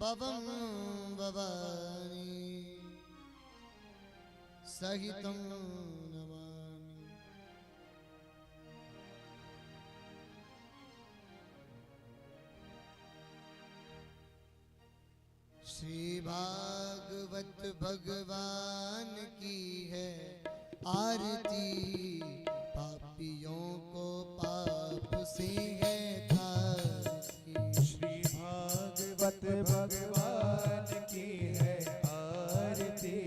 पवं भवानी सहितं नमामि। श्री भागवत भगवान की है आरती, पापियों को पाप से है तारती। श्री भागवत भगवान की है आरती,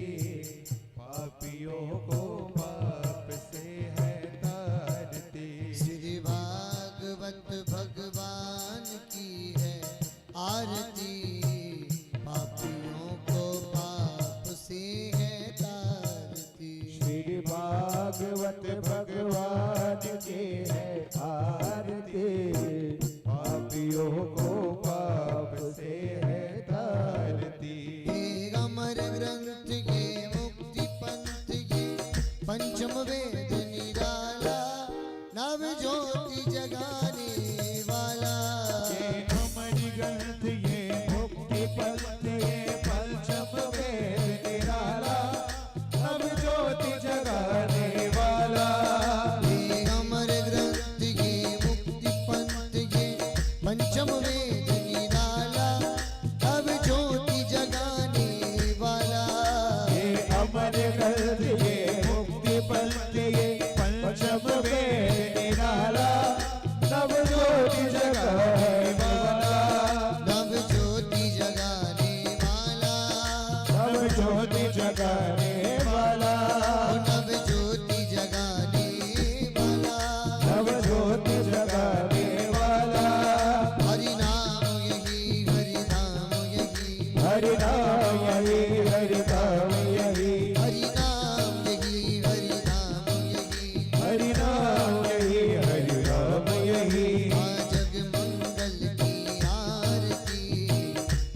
पापियों को पाप से है तारती। श्री भागवत भगवान की है आरती, पापियों को पाप से है तारती। श्री भागवत भगवान की है आरती, पापियों को पाप से है तारती। ये अमर ग्रंथ ये मुक्ति पंथ ये पंचम वेद निराला, नव ज्योति जगाने वाला। ये अमर ग्रंथ ये मुक्ति पंथ ये पंचम वेद निराला, नव ज्योति जगाने वाला। ये अमर ग्रंथ ये मुक्ति पंथ ये पंचम वेद निराला, नव ज्योति जगाने वाला। ये अमर ग्रंथ ये मुक्ति पंथ ये पंचम वेद निराला, नव ज्योति जगाने वाला। नव ज्योति जगाने वाला, नव ज्योति जगाने वाला, नव ज्योति जगाने वाला। नव ज्योति जगाने वाला। हरि नाम यही हरि नाम यही, हरि नाम यही हरि नाम यही, हरि नाम यही हरि नाम यही। हरि नाम यही हरि नाम यही। जग मंगल की आरती,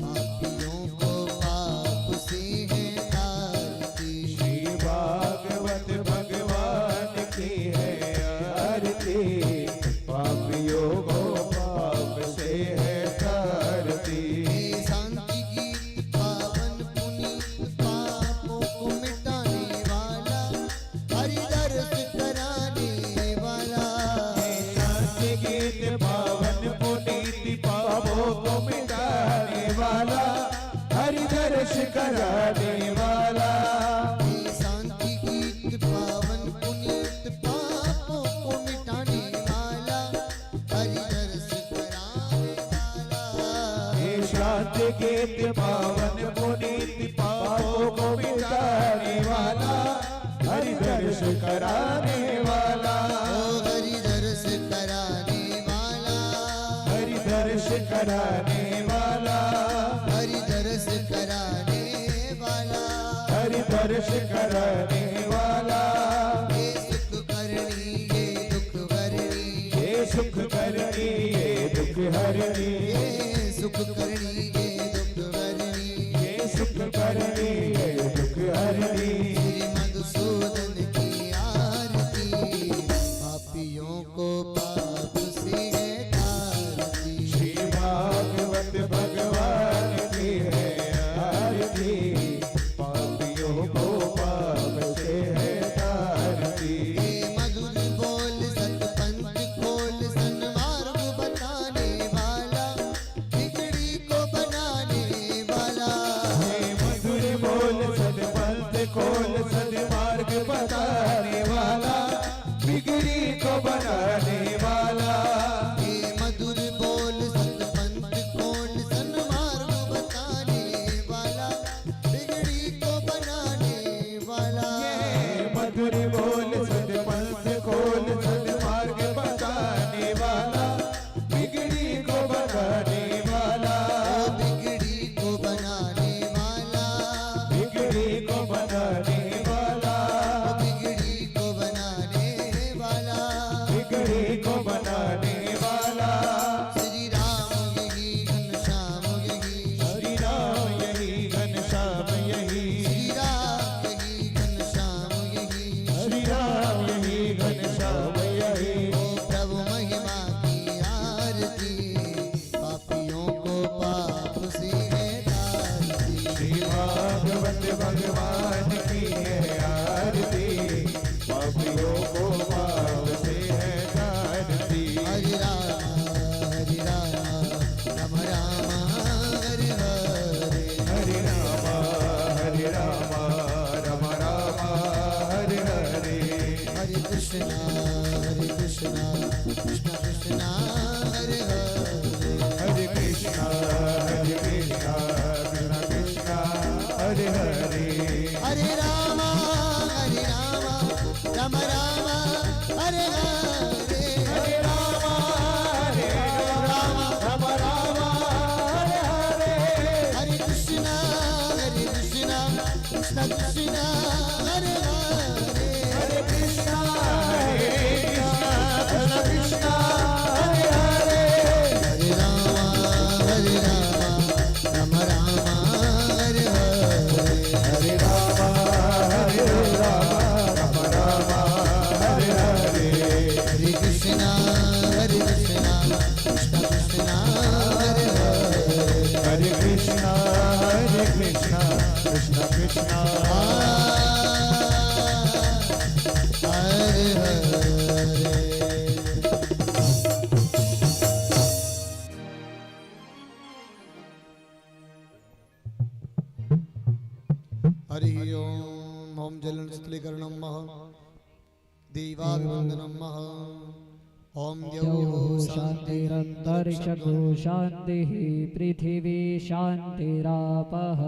पापियों को पाप से है तारती। श्री भागवत भगवान की है आरती, पापियों को पाप से है तारती। ये शांति गीत पावन पुनीत, पापों को मिटाने वाला, हरि दर्श कराने वाला। शांति गीत पावन पुनीत, पापों को मिटाने वाला, हरि दर्श कराने वाला। ये शांति गीत पावन पुनीत, पापों को मिटाने वाला, हरि दर्श कराने वाला। हे शांति गीत पावन पुनीत, पापों को मिटाने वाला, हरि दर्श कराने वाला। ओ हरि दर्श कराने वाला, हरि दर्श कराने वाला, हरि दर्श कराने वाला। हरि दर्श कराने वाला। ये सुख करनी ये दुख हरनी, ये सुख करनी ये दुख हरनी, ये सुख करनी ये दुख हरनी। ये सुख करनी ये दुख हरनी। श्री मधुसूदन की आरती, पापियों को पाप से है तारती। श्री भागवत भगवान की है आरती, पापियों को पाप से है तारती। ये मधुर बोल सतपंथ खोल, सन्मार्ग बताने वाला, बिगड़ी को बनाने वाला। हे मधुर बोल भगवान की है आरती, पापियों को पाप से है तारती। हरे राम राम राम हरे हरे, हरे राम राम राम हरे हरे। हरे कृष्णा कृष्ण कृष्ण हरे हरे, हरे कृष्णा कृष्ण कृष्ण हरे हरे। हरे राम राम राम हरे हरे, हरे राम राम राम हरे हरे। हरे कृष्णा कृष्ण कृष्ण हरे हरे, हरे कृष्णा कृष्ण कृष्ण हरे हरे। हरे राम राम हरे हरे, हरे राम राम हरे हरे। हरे कृष्णा कृष्ण कृष्ण हरे हरे, हरे कृष्णा कृष्ण कृष्ण हरे हरे। हरि ओम ओम जलन शीतलीकरणं मह देवाभिवंदनं मह ओम द्यौः शान्तिरन्तरिक्षगो शान्तिः पृथिवी शान्तिरापः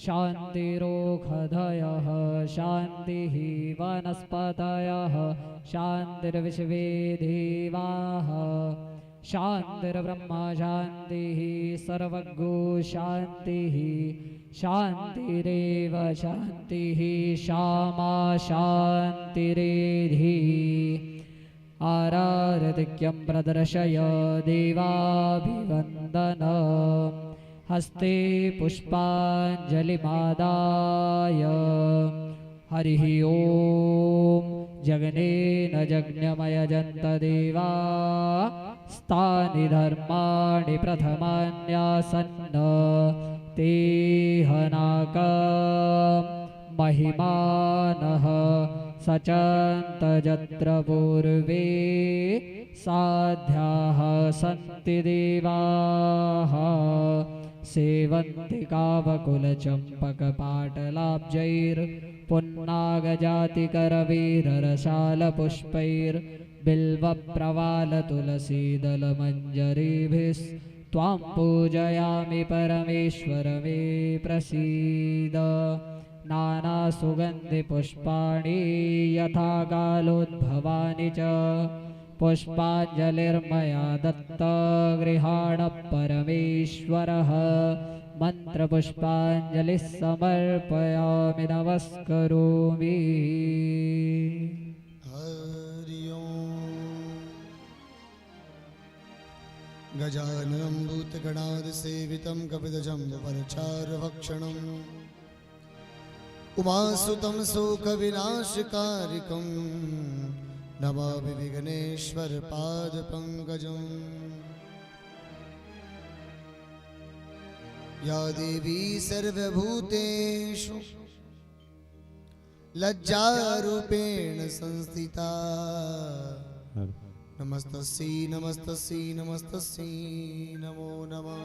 शान्तिरोषधयः शान्तिः वनस्पतयः शान्तिर्विश्वे देवाः शान्तिर्ब्रह्म शान्तिः सर्वज्ञो शान्तिः शान्तिरेव शान्तिः श्यामा शान्तिरेधि आराधत्यं प्रदर्शय देवाभिवन्दन हस्ते पुष्पाञ्जलिमादाय हरिः ॐ जगनेन जज्ञमयजन्त देवा स्तानि धर्माणि प्रथमान्यासन्न ते हनाकं महिमानः सचन्तजत्र पूर्वे साध्याः सन्ति देवाः सेवन्ति कावकुलचम्पकपाटलाब्जैर्पुन्नागजातिकरवीररसालपुष्पैर्बिल्वप्रवालतुलसीदलमञ्जरीभिस्त्वां पूजयामि परमेश्वर मे प्रसीद नानासुगन्धिपुष्पाणि यथा कालोद्भवानि च पुष्पाञ्जलिर्मया दत्त गृहाण परमेश्वरः मन्त्रपुष्पाञ्जलिः समर्पयामि नमस्करोमि। हरि ओम गजाननं भूतगणादिसेवितं कपितजम्बुफलचारुभक्षणम् उमासुतं शोकविनाशकारिकं नमामि विघ्नेश्वर पादपङ्कजम्। या देवी सर्वभूतेषु लज्जारूपेण संस्थिता नमस्तस्यै नमस्तस्यै नमस्तस्यै नमो नमः।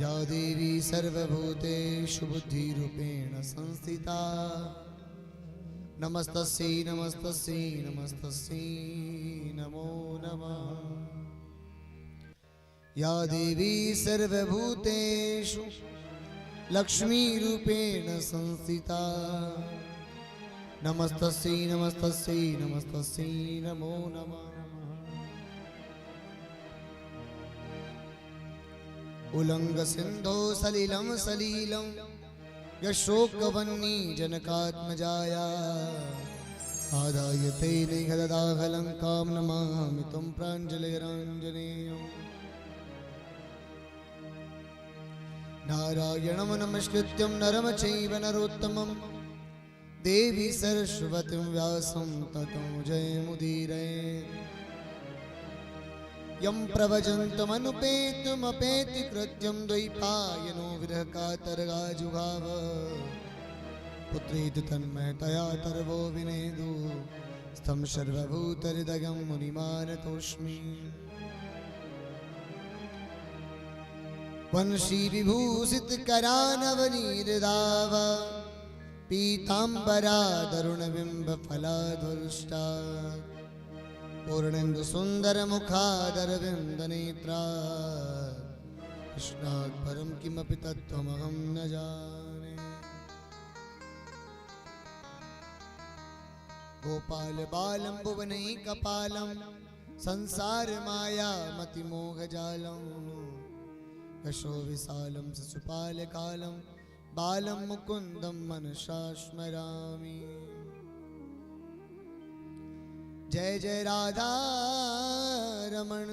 या देवी सर्वभूतेषु बुद्धिरूपेण संस्थिता नमस्तस्यै नमस्तस्यै नमस्तस्यै नमो नमः। या देवी सर्वभूतेषु लक्ष्मीरूपेण संस्थिता नमस्तस्यै नमस्तस्यै नमस्तस्यै नमो नमः। उल्लङ्घसिन्धो सलिलं सलीलं यशोकवह्नि जनकात्मजाया आदाय तेने गददाहलङ्कां नमामि त्वं प्राञ्जलिराञ्जनेयम्। नारायणं नमस्कृत्यं नरं चैव नरोत्तमं देवी सरस्वतीं व्यासं ततो जयमुदीरये। यं प्रवजन्तमनुपेतुमपेति कृत्यं द्वैपायनो विरह कातरगाजुगाव पुत्रेति तन्मयतया तरवो विनेदु स्तं सर्वभूतहृदयं मुनिमानतोऽस्मि वंशी विभूषित करानवनीरदाव पीतांबरा दरुणबिंब फलाधुष्टा पूर्णेन्दु सुंदर मुखादरविंद नेत्रा कृष्णात् परं किमपि तत्त्वमहं न जाने। गोपाल बालं भुवनैकपालं संसार माया मतिमोहजालं यशो विशालं शिशुपालकालं बालं मुकुन्दं मनसा स्मरामि। जय जय राधा रमण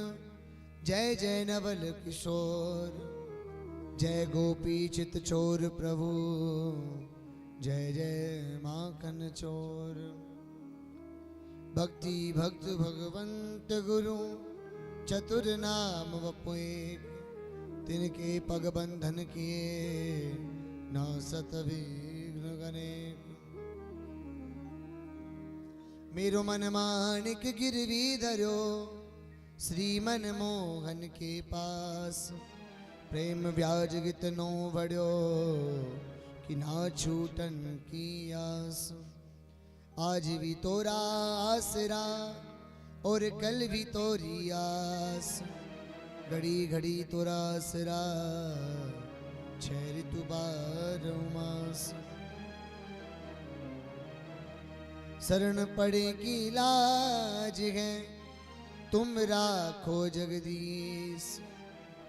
जय जय नवल किशोर जय गोपी चित चोर प्रभु जय जय माखन चोर। भक्ति भक्त भगवंत गुरु चतुर नाम वपुए तिनके पग बंधन किए ना सत विघ्न गणे। मेरो मन मानिक गिरवी धरो श्री मन मोहन के पास प्रेम ब्याज गित नो बढ़ो कि ना छूटन की आस। आज भी तोरा आसरा और कल भी तोरी आस घड़ी घड़ी तोरा आसरा छह ऋतु बारह मास। शरण पड़े की लाज है तुम राखो जगदीश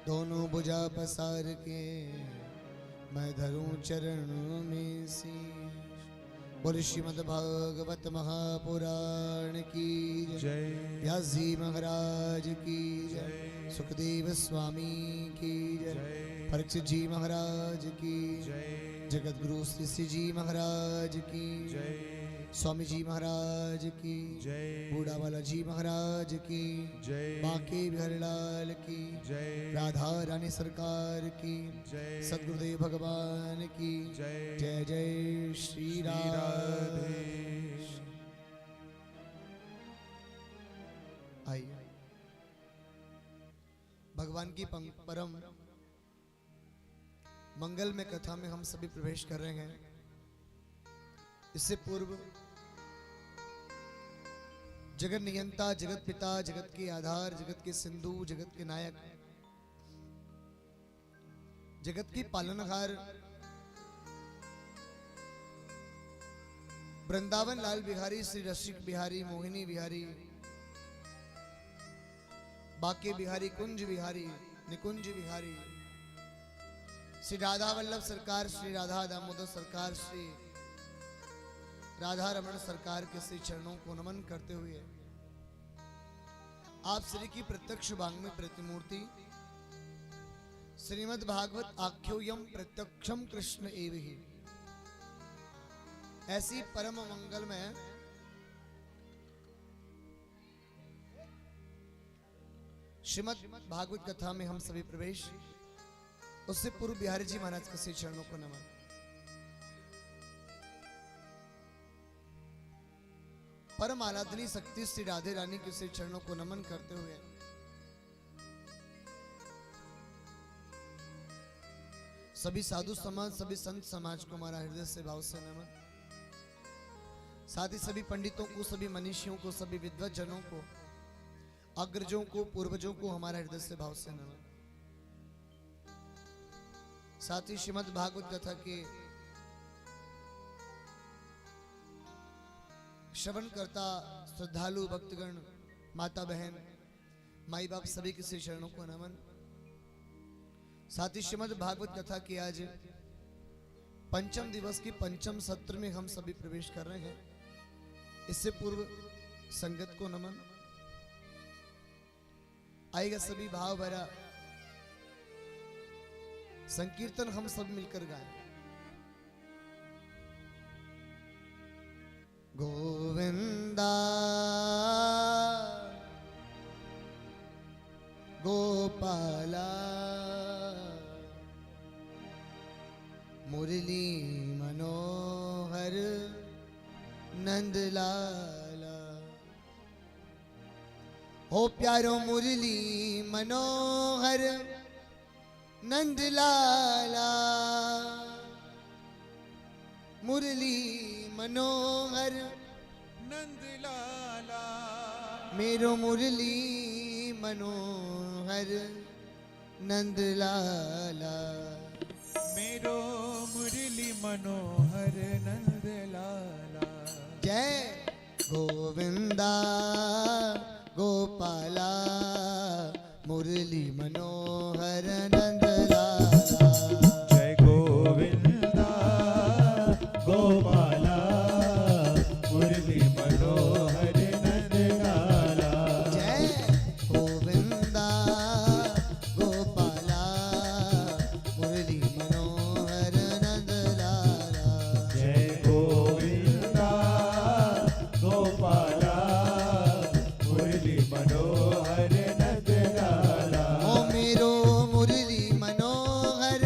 दोनों भुजा पसार के मैं धरूं चरण में शीश। बोल श्रीमद् भागवत महापुराण की जय व्यास जी महाराज की जय सुखदेव स्वामी की जय परीक्षित जी महाराज की जय जगत गुरु श्री श्री जी महाराज की जय स्वामी जी महाराज की जय बूढ़ा वाला जी महाराज की जय बांके बिहारीलाल की जय राधा रानी सरकार की जय सद्गुरुदेव भगवान की जय जय जय श्री राधे। आइए भगवान की परम मंगल में कथा में हम सभी प्रवेश कर रहे हैं। इससे पूर्व जगत नियंता जगत पिता जगत के आधार जगत के सिंधु जगत के नायक जगत की पालनहार वृंदावन लाल बिहारी श्री रसिक बिहारी मोहिनी बिहारी बाके बिहारी कुंज बिहारी निकुंज बिहारी श्री राधा वल्लभ सरकार श्री राधा दामोदर सरकार श्री राधा रमण सरकार के श्री चरणों को नमन करते हुए आप श्री की प्रत्यक्ष वाङ्मय प्रतिमूर्ति श्रीमद् भागवत आख्योयम प्रत्यक्षम कृष्ण एव ही ऐसी परम मंगलमय श्रीमद् भागवत कथा में हम सभी प्रवेश उससे पूर्व बिहारी जी महाराज के श्री चरणों को नमन। परम आराधनी शक्ति श्री राधे रानी के श्री चरणों को नमन करते हुए सभी साधु समाज सभी संत समाज को हमारा हृदय से भाव से नमन। साथ ही सभी पंडितों को सभी मनीषियों को सभी विद्वत जनों को अग्रजों को पूर्वजों को हमारा हृदय से भाव से नमन। साथ ही श्रीमद् भागवत कथा के श्रवण करता श्रद्धालु भक्तगण माता बहन माई बाप सभी के श्री चरणों को नमन। साथ ही श्रीमद् भागवत कथा की आज पंचम दिवस की पंचम सत्र में हम सभी प्रवेश कर रहे हैं। इससे पूर्व संगत को नमन। आएगा सभी भाव भरा संकीर्तन हम सब मिलकर गाएं। गोविंदा गोपाला मुरली मनोहर नंदलाला। हो प्यारो मुरली मनोहर नंदलाला, मुरली मनोहर नंदलाला, मेरो मुरली मनोहर नंदलाला। मेरो मुरली मनोहर नंदलाला। जय गोविंदा गोपाला मुरली मनोहर नंदलाला। जय गोविंदा गोपाला मुरली मनोहर नंदलाला। जय गोविंदा गोपाला मुरली मनोहर नंदलाला। जय गोविंदा गोपाला मुरली मनोहर नंदलाला। ओ मेरो मुरली मनोहर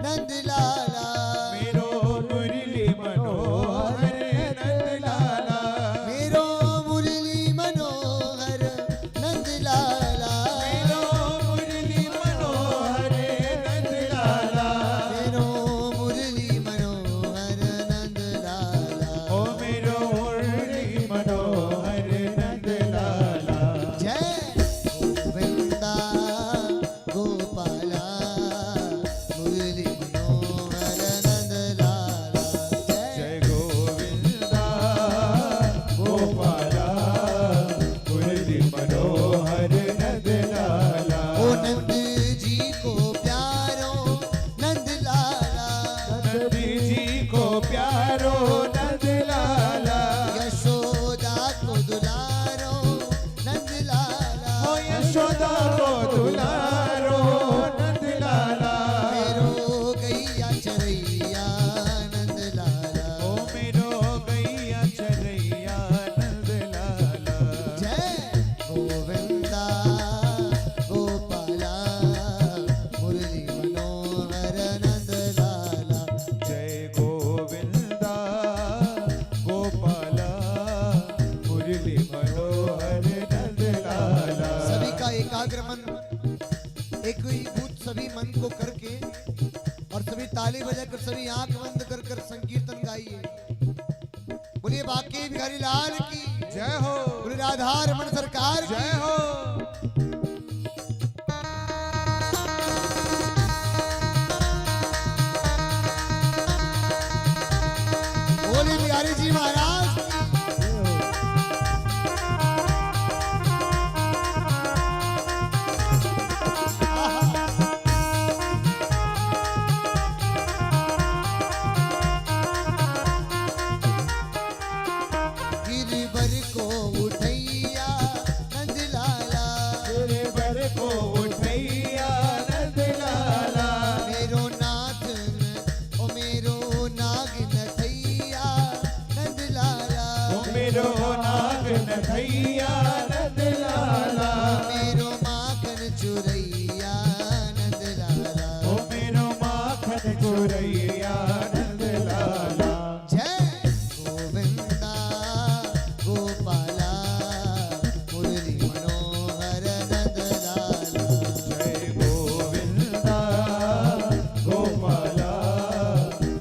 नंदलाला, मेरो मुरली मनोहर नंदलाला। मेरो मुरली मनोहर नंदलाला। मेरो मुरली मनोहर नंदलाला। मेरो मुरली मनोहर नंदलाला। ओ मेरो मुरली मनोहर नंदलाला। जय गोविंदा गोपाला मुरली मनोहर नंदलाला। जय गोविंदा गोपाला मुरली मनोहर नंदलाला। ओ नंद जी को प्यारो नंदलाला, नंद जी को प्यारो नंदलाला। यशोदा को दुलारो नंदलाला। ओ यशोदा को दुलारो नंदलाला। मेरो गैया चरैया नंदलाला। ओ मेरो गैया चरैया नंदलाला। जय गोविंदा गोपाला मुरली मनोहर नंदलाला। जय गोविंदा गोपाला मुरली मनोहर नंदलाला। सभी का एकाग्र मन, एक ही भूत सभी मन को करके और सभी ताली बजाकर सभी आंख बंद कर कर संकीर्तन गाइए। बोलिए बाकी बिहारी लाल की जय हो, बोलिए राधारमण सरकार की जय हो। बोलिए बिहारी जी महाराज की। गिरवर को उठैया नंदलाला, तेरे बर को उठैया नंदलाला। मेरो नाथ ओ मेरो नाग नथैया नंदलाला। ओ मेरो नाग नथैया नंदलाला। मेरो माखन चुरैया नंदलाला। ओ मेरो माखन चुरैया नंदलाला। जय गोविंदा गोपाला मुरली मनोहर नंदलाला। जय गोविंदा गोपाला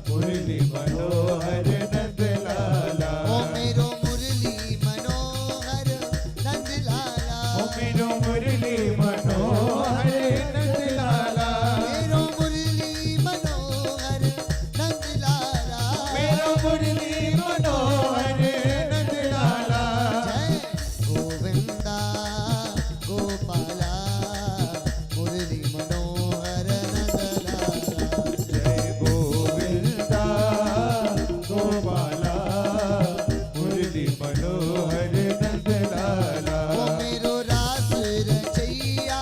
मुरली मनोहर नंदलाला। ओ मेरो मुरली मनोहर नंदलाला। ओ मेरो मुरली मनोहर नंदलाला। मेरो मुरली मनोहर नंदलाला। मेरो मुरली मनोहर नंदलाला। जय गोविंदा गोपाला मुरली मनोहर नंदलाला। जय गोविंदा गोपाला मुरली मनोहर नंदलाला। ओ मेरो रास रचैया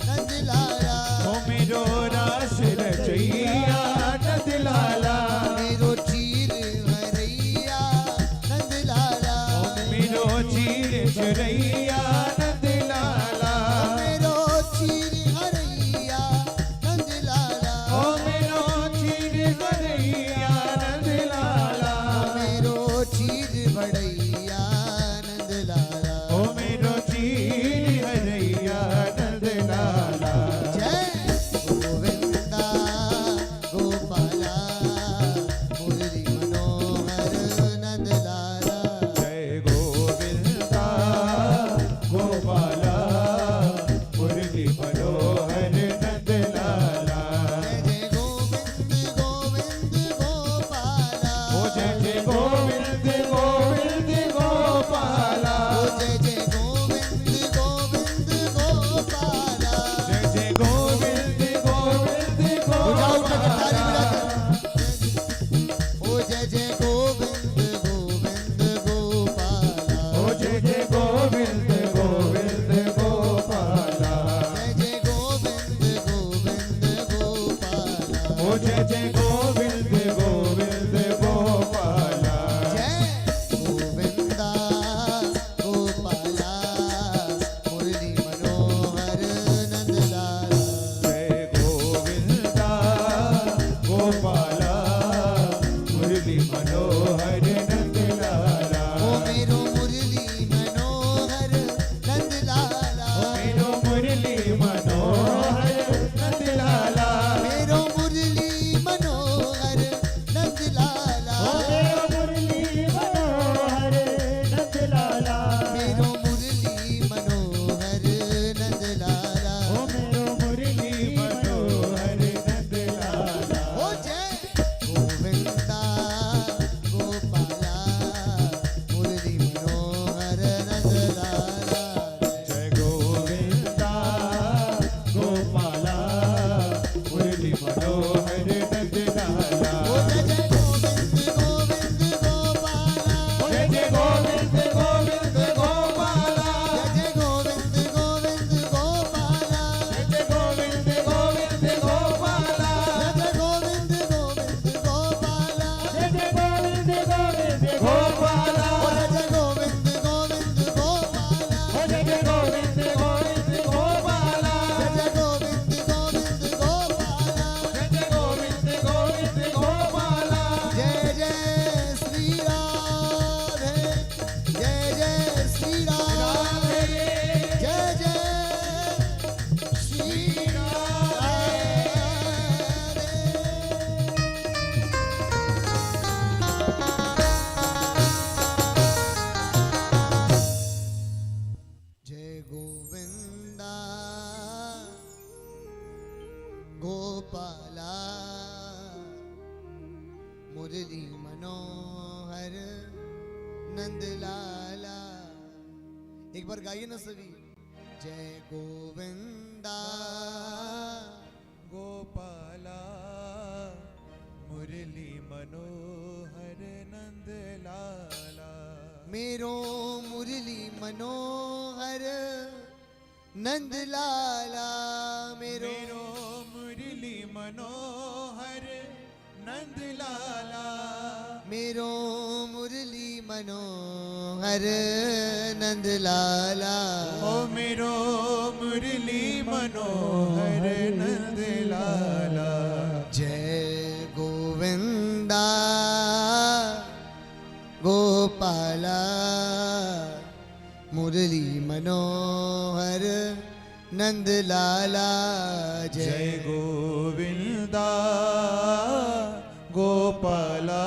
नंदलाला। ओ मेरो रास रचैया नंदलाला। मेरो चीर हरैया नंदलाला। मेरो चीर चरैया नंदलाला। गोपाला मुरली मनोहर नंदलाला। एक बार गाइए ना सभी। जय गोविंदा गोपाला मुरली मनोहर नंद लाला। मेरो मुरली मनोहर नंद लाला। मेरो मुरली मनोहर नंद लाला। मेरो मुरली मनोहर नंद लाला। ओ मेरो मुरली मनोहर नंद लाला। जय गोविंदा गोपाला मुरली मनोहर नंद लाला। जय गोविंदा गोपाला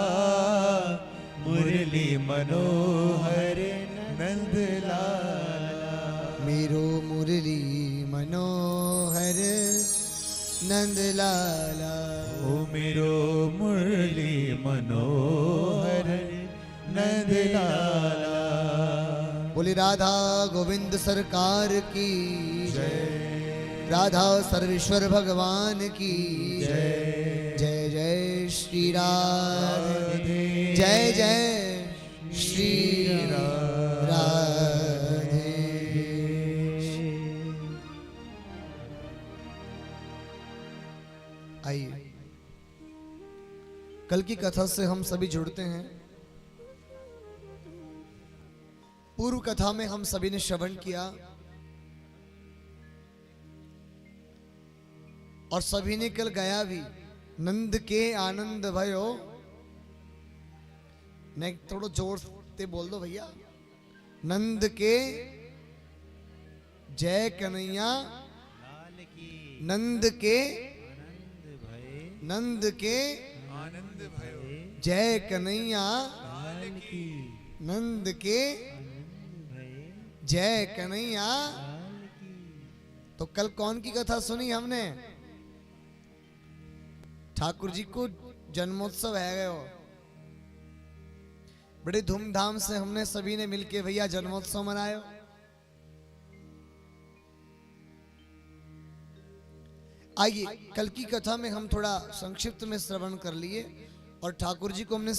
मुरली मनोहर नंद लाला। मेरो मुरली मनोहर नंद लाला। ओ मेरो मुरली मनोहर नंद लाला। बोली राधा गोविंद सरकार की जय। राधा सर्वेश्वर भगवान की जय। जय जय श्री राधे। जय जय श्री राधे। आइए कल की कथा से हम सभी जुड़ते हैं। पूर्व कथा में हम सभी ने श्रवण किया और सभी ने कल गाया भी। नंद के आनंद भयो। नहीं थोड़ा जोर से बोल दो भैया। नंद के जय कन्हैया। नंद के नंद के आनंद भयो। जय कन्हैया। नंद के जय कन्हैया। तो कल कौन की कथा सुनी हमने? ठाकुर जी को जन्मोत्सव है गए हो। बड़े धूमधाम से हमने सभी ने मिलके भैया जन्मोत्सव मनायो। आइए कल की कथा में हम थोड़ा संक्षिप्त में श्रवण कर लिए और ठाकुर जी को हमने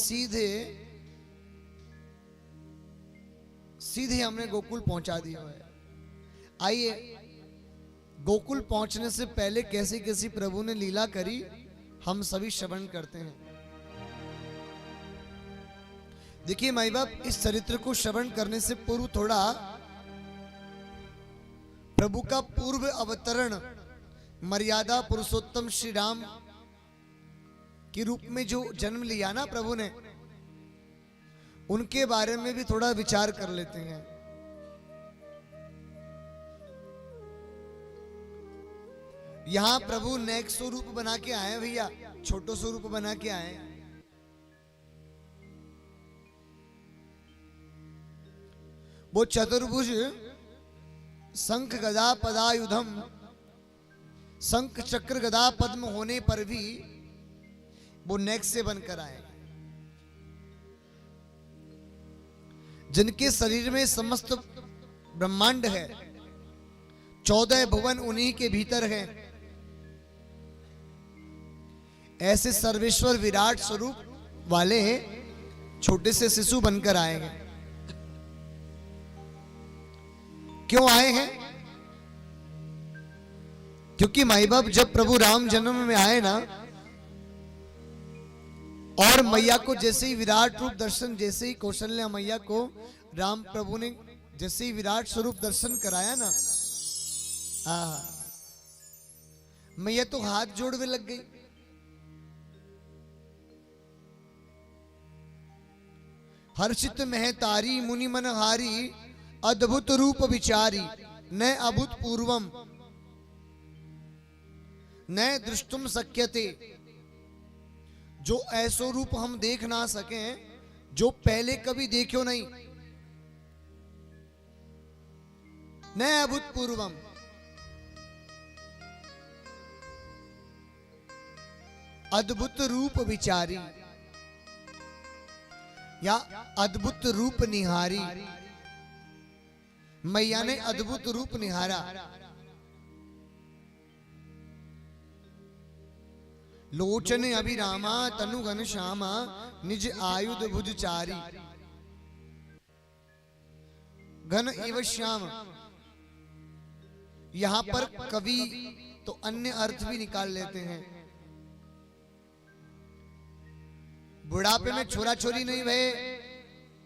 सीधे हमने गोकुल पहुंचा दिया है। आइए गोकुल पहुंचने से पहले कैसी कैसी प्रभु ने लीला करी हम सभी श्रवण करते हैं। देखिए माई बाप, इस चरित्र को श्रवण करने से पूर्व थोड़ा प्रभु का पूर्व अवतरण मर्यादा पुरुषोत्तम श्री राम के रूप में जो जन्म लिया ना प्रभु ने, उनके बारे में भी थोड़ा विचार कर लेते हैं। यहां प्रभु नेक स्वरूप बना के आए भैया, छोटो स्वरूप बना के आए। वो चतुर्भुज शंख गदा पदायुधम, शंख चक्र गदा पद्म होने पर भी वो नेक से बनकर आए, जिनके शरीर में समस्त ब्रह्मांड है, 14 भुवन उन्हीं के भीतर है। ऐसे सर्वेश्वर विराट स्वरूप वाले छोटे से शिशु बनकर आए हैं। क्यों आए हैं? क्योंकि माई बाप जब प्रभु राम जन्म में आए ना, और मैया को जैसे ही विराट रूप दर्शन, जैसे ही कौशल्या मैया को राम प्रभु ने जैसे ही विराट स्वरूप दर्शन कराया ना, मैया तो हाथ जोड़ने लग गई। हर्षित महतारी मुनि मन हारी, अद्भुत रूप विचारी, न अभूतपूर्वम न दृष्टुम शक्यते। जो ऐसो रूप हम देख ना सके, जो पहले कभी देखो नहीं, न अभूतपूर्वम। अद्भुत रूप विचारी या अद्भुत रूप निहारी। मैया ने अद्भुत रूप निहारा। लोचन अभिरामा तनु घन श्यामा निज आयुध भुजचारी। घन एवं श्याम, यहां पर कवि तो अन्य अर्थ भी निकाल लेते हैं। बुढ़ापे में छोरा छोरी नहीं भये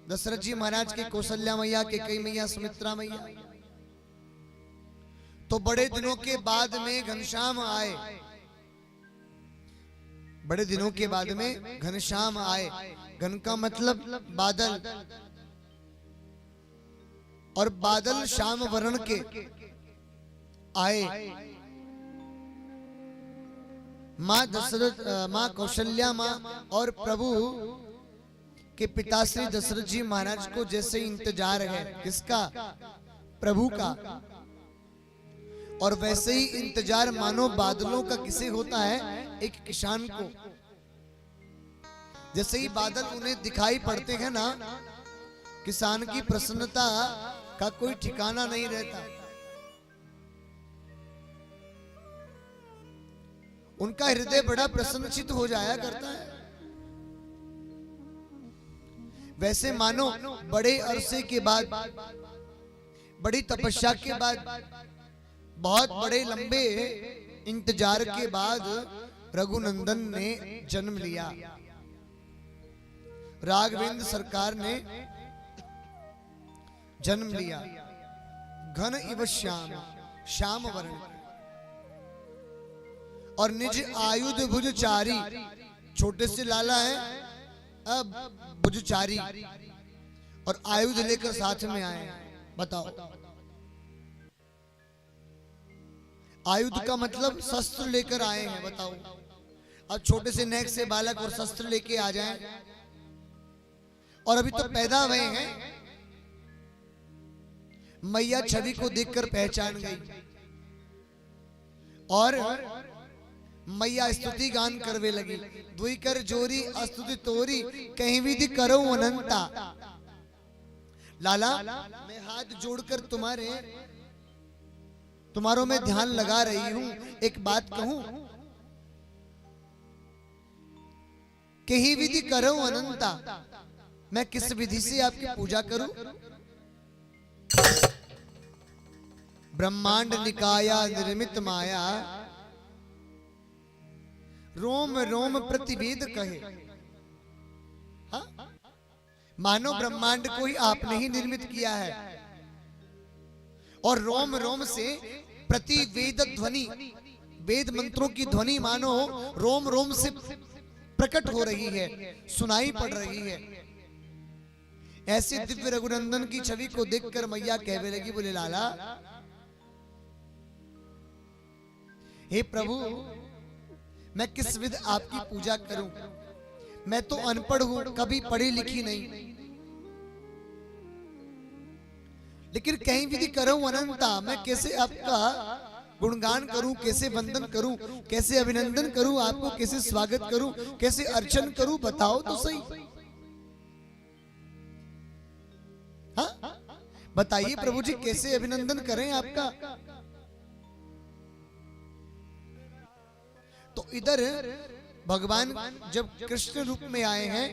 दशरथ जी महाराज के, कौशल्या मैया के, कई मैया, सुमित्रा मैया। तो बड़े दिनों के बाद में घनश्याम आए, बड़े दिनों के बाद में घनश्याम आए। घन का मतलब बादल, और बादल श्याम वर्ण के आए। मां दशरथ, मां कौशल्या मां और प्रभु के पिता श्री दशरथ जी महाराज को जैसे इंतजार है किसका, प्रभु का, और वैसे ही इंतजार मानो बादलों का किसे होता है, एक किसान को। जैसे ही बादल उन्हें दिखाई पड़ते हैं ना, किसान की प्रसन्नता का कोई ठिकाना नहीं रहता। उनका हृदय बड़ा प्रसन्नचित हो जाया करता है। वैसे मानो बड़े अरसे के बाद, बड़ी तपस्या के बाद, बहुत बड़े लंबे इंतजार के बाद रघुनंदन ने जन्म लिया। राघवेंद्र सरकार ने जन्म लिया। घन इव श्याम, श्याम वर्ण, और निज आयुध भुजचारी। छोटे से लाला है, अब भुजचारी, और आयुध लेकर साथ में आए। बताओ, आयुध का मतलब शस्त्र लेकर आए हैं। बताओ, अब छोटे से नेक से बालक और शस्त्र लेके आ जाएं, और अभी तो पैदा हुए हैं। मैया छवि को देखकर पहचान गई, और मैया स्तुति गान करवे लगी। दुई कर जोरी स्तुति तोरी, कहीं विधि करो अनंता। लाला, मैं हाथ जोड़कर तुम्हारों में ध्यान लगा रही हूं। एक बात कहूं, कहीं विधि करो अनंता, मैं किस विधि से आपकी पूजा करूं? ब्रह्मांड निकाया निर्मित माया, रोम रोम प्रतिवेद कहे। हा? मानो ब्रह्मांड को ही आपने ही निर्मित किया है, और रोम रोम से प्रतिवेद ध्वनि, वेद मंत्रों की ध्वनि मानो रोम रोम से प्रकट हो रही है, सुनाई पड़ रही है। ऐसे दिव्य रघुनंदन की छवि को देखकर मैया कहने लगी, बोले लाला, हे प्रभु, मैं किस विध आपकी पूजा करूं? मैं तो अनपढ़ हूं, कभी पढ़ी लिखी नहीं, लेकिन कहीं विधि करूं अनंता, मैं कैसे आपका गुणगान करूं, कैसे वंदन करूं, कैसे अभिनंदन करूं, आपको कैसे स्वागत करूं, कैसे अर्चन करूं? बताओ तो सही। हाँ, बताइए प्रभु जी, कैसे अभिनंदन करें आपका? तो इधर भगवान जब कृष्ण रूप में आए हैं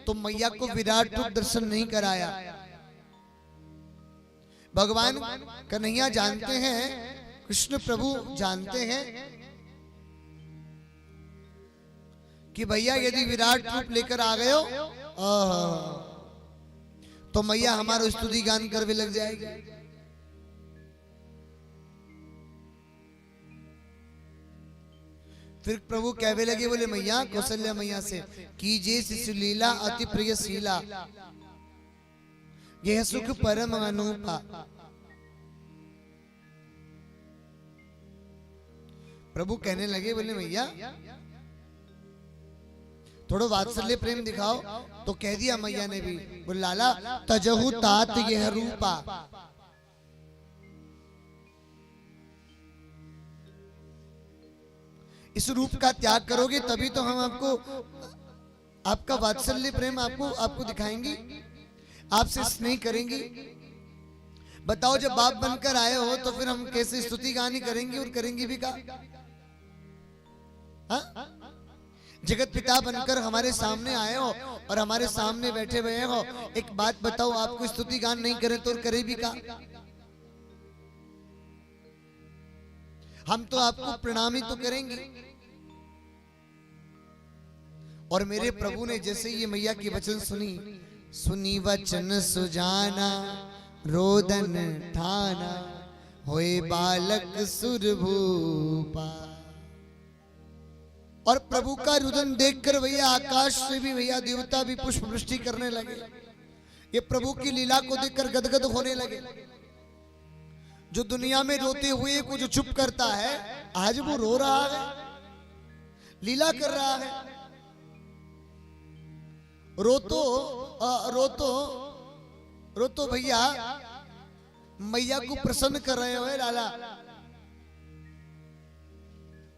तो मैया को विराट रूप दर्शन नहीं कराया। भगवान कन्हैया जानते हैं, कृष्ण प्रभु जानते हैं कि भैया यदि विराट रूप लेकर आ गए हो तो मैया हमारा स्तुति गान करवे लग जाएगी। फिर प्रभु कहवे लगे, बोले मैया, कौशल्या मैया से, कीजिए शिशु लीला अति प्रिय शीला, यह सुख परम अनूपा। प्रभु कहने लगे, बोले मैया थोड़ा वात्सल्य प्रेम दिखाओ। तो कह दिया मैया ने भी, बोले लाला, तजहु तात यह रूपा। इस रूप का त्याग करोगे तभी तो हम आपको आपका वात्सल्य प्रेम आपको दिखाएंगे, आपसे स्नेह करेंगे। बताओ जब बाप बनकर आए हो तो फिर हम कैसे स्तुति गानी करेंगे और करेंगे भी का? हाँ? जगत पिता बनकर हमारे सामने आए हो और हमारे सामने बैठे हुए हो, एक बात बताओ, आपको स्तुति गान नहीं करें तो करे भी का? हम तो आपको प्रणाम ही तो करेंगे। और मेरे प्रभु ने जैसे ये मैया की वचन सुनी वचन सुजाना रोदन ठाना होए बालक सुरभूपा। और प्रभु का रुदन देखकर भैया आकाश से भी भैया देवता भी पुष्प वृष्टि करने लगे। ये प्रभु की लीला को देखकर गदगद होने लगे। जो दुनिया में रोते हुए को जो चुप करता है, आज वो रो रहा है, लीला कर रहा है। रोतो भैया मैया को प्रसन्न कर रहे हो लाला।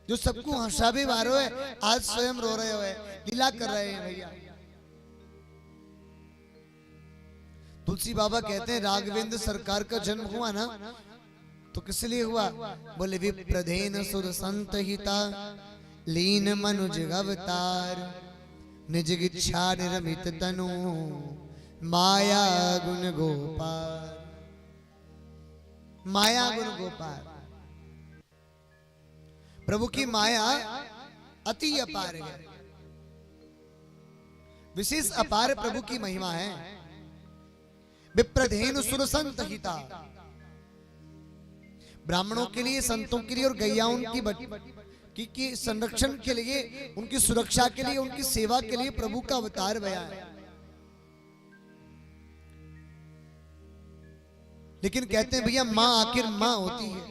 जो सबको हंसावे वारो है, आज स्वयं रो रहे हो, लीला कर रहे हैं भैया। तुलसी बाबा कहते हैं राघवेंद्र सरकार का जन्म हुआ ना तो किस लिए हुआ? बोले विप्रधेन सुर संत हिता लीन मनुज अवतार निज इच्छा निरमित तनु माया गुण गोपाल। माया गुण गोपाल, प्रभु की माया अति अपार है, विशेष अपार प्रभु की महिमा है। विप्रधेनु सुर संत हिता, ब्राह्मणों के लिए, संतों के लिए और गैयाओं की संरक्षण के लिए, उनकी सुरक्षा के लिए, उनकी सेवा के लिए प्रभु का अवतार भया है। लेकिन कहते हैं भैया मां आखिर मां होती है।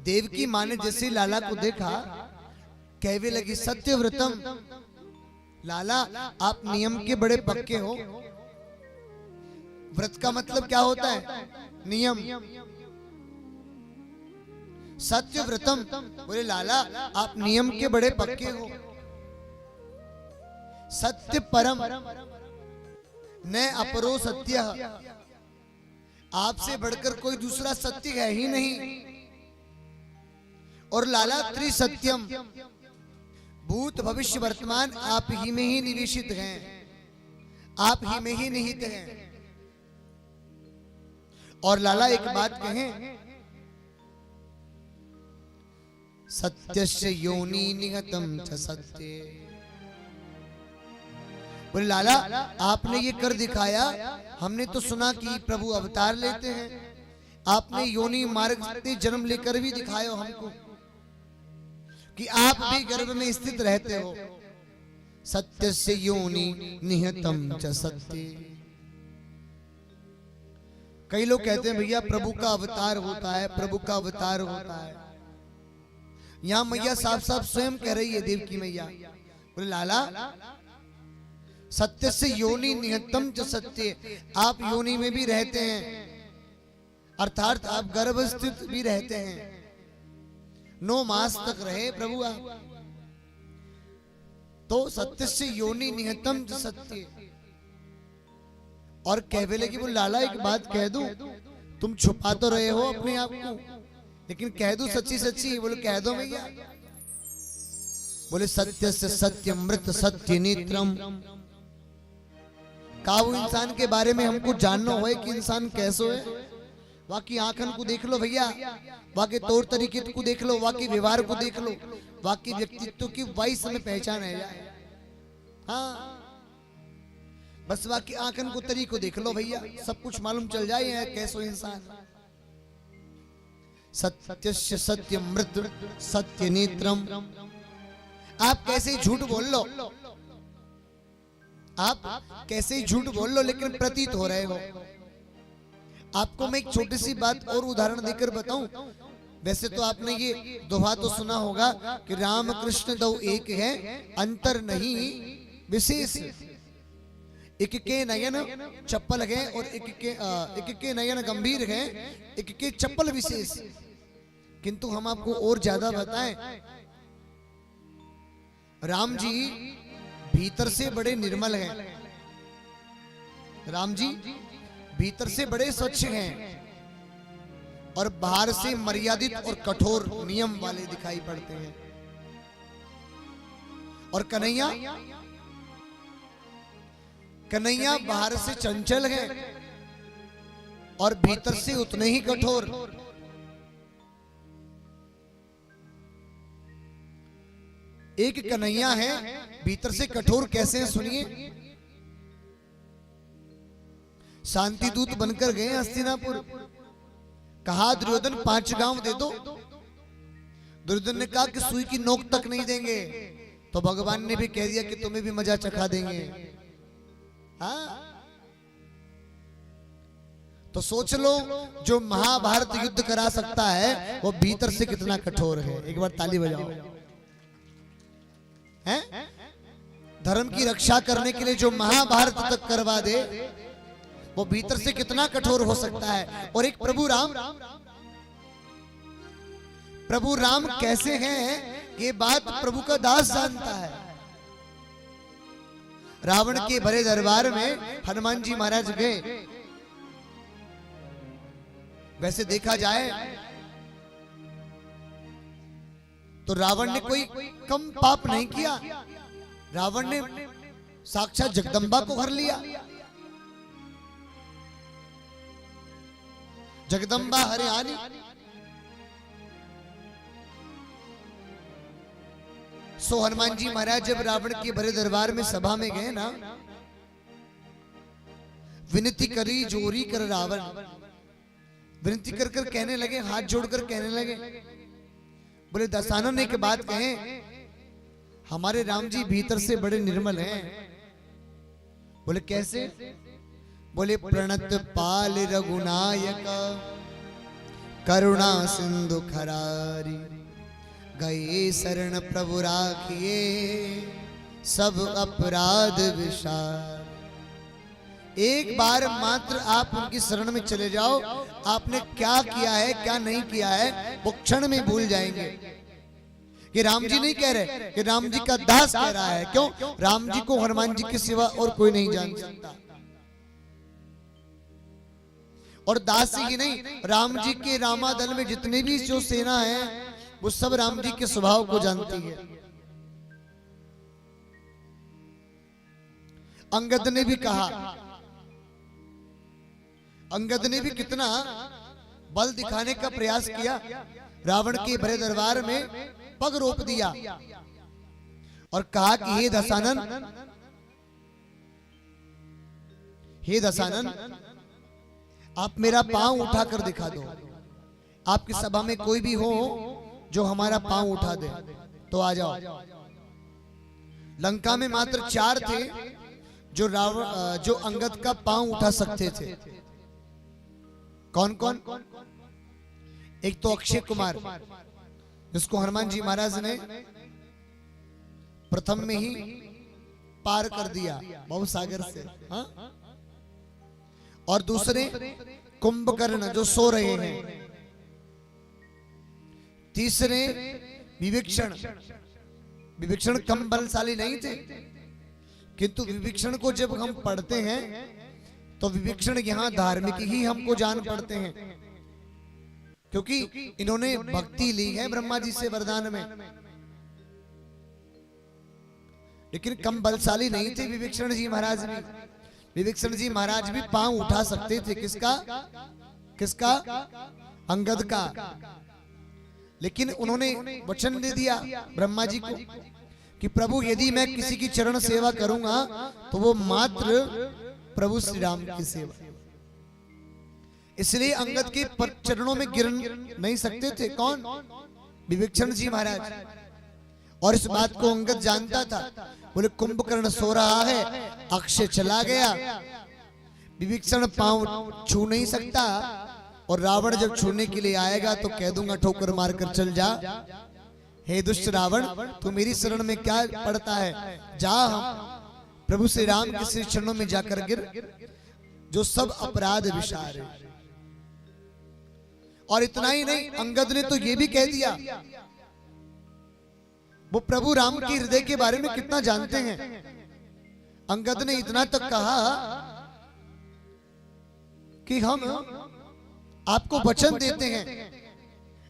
देव की मां ने जैसे लाला को देखा, कहवे लगी सत्यव्रतम, लाला आप नियम के बड़े पक्के हो। व्रत का मतलब क्या होता है? नियम। सत्यव्रतम, बोले लाला आप नियम के बड़े पक्के हो। सत्य परम न अपरो सत्य, आपसे बढ़कर कोई दूसरा सत्य है ही नहीं। और लाला त्रिसत्यम, भूत भविष्य वर्तमान आप ही में ही निवेशित हैं, आप ही में ही निहित हैं। और लाला एक बात कहें, सत्यस्य योनि निहतम च सत्ये। बोले लाला आपने ये कर दिखाया, हमने तो सुना कि प्रभु अवतार लेते हैं, आपने योनि मार्ग से जन्म लेकर भी दिखाया हमको कि आप भी गर्भ में स्थित रहते हो। सत्य से योनि निहतम च सत्ये। कई लोग कहते हैं भैया प्रभु का अवतार होता है, प्रभु का अवतार होता है। यहां मैया साफ साफ स्वयं कह रही है, देव की मैया। बोले लाला सत्य से योनि निहतम च सत्ये, आप योनि में भी रहते हैं, अर्थात आप गर्भ स्थित भी रहते हैं। 9 मास तक रहे प्रभु आप, तो सत्य से योनि निहतम च सत्ये। और कहवे लगी, वो लाला एक बात कह दूं, तुम छुपा तो रहे हो अपने आप को, लेकिन कह दूं सच्ची सच्ची? बोले कह दो भैया। बोले सत्य से सत्यमृत सत्य नेत्रम। का वो इंसान के बारे में हमको जानना हो कि इंसान कैसो है, वाकई आंखन को देख लो भैया, वाकई तौर तरीके को देख लो, वाकई व्यवहार को देख लो, वाकई व्यक्तित्व की वाइस में पहचान है जाए। हाँ बस वाकई आंखन को तरीको देख लो भैया, सब कुछ मालूम चल जाए है कैसो इंसान। सत्यस्य सत्यमृत सत्य नेत्रम। आप कैसे झूठ बोल लो, आप कैसे झूठ बोल लो, लेकिन प्रतीत हो रहे हो। आपको मैं एक छोटी सी बात और उदाहरण देकर बताऊं। वैसे तो आपने ये दोहा तो सुना होगा कि राम कृष्ण दो एक है, अंतर नहीं विशेष। एक के नयन चप्पल है और एक के नयन गंभीर है, एक के चप्पल विशेष। किंतु हम आपको और ज्यादा बताएं, राम जी भीतर से बड़े निर्मल हैं, राम जी भीतर से बड़े स्वच्छ हैं और बाहर से मर्यादित और कठोर नियम वाले दिखाई पड़ते हैं। और कन्हैया, कन्हैया बाहर से चंचल है और भीतर से उतने ही कठोर। एक कन्हैया है, भीतर से कठोर कैसे है सुनिए। शांति दूत बनकर गए हस्तिनापुर, कहा दुर्योधन 5 गांव दे दो। दुर्योधन ने कहा कि सुई की नोक तक नहीं देंगे, तो भगवान ने भी कह दिया कि तुम्हें भी मजा चखा देंगे। हाँ, तो सोच लो जो महाभारत युद्ध करा सकता है वो भीतर से कितना कठोर है। एक बार ताली बजाओ। हैं? धर्म की रक्षा करने के लिए जो महाभारत तक करवा दे वो भीतर से कितना कठोर हो सकता है। और एक प्रभु राम, प्रभु राम कैसे हैं ये बात प्रभु का दास जानता है। रावण के भरे दरबार में हनुमान जी महाराज गए। वैसे देखा जाए तो रावण ने कोई कम पाप नहीं किया। रावण ने साक्षात जगदम्बा को हर लिया। जगदम्बा हरियाणी, सो हनुमान जी महाराज जब रावण के भरे दरबार में सभा में गए ना, विनती करी जोरी कर रावण, विनती कर कर कहने लगे, हाथ जोड़कर कहने लगे, बोले दशानन एक बात कहें, हमारे राम जी भीतर से बड़े निर्मल हैं। बोले कैसे? बोले प्रणत पाल रघुनायक करुणा सिंधु खरारी, गए शरण प्रभु राखिए सब अपराध विसार। एक बार मात्र आप उनकी शरण में चले जाओ, आपने क्या किया है क्या नहीं किया है वो क्षण में भूल जाएंगे। कि राम जी नहीं कह रहे, कि राम जी का दास कह रहा है। क्यों? राम जी को हनुमान जी के सिवा और कोई नहीं जान सकता। और दास ही नहीं, राम जी के रामादल में जितने भी जो सेना है वो सब राम जी के स्वभाव को जानती है। अंगद ने भी कहा, अंगद ने भी कितना बल दिखाने का प्रयास किया। रावण के भरे दरबार में पग रोप दिया और कहा कि हे दशानन, हे दशानन, आप मेरा पांव उठाकर दिखा दो। आपकी सभा में कोई भी हो जो हमारा पांव उठा दे तो आ जाओ। लंका में मात्र 4 थे जो अंगद का पांव उठा सकते थे। कौन कौन? एक तो अक्षय कुमार, जिसको हनुमान जी महाराज ने प्रथम में ही पार कर दिया बहुत सागर से। हाँ? और दूसरे कुंभकर्ण जो सो रहे हैं। तीसरे विभीषण, विभीषण कम बलशाली नहीं थे, किंतु विभीषण को जब हम पढ़ते हैं तो विभीषण यहाँ धार्मिक ही हमको जान पड़ते हैं, क्योंकि इन्होंने भक्ति ली है ब्रह्मा जी से वरदान में। लेकिन कम बलशाली नहीं थे विभीषण जी महाराज भी। विभीषण जी महाराज भी पांव उठा सकते थे। किसका? किसका? अंगद का। लेकिन उन्होंने वचन दे दिया ब्रह्मा जी को कि प्रभु यदि मैं किसी की चरण सेवा करूंगा तो वो मात्र प्रभु श्री राम की सेवा। इसलिए अंगद के चरणों में गिर नहीं सकते थे। कौन? विभीषण जी महाराज। और इस बात को अंगद जानता था। बोले कुंभकर्ण सो रहा है, अक्षय चला गया, विभीषण पांव छू नहीं सकता, और रावण जब छूने के लिए आएगा तो कह दूंगा ठोकर मारकर चल जा। हे दुष्ट रावण, तू मेरी शरण में क्या पड़ता है? जा, हम प्रभु श्री राम के श्री चरणों में जाकर गिर, जो सब अपराध विसार है। और इतना ही नहीं, अंगद ने तो ये भी कह दिया, वो प्रभु राम के हृदय के बारे में कितना जानते हैं। अंगद ने इतना तक कहा कि हम आपको वचन देते हैं,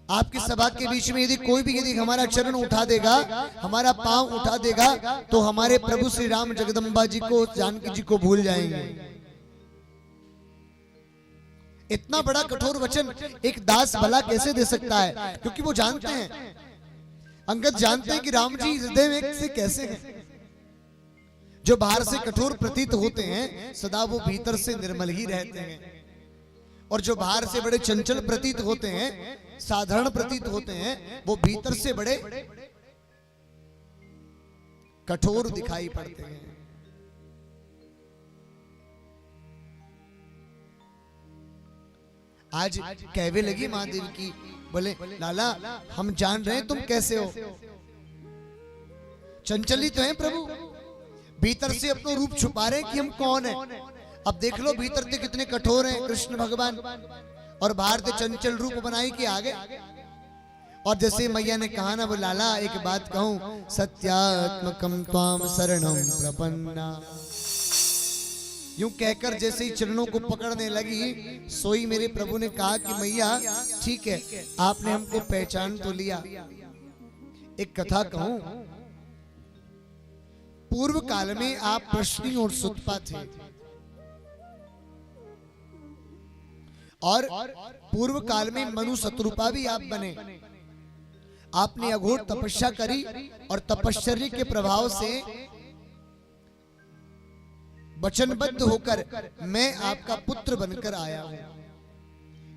आपकी सभा के बीच में यदि हमारा चरण उठा देगा, हमारा पांव उठा देगा, तो हमारे प्रभु श्री राम जगदम्बा जी को, जानकी जी को भूल जाएंगे। इतना बड़ा कठोर वचन एक दास भला कैसे दे सकता है? क्योंकि वो जानते हैं, अंगद जानते हैं कि राम जी हृदय में से कैसे हैं। जो बाहर से कठोर प्रतीत होते हैं, सदा वो भीतर से निर्मल ही रहते हैं। और जो बाहर से बड़े चंचल प्रतीत होते हैं, साधारण प्रतीत होते हैं, वो भीतर से बड़े कठोर दिखाई पड़ते हैं। आज कहवे लगी महादेव की, बोले लाला हम जान रहे हैं तुम कैसे हो, चंचली तो हैं प्रभु, भीतर से अपना रूप छुपा रहे हैं कि हम कौन हैं। अब देख लो भीतर से कितने कठोर हैं कृष्ण भगवान, और बाहर से चंचल रूप बनाई कि आगे। और जैसे मैया ने कहा ना, वो लाला एक बात कहूं, सत्यात्मकम त्वाम शरणम प्रपन्ना, यूं कहकर जैसे ही चरणों को पकड़ने लगी, सोई मेरे प्रभु ने कहा कि मैया ठीक है, आपने हमको पहचान तो लिया। एक कथा कहूं, पूर्व काल में आप प्रश्नी और सुतपा थे, और पूर्व काल में मनु शत्रुपा भी आप बने। आपने अघोर तपस्या करी, और तपश्चर्या के प्रभाव से वचनबद्ध होकर मैं आपका पुत्र बनकर आया हूं।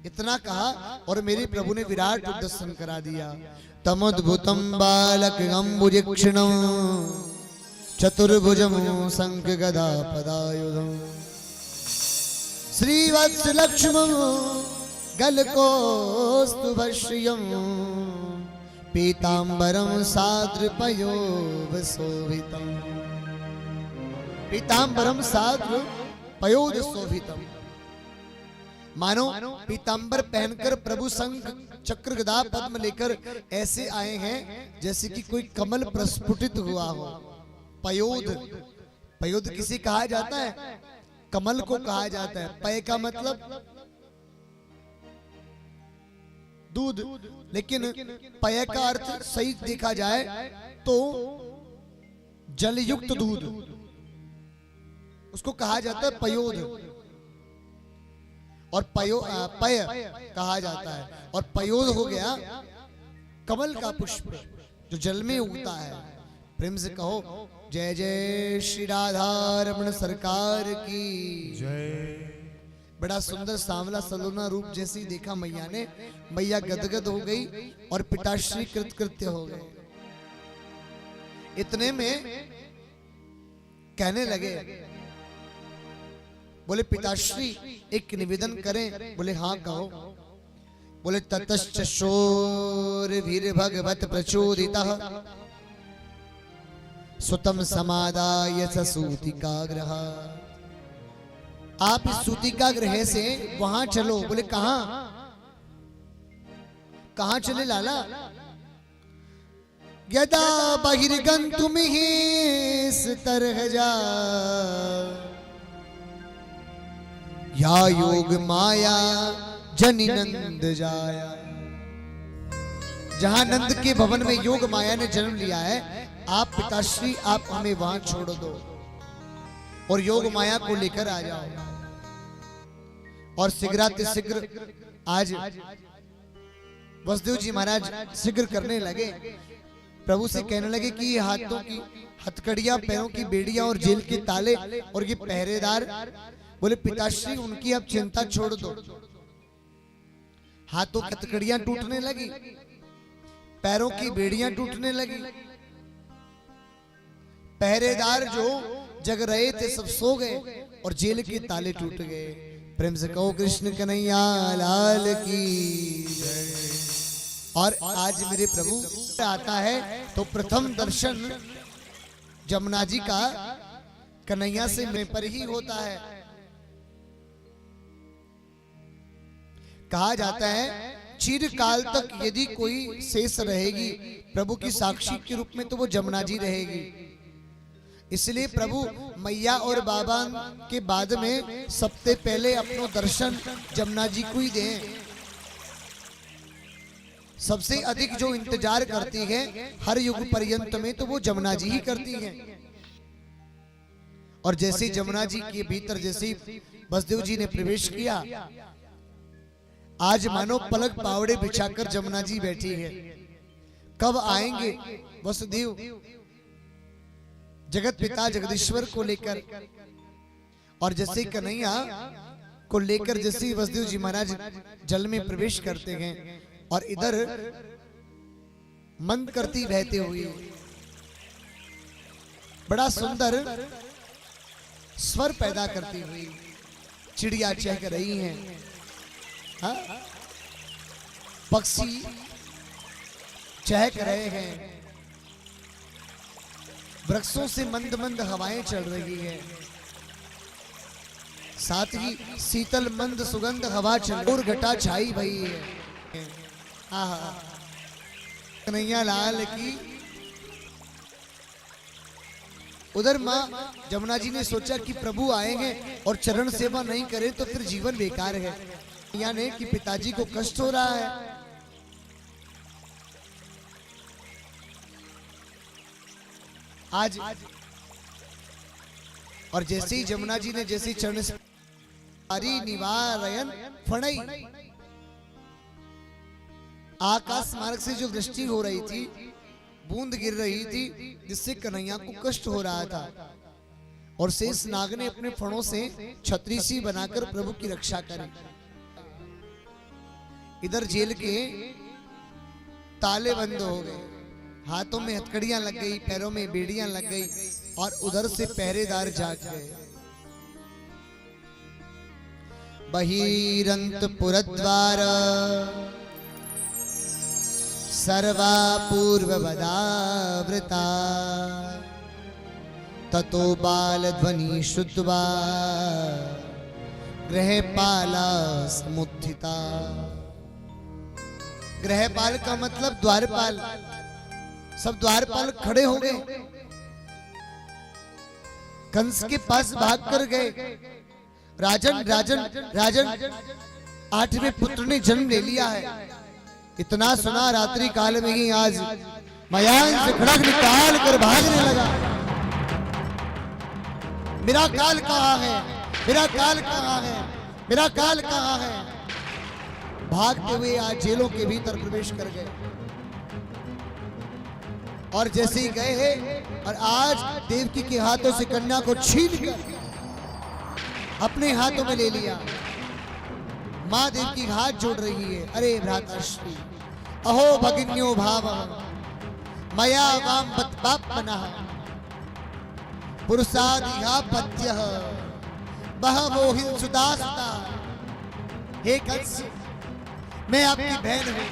इतना कहा और मेरे प्रभु ने विराट रूप दर्शन करा दिया। तमद्भुतम बालक अम्बुजक्षिणं चतुर्भुजं शंख गदा पदायुधं श्रीवत्स लक्ष्मण गलकोस्तुभश्रियं पीतांबरं साद्रपयोधशोभितं, पीतांबरम साद्र पयोध शोभितम। मानो पीतांबर पहनकर प्रभु शंख चक्र गदा पद्म लेकर ऐसे आए हैं जैसे कि कोई कमल प्रस्फुटित हुआ हो। पयोध, पयोध किसे कहा जाता है? कमल को कहा जाता है। पय का मतलब दूध, लेकिन पय का अर्थ सही देखा जाए तो जलयुक्त दूध, उसको कहा जाता है पयोध, और पय कहा जाता है। और पयोध हो गया कमल का पुष्प जो जल में उगता है। प्रेम से कहो जय जय श्री राधा रमण सरकार की जय। बड़ा सुंदर सांवला सलोना रूप जैसे ही देखा मैया ने, मैया गदगद हो गई और पिताश्री कृतकृत्य हो गए। इतने में कहने लगे, बोले पिताश्री एक निवेदन करें? बोले हाँ कहो। बोले ततश्च शोरभिर भगवत प्रचोदितः सुतम समादाय सूतिका ग्रह। आप इस सूतिका ग्रह से वहां चलो। बोले कहां? कहां चले लाला? यदा बहिर्गन्तुमिहि तरहजा या योग माया जनि नंद जाया। जहां नंद के भवन में योग माया ने जन्म लिया है, आप पिताश्री आप हमें वहां छोड़ दो और योग माया को लेकर आ जाओ। और शीघ्रातिशीघ्र आज वसुदेव जी महाराज शीघ्र करने लगे। प्रभु से कहने लगे कि ये हाथों की हथकड़ियां, पैरों की बेड़ियां और जेल के ताले और ये पहरेदार, बोले पिताश्री उनकी अब चिंता छोड़ दो। हाथों की हथकड़ियां टूटने लगी, पैरों की बेड़ियां टूटने लगी, पहरेदार जो जग रहे थे सब सो गए और जेल के ताले टूट गए। प्रेम से कहो कृष्ण कन्हैया लाल की जय। और आज मेरे प्रभु आता है तो प्रथम दर्शन जमुना जी का कन्हैया से मेरे पर ही होता है। कहा जाता है चिरकाल तक यदि कोई शेष रहेगी प्रभु की साक्षी के रूप में तो वो जमुना जी रहेगी। इसलिए प्रभु मैया और बाबा के बाद में सबसे पहले अपनो दर्शन जमुना जी को ही दें। सबसे अधिक जो इंतजार करती है हर युग पर्यंत में तो वो जमुना जी ही करती है। और जैसे जमुना जी के भीतर जैसे वसुदेव जी ने प्रवेश किया, आज मानो पलक पावड़े बिछाकर जमुना जी बैठी है। कब आएंगे वसुदेव जगत पिता जगदीश्वर को लेकर, और जैसे कन्हैया को लेकर जैसे वसुदेव जी महाराज जल में प्रवेश करते हैं और इधर मंद करती बहते हुए बड़ा सुंदर स्वर पैदा करती हुई चिड़िया चहक रही हैं, हाँ? पक्षी चहक रहे हैं, वृक्षों से मंद मंद हवाएं चल रही है, साथ ही शीतल मंद सुगंध हवा चल और घटा छाई भई है। आहा, कन्हैया लाल की। उधर माँ जमुना जी ने सोचा कि प्रभु आएंगे और चरण सेवा नहीं करें तो फिर जीवन बेकार है, यानी कि पिताजी को कष्ट हो रहा है। आज और जैसे ही जमुना जी ने जैसे चरण से निवारयन फणई, आकाश मार्ग से जो वृष्टि हो रही थी, बूंद गिर रही थी, जिससे कन्हैया को कष्ट हो रहा था, और शेष नाग ने अपने फणों से छतरी सी बनाकर प्रभु की रक्षा करी। इधर जेल के ताले बंद हो गए, हाथों में हथकड़ियां लग गई, पैरों में बेड़ियां लग गई, और उधर से पहरेदार जाग गए। बहिरंतपुरद्वार सर्वा पूर्ववदावृता, ततो बालध्वनि श्रुत्वा गृहपाला समुत्थिता। गृहपाल का मतलब द्वारपाल। सब द्वारपाल खड़े हो गए, कंस के पास भाग कर गए। राजन राजन राजन, 8वें पुत्र ने जन्म ले लिया है। इतना सुना, रात्रि काल में ही आज मयान से खड़ग निकाल कर भागने लगा। मेरा काल कहाँ है, मेरा काल कहाँ है, मेरा काल कहाँ है। भागते हुए आज जेलों के भीतर प्रवेश कर गए, और जैसे ही गए हैं और आज देवकी के हाथों से कन्या को छीन कर अपने हाथों में ले लिया। मां देवकी हाथ जोड़ रही है, अरे भ्राताश्री अहो भगिन्यो भाव मया वाम बत्पापनः पुरुषादिहा पत्यः बहवो हिंसुदास्ता। हे कंस, मैं आपकी बहन हूं,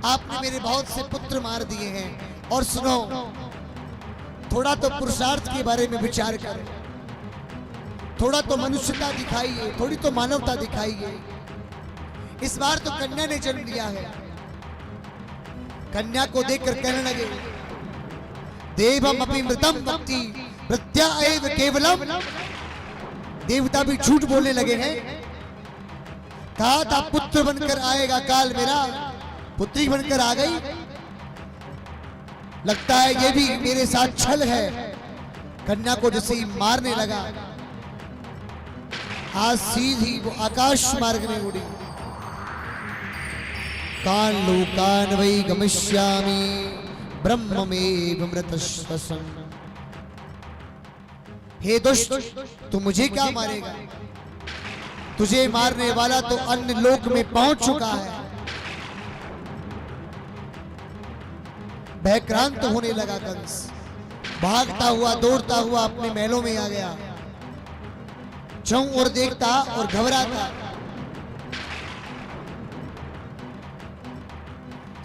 आपने मेरे बहुत से पुत्र मार दिए हैं, और सुनो, थोड़ा तो पुरुषार्थ के बारे में विचार करो, थोड़ा तो मनुष्यता दिखाइए, थोड़ी तो मानवता दिखाइए। इस बार तो कन्या ने जन्म लिया है। कन्या को देखकर कहने लगे, देवम अपि मृतम भक्ति प्रत्या एव केवलम। देवता भी झूठ बोलने लगे हैं। कहा था पुत्र बनकर आएगा काल मेरा, पुत्री बनकर आ गई। लगता है ये भी मेरे साथ छल है। कन्या को जैसे ही मारने लगा, आज सीधी वो आकाश मार्ग में उड़ी। कान लोकान वै गमिष्यामि ब्रह्ममेव मृतश्वसन। हे दुष्ट, तू मुझे क्या मारेगा? तुझे मारने वाला तो अन्य लोक में पहुंच चुका है। भयक्रांत होने लगा कंस, भागता हुआ दौड़ता हुआ अपने महलों में आ गया। चौं और देखता और घबराता।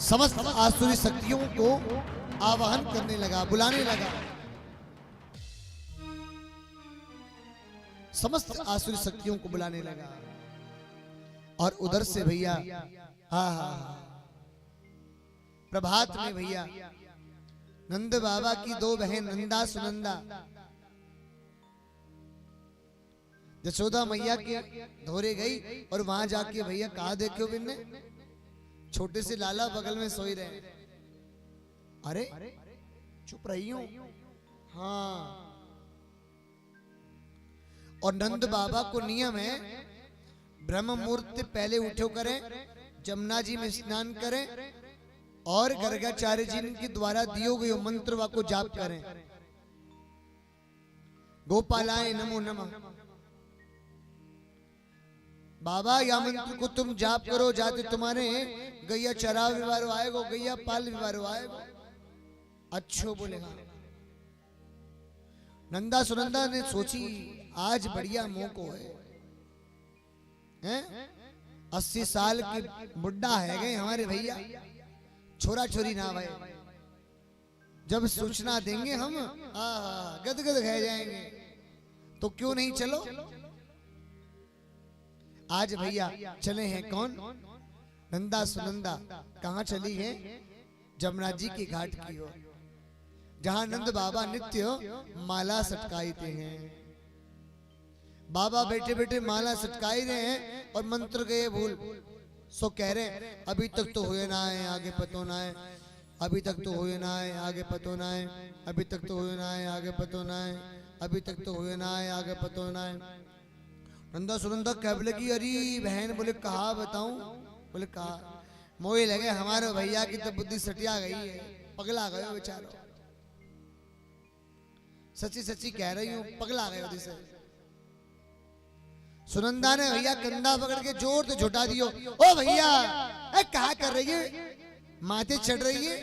समस्त आसुरी शक्तियों को आवाहन करने लगा, बुलाने लगा। समस्त आसुरी शक्तियों को बुलाने लगा, और उधर से भैया हाँ हाँ प्रभात में भैया नंद बाबा की दो बहन नंदा सुनंदा यशोदा मैया के धोरे गई और वहां जाके भैया कहा देखो बिन्ने छोटे से लाला बगल में सोई रहे। अरे चुप रही हूं। हाँ और नंद बाबा को नियम है ब्रह्म मुहूर्त पहले उठो करें, जमुना जी में स्नान करें और गर्गाचार्य जी के द्वारा दियो गए मंत्र को जाप करें। गोपालाय नमो नमः। बाबा या मंत्र को तुम जाप करो, जाते तुम्हारे गैया चरा विवारो आएगो, गैया पाल विवारो आएगो। अच्छो बोलेगा। नंदा सुनंदा ने सोची आज बढ़िया मौको है 80 साल की बुढ़ा है गए हमारे भैया, छोरा छोरी ना भाई, जब सूचना देंगे हम गदगद रह जाएंगे, तो क्यों नहीं चलो। आज भैया चले हैं कौन, नंदा सुनंदा। कहां चली है, जमुना जी के घाट की ओर, जहां नंद बाबा नित्य माला सटकाते हैं। बाबा बैठे बैठे माला सटकाई रहे हैं और मंत्र गए भूल। सो कह रहे अभी तक तो हुए ना है, आगे पतो ना है, अभी तक तो हुए ना है, आगे पतो ना है, अभी तक तो हुए ना है, आगे पतो ना है, अभी तक तो हुए ना है, आगे पतो ना है। नंदा सुनंदा कह लगी अरे बहन, बोले कहा बताऊं, बोले कहा मोए लगे हमारे भैया की तो बुद्धि सटिया गई है, पगला गए बेचारो। सच्ची सच्ची कह रही हूँ, पगला गए उधर से। सुनंदा ने भैया कंधा पकड़ के जोर से झुटा दियो। ओ भैया क्या कर रही है, माथे चढ़ रही है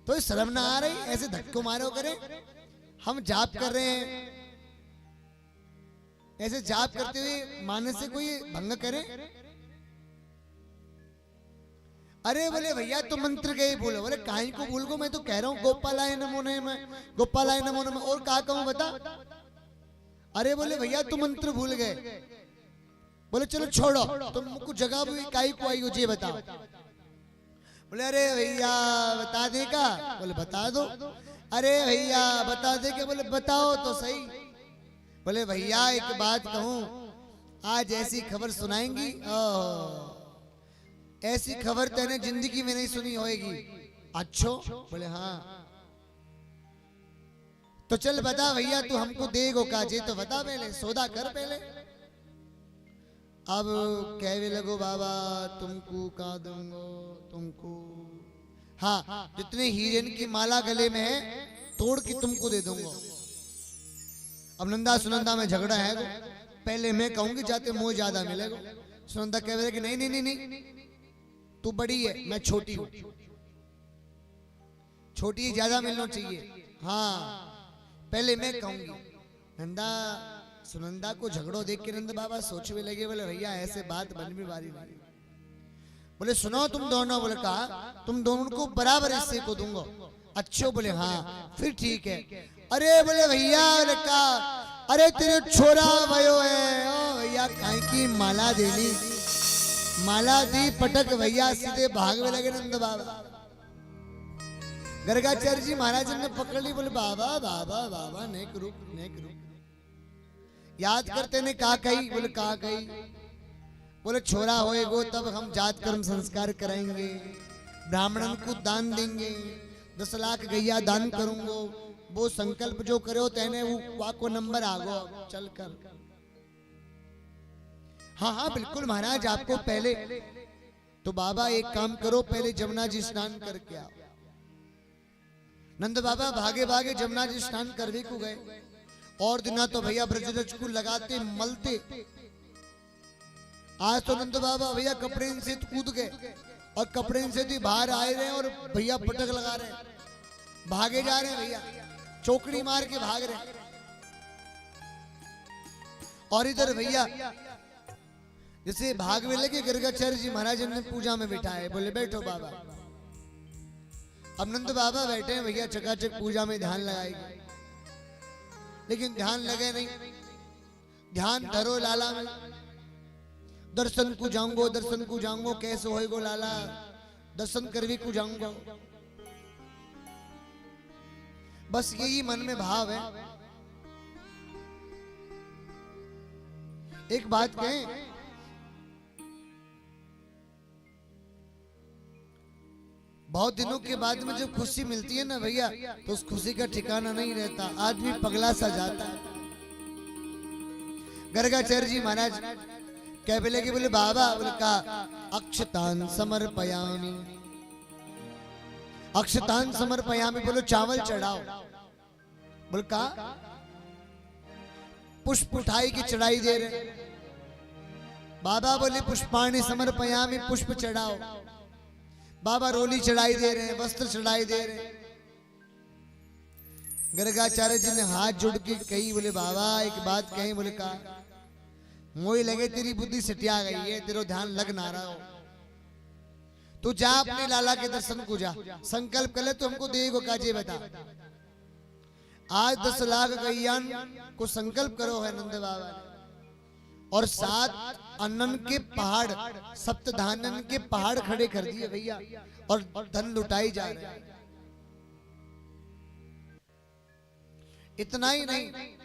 तो शर्म ना आ रही, ऐसे धक्को मारो करे, हम जाप कर रहे हैं, ऐसे जाप करते हुए मानस से कोई भंग करे। अरे बोले भैया तो मंत्र गए बोलो। बोले काहे को भूल गो, मैं तो कह रहा हूँ गोपालाय नमो नमः, गोपालाय नमो नमः, और कहा कहूं बता। अरे बोले भैया तुम मंत्र भूल गए। बोले चलो छोड़ो, तुमको जगह भी काई को आई हो जे बताओ। बोले अरे भैया बता दे का, बोले बता दो। अरे भैया बता दे के, बोले बताओ तो सही। बोले भैया एक बात कहूं, आज ऐसी खबर सुनाएंगी, ऐसी खबर तेने जिंदगी में नहीं सुनी होएगी। अच्छो, बोले हाँ। तो चल बता भैया, तू हमको देगो काजे तो बता, पहले सौदा कर पहले। अब कहवे लगो बाबा तुमको का दूंगो, तुमको हाँ जितने हीरेन की माला गले में है तोड़ के तुमको दे दूंगा। अब नंदा सुनंदा में झगड़ा है, पहले मैं कहूंगी जाते मुझे ज्यादा मिलेगा। सुनंदा कह रहे कि नहीं नहीं नहीं नहीं, तू बड़ी है मैं छोटी हूं, छोटी ज्यादा मिलना चाहिए। हाँ पहले मैं कहूंगी। नंदा सुनंदा को झगड़ो देख के नंद बाबा सोचने लगे। बोले भैया ऐसे बात बन भी बारी नहीं। बोले सुनो तुम दोनों, बोले कहा तुम दोनों को बराबर हिस्से को दूंगा। अच्छो, बोले हाँ फिर ठीक है। अरे बोले भैया, बोले कहा अरे तेरे छोरा भयो है, ओ भैया काहे की माला देनी, माला दी पटक भैया सीधे भागवे लगे नंद बाबा। गर्गाचार्य जी महाराज ने पकड़ ली। बोले बाबा बाबा बाबा नेक रुक नेक रुक, याद करते ने कहा कही। बोले कहा कही। बोले छोरा होएगो तब हम जात कर्म संस्कार कराएंगे, ब्राह्मणन को दान देंगे, 10 लाख गैया दान करूंगो, वो संकल्प जो करो तेने वो को नंबर आगो चल कर। हाँ हाँ बिल्कुल महाराज, आपको पहले तो बाबा एक काम करो, पहले जमुना जी स्नान करके आओ। नंद बाबा भागे भागे जमुना जी स्नान करने को गए। और दिना तो भैया ब्रजरज को लगाते मलते। आज तो नंद बाबा भैया कपड़े से कूद गए और कपड़े से भी बाहर आए रहे और भैया पटक लगा रहे, भागे जा रहे हैं भैया, चौकड़ी मार के भाग रहे। और इधर भैया जैसे भागवे लगे, गर्गाचार्य जी महाराज ने पूजा में बिठाए। बोले बैठो बाबा। अब नंद बाबा बैठे हैं भैया, चकाचक पूजा में ध्यान लगाएंगे, लेकिन ध्यान लगे नहीं। ध्यान धरो लाला में। दर्शन को जाऊंगो कैसे होएगो लाला, दर्शन करवी को जाऊंगो। बस यही मन में भाव है। एक बात कहें, बहुत दिनों के बाद में जब खुशी मिलती है ना भैया, तो उस खुशी का ठिकाना नहीं रहता, आदमी पगला सा जाता है। गर्गाचार्य जी महाराज क्या बोले कि बोले बाबा, बोले का अक्षतान समर्पयामि, अक्षतान समर्पयामि, बोलो चावल चढ़ाओ। बोल का पुष्प उठाई की चढ़ाई दे रहे। बाबा बोले पुष्पाणि समर्पयामि, पुष्प चढ़ाओ। बाबा रोली चढ़ाई दे रहे हैं, वस्त्र चढ़ाई दे रहे हैं। गर्गाचार्य जी ने हाथ जोड़ के कही, बोले बाबा एक बात कही। बोले का मोई लगे तेरी बुद्धि सटिया गई है, तेरो ध्यान लग ना रहा हो, तू जा अपने लाला के दर्शन को जा, संकल्प कर ले तो हमको देगो काजे बता। आज 10 लाख गैयान को संकल्प करो है नंद बाबा ने, और 7 अन्नन के पहाड़, सप्तधानन के पहाड़ खड़े कर दिए भैया, और धन लुटाई जा रहे हैं। इतना ही नहीं,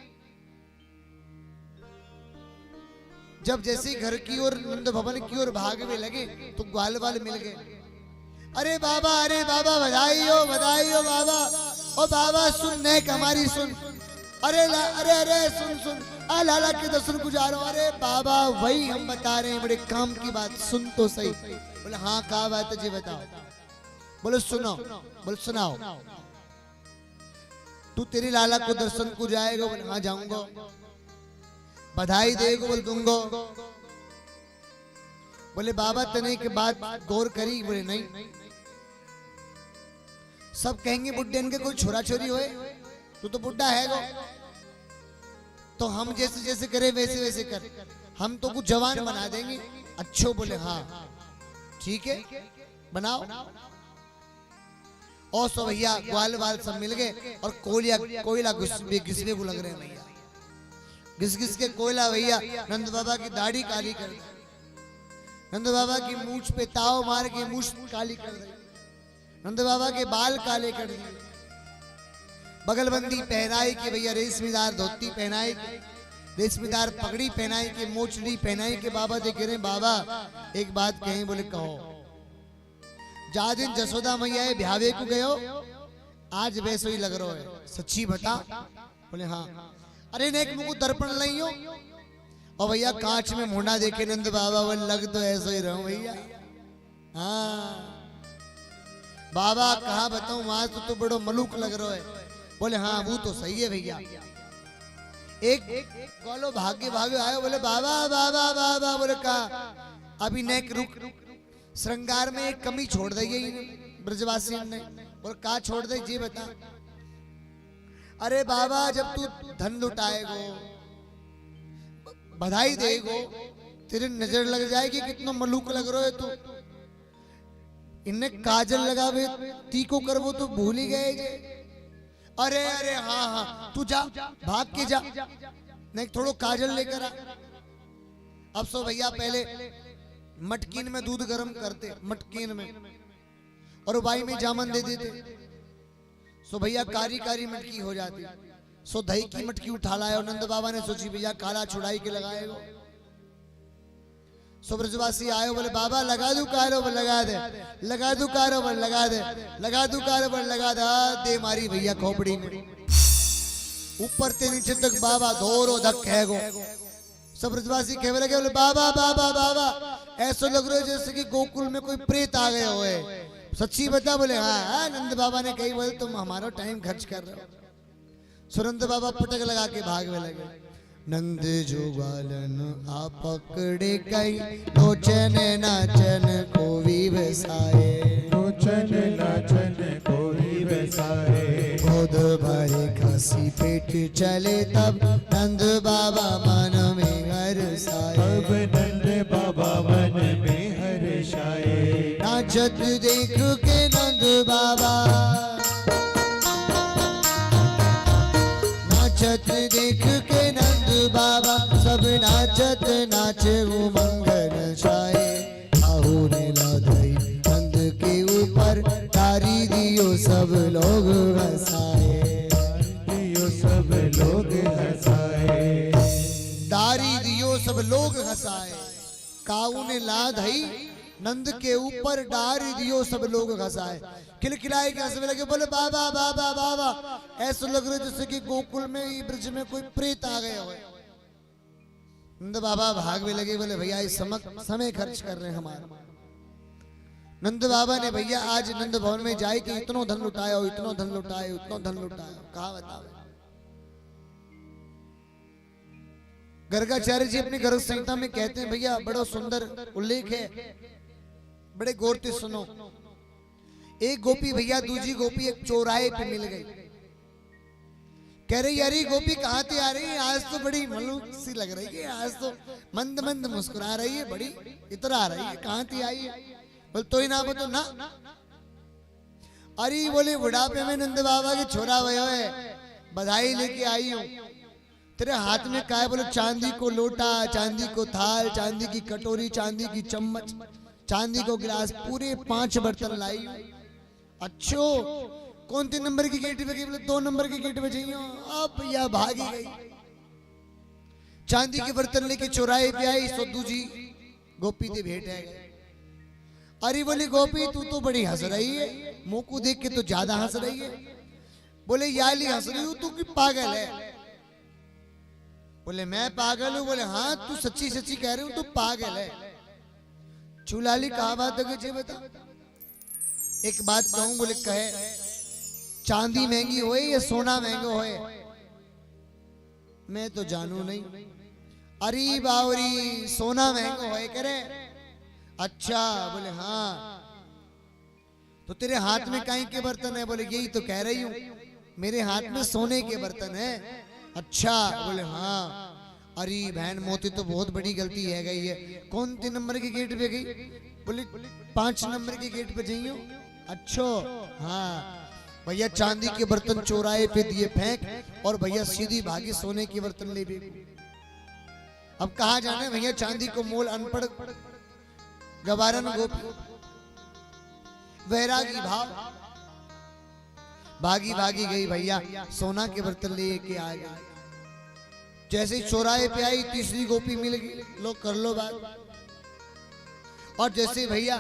जब जैसे घर की ओर नंद भवन की ओर भागने लगे तो ग्वाल वाल मिल गए। अरे बाबा बधाई हो बाबा, ओ बाबा सुन नेक हमारी सुन, अरे सुन आ लाला के दर्शन गुजारो। अरे बाबा वही हम बता रहे हैं, बड़े काम की बात, सुन तो सही। बोले हाँ क्या बात है जी बताओ। बोले सुनो, बोले सुनाओ। तू तेरी लाला को दर्शन को जाएगा? बोले हाँ जाऊंगा। बधाई देगा? बोल दूंगा। बोले बाबा तने के बाद गौर करी? बोले नहीं। सब कहेंगे बुड्ढे इनके कोई छोरा छोरी होए, तू तो बुड्ढा है गो, तो हम जैसे जैसे करे वैसे वैसे कर, हम तो कुछ जवान बना देंगे। अच्छो? बोले हाँ ठीक है बनाओ। और सो भैया ग्वाल वाल सब मिल गए और कोयला घिसने को लग रहे हैं भैया, घिस घिस के कोयला भैया नंद बाबा की दाढ़ी काली कर दी, नंद बाबा की मूछ पे ताव मार के मूछ काली कर दी, नंद बाबा के बाल काले कर दिए, बगलबंदी पहनाई के भैया, रेशमीदार धोती पहनाई के, रेशमीदार पगड़ी पहनाई के, मोचड़ी पहनाई के। बाबा देख रहे बाबा एक बात कहें? बोले कहो। जा दिन जसोदा मैया ब्यावे को गयो, आज वैसे ही लग रहा है, सच्ची बता? बोले हाँ। अरे नेक मुझको दर्पण नहीं हो, और भैया कांच में मुंडा देखे नंद बाबा, वो लग तो ऐसे ही रहो भैया। हाँ बाबा कहा बताऊं, वहां तो बड़ो मलूक लग रहा है। बोले हाँ वो तो सही है भैया। एक गोलो भागे भागे आयो, बोले बाबा बाबा बाबा। बोले कहा अभी नेक रुक, श्रृंगार में एक कमी छोड़ दी ब्रजवासी ने। बोले कहा छोड़ दे जी बता? अरे बाबा जब तू धन लुटाएगो, बधाई देगो, तेरे नजर लग जाएगी कितना मलूक लग रहा है तू। इन्हें काजल लगावे तीको करवो तो भूल ही गए जे। अरे अरे हाँ हाँ तू जा, भाग के जा, नहीं थोड़ो काजल लेकर आ। अब सो भैया पहले मटकीन में दूध गर्म करते, मटकीन में, और बाई में जामन दे देते। सो भैया कारी कारी मटकी हो जाती। सो दही की मटकी उठा लाया, और नंद बाबा ने सोची भैया काला छुड़ाई के लगाएगा। सो ब्रजवासी आयो, बोले बाबा लगा दू कारो? बोले लगा दे। लगा दू कारो? बोले लगा दे। लगा दू कारो? बोले लगा दे। मारी भैया खोपड़ी में, ऊपर से नीचे तक बाबा धोरो धक है गो। सब ब्रजवासी कह लगे, बोले बाबा बाबा बाबा, ऐसा लग रहा है जैसे कि गोकुल में कोई प्रेत आ गए हुए। सच्ची बता? बोले हाँ। नंद बाबा ने कही, बोले तुम हमारा टाइम खर्च कर रहे हो। सुरंद बाबा पटक लगा के भागने लगे। नंद जो बालन आ पकड़े कई, लोचन नाचन को विवसाए, लोचन नाचन को विवसाए। गोद भरे खासी पेट चले, तब नंद बाबा मन में हर्षाए। अब नंद बाबा मन में हर्षाए। नाचत देख के नंद बाबा, नाचत देख के नंद बाबा सब नाचत नाचे उमंग नचाए। काहू ने लाधई नंद के ऊपर तारी दियो सब लोग हंसाए। दियो सब लोग हंसाए। दारी दियो सब लोग हंसाए। काऊ ने लाधई नंद के ऊपर डारी दियो सब लोग हंसाए। खिलखिलाए के हंसने लगे, बोले बाबा बाबा बाबा। ऐसा लग रहा है जैसे कि गोकुल में ही ब्रज में कोई प्रेत आ गया हो। नंद बाबा भागने लगे, बोले भैया इस समय खर्च कर रहे हैं हमारा। नंद बाबा ने भैया आज नंद भवन में जाए कि इतना धन लुटाया हो, इतना धन लुटाए, उतना धन लुटाया। कहा बताओ। गर्गाचार्य जी अपनी गर्ग संहिता में कहते हैं भैया बड़ा सुंदर उल्लेख है, बड़े गौर से सुनो। एक गोपी भैया दूसरी गोपी एक चौराहे पे मिल गई। कह रही अरे गोपी कहाँ से आ रही है, आज तो बड़ी मलूक सी लग रही है, आज तो मंद मंद मुस्कुरा रही है, बड़ी इतर आ रही है, कहाँ से आई है। बोल तो ही ना बतो ना। अरे बोले बुढ़ापे में नंद बाबा के छोरा भयो है, बधाई लेके आई हूँ। तेरे हाथ में क्या है? बोले चांदी को लोटा, चांदी को थाल, चांदी की कटोरी, चांदी की चम्मच, चांदी को गिलास, पूरे 5 बर्तन लाई। अच्छो कौन 3 नंबर की गेट पे गई? बोले 2 नंबर की गेट पे जाइयो। अब भैया भागी गई। चांदी के बर्तन लेके चौराहे पे आई। सद्दू जी गोपी से भेंट है। अरे बोले गोपी तू तो बड़ी हंस रही है, मुंह को देख के तो ज्यादा हंस रही है। बोले याली हंस रही हूँ, तू की पागल है। बोले मैं पागल हूँ? बोले हाँ तू सच्ची सच्ची कह रही हूँ, तू पागल है। चूलाली कहा बात है बता। एक बात कहूं? बोले कहे चांदी महंगी होए या सोना महंगा होए, मैं तो जानू नहीं। अरे बावरी सोना महंगा होए करे। अच्छा बोले हाँ। तो तेरे हाथ में काई के बर्तन है? बोले यही तो कह रही हूं, मेरे हाथ में सोने के बर्तन है। अच्छा बोले हाँ। अरे बहन मोती तो बहुत बड़ी गलती है गई है। कौन 3 नंबर के गेट पे गई? बोले 5 नंबर के गेट पे जाइयो। अच्छो हाँ। भैया चांदी के बर्तन चौराहे पे दिए फेंक और भैया सीधी भागी सोने के बर्तन ले भी। अब कहा जाने भैया चांदी को मोल अनपढ़ गवारन गोपी वैरागी भाव भागी भागी गई। भैया सोना के बर्तन लेके आ गई। जैसे ही चौराहे पे आई तीसरी गोपी मिल गई। लो कर लो बात। और जैसे भैया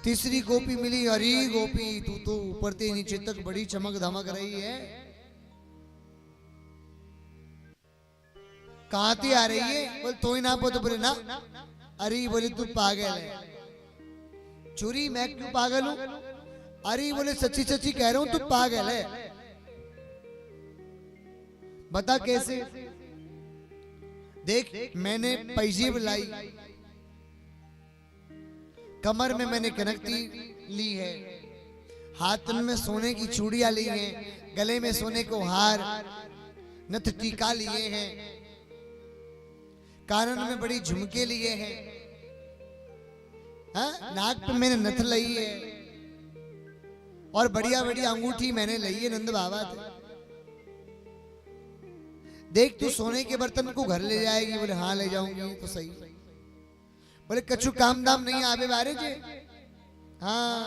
तीसरी गोपी मिली, अरे गोपी तू तो ऊपर से नीचे तक बड़ी चमक धमक रही है, कहां से आ रही है? बोले तो ही ना तो बोले ना। अरे बोले तू पागल है। चोरी मैं क्यों पागल हूं? अरे बोले सच्ची सच्ची कह रहा हूं तू पागल है। बता कैसे? देख मैंने पैजेब लाई, कमर में मैंने कनकती ली है, हाथ में सोने की चूड़ियां ली हैं, गले में सोने को हार नथ टीका लिए हैं, कानन में बड़ी झुमके लिए हैं, नाक पे मैंने नथ ली है और बढ़िया बढ़िया अंगूठी मैंने ली है नंद बाबा से। देख तू सोने के बर्तन को घर ले जाएगी? बोले हाँ ले जाऊंगी। तो सही। बोले कछु काम दाम नहीं आवे बारे जे? हाँ।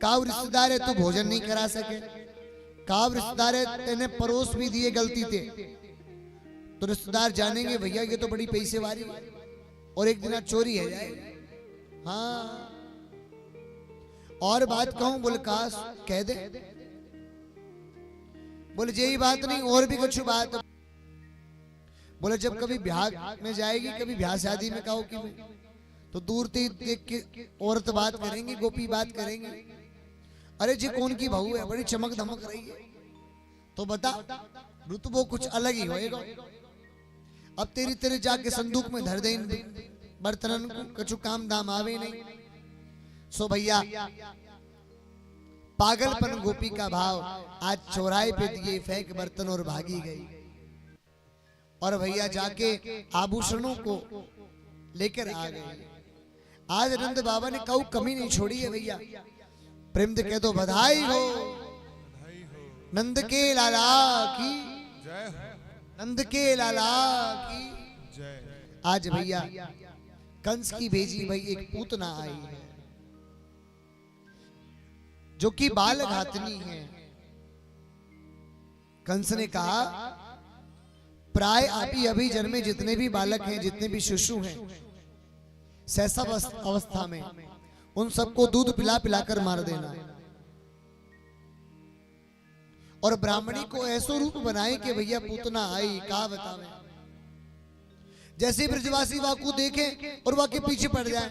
काव रिश्तेदार है तू भोजन नहीं करा सके, काव रिश्तेदार है तेने परोस भी दिए गलती थे, तो रिश्तेदार जानेंगे भैया ये तो बड़ी पैसे वाली और एक दिन चोरी है जाए। हाँ। और बात कहूं? बोले काश कह दे। बोले यही बात नहीं और भी कुछ बात। बोले जब कभी ब्याह में जाएगी, कभी ब्याह शादी में कहो कि तो दूर से देख के औरत बात करेंगी, गोपी बात करेंगी, अरे जी कौन की बहू है, बड़ी चमक धमक रही है। तो बता रुतबो कुछ अलग ही होएगा। अब तेरी तेरे जाके संदूक में धर दे बर्तनन को, कछु काम दाम आवे नहीं। सो भैया पागलपन गोपी का भाव आज चौराहे पे दिए फेंक बर्तन और भागी गई। और भैया जाके आभूषणों को लेकर आ गए। आज नंद बाबा ने कऊ कमी नहीं छोड़ी है भैया। प्रेम से कह दो बधाई हो नंद के लाला की जय हो। नंद के लाला की आज भैया कंस की भेजी भाई एक पूतना आई है जो कि बाल घातनी है। कंस ने कहा प्राय अभी अभी जन्मे जितने भी बालक हैं, जितने भी शिशु हैं शैशव अवस्था में, उन सबको दूध पिला पिलाकर मार देना और ब्राह्मणी को ऐसा रूप बनाए कि भैया पूतना आई। कहा बतावे, जैसे ब्रजवासी वाकू देखे और वाके पीछे पड़ जाए।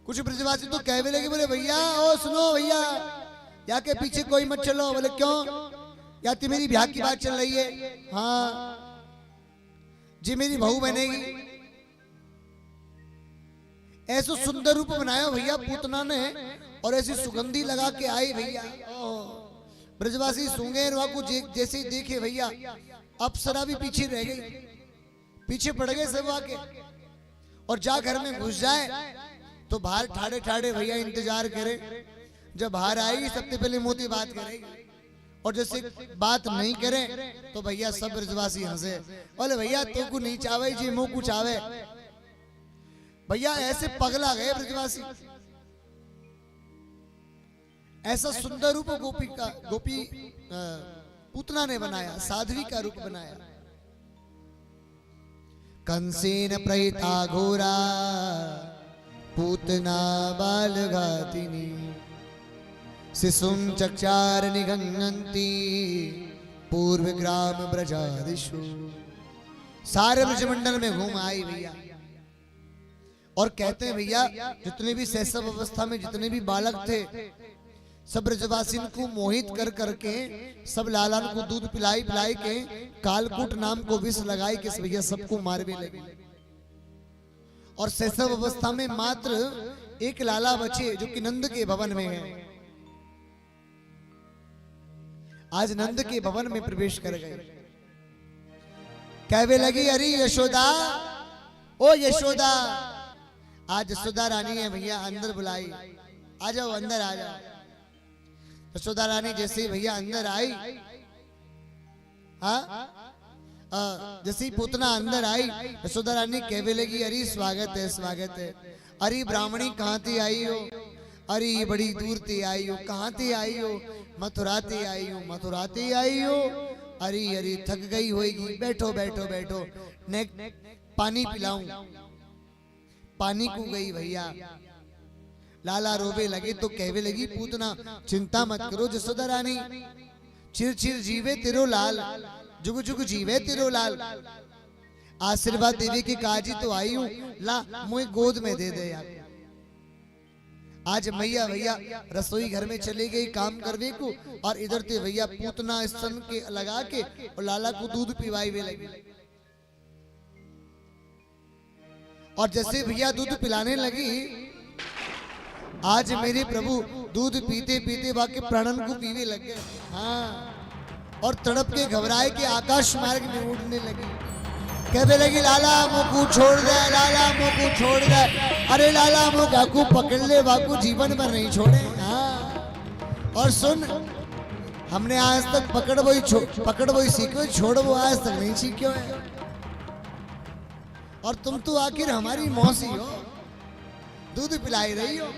कुछ ब्रजवासी तो कहने लगे, बोले भैया ओ सुनो भैया, या के पीछे कोई मत चलो। बोले क्यों? या तो मेरी ब्याह की बात चल रही है। हाँ जी, मेरी बहू बनेगी। ऐसा सुंदर रूप बनाया भैया पूतना ने और ऐसी सुगंधी लगा के आई भैया। ब्रजवासी सूंगे वाकू जैसे ही देखे भैया, अप्सरा भी पीछे रह गई, पीछे पड़ गए सब आके। और जा घर में घुस जाए तो बाहर ठाड़े ठाड़े भैया इंतजार करे। जब बाहर आएगी सबसे पहले मोती बात करेगी और जैसे बात नहीं करे तो भैया सब ब्रजवासी हंसे, बोले भैया तो को नहीं चावे जी, मुंह को चावे। भैया ऐसे पगला गए ब्रजवासी। ऐसा सुंदर रूप गोपी पूतना ने बनाया, साध्वी का रूप बनाया। कंसेन प्रहिता घोरा पूतना बाल घातिनी, शिशुं चक्षार निगंगंती पूर्व ग्राम ब्रजादिषु। सारे ब्रजमंडल में घूम आई भैया और कहते हैं भैया जितने भी शैशव अवस्था में जितने भी बालक थे सब ब्रजवासी को मोहित कर करके सब लालन को दूध पिलाई पिलाई के कालकूट नाम को विष लगाई के भैया सबको मारने लगे। और शैशव अवस्था में मात्र एक लाला बचे जो कि नंद के भवन में है। आज नंद के भवन में प्रवेश कर गए। कहने लगी अरे यशोदा, ओ यशोदा। आज यशोदा रानी है भैया, अंदर बुलाई, आ जाओ अंदर आ जाओ। यशोदा रानी जैसे ही भैया अंदर आई, जैसे ही पूतना अंदर आई यशोदा रानी कहने लगी अरे स्वागत है स्वागत है। अरे ब्राह्मणी कहाँ थी आई हो? अरे ये बड़ी दूर थी आई हो। कहाँ थी आई हो? मथुरा थी आई हो। मथुरा थी आई हो? अरे अरे थक गई होगी, बैठो बैठो बैठो, पानी पिलाऊं। पानी को गई भैया। लाला रोवे लगे तो कहवे लगी पूतना चिंता मत करो जसोदा रानी, चिर चिर जीवे तेरो लाल, जुग जुग जीवे तेरो लाल। आशीर्वाद देवे की काजी तो आई हूँ, ला मुझे गोद में दे दे यार। आज मैया भैया रसोई घर में चली गई काम करवे को और इधर से भैया पूतना स्तन के लगा के और लाला को दूध पिवाई वे लगी। और जैसे भैया दूध पिलाने लगी, आज मेरे प्रभु दूध पीते पीते वाके प्राणन को पीवे लग गए। हाँ, और तड़प के घबराए के आकाश मार्ग में उड़ने लगी। कहने लगी लाला मुझको छोड़ दे, लाला मुझको छोड़ दे। अरे लाला मुझको पकड़ ले, वाकू जीवन भर नहीं छोड़े। हाँ, और सुन, हमने आज तक पकड़ वही सीखे, छोड़ वो आज तक नहीं सीखे है। और तुम तो आखिर हमारी मौसी हो, दूध पिलाई रही हो।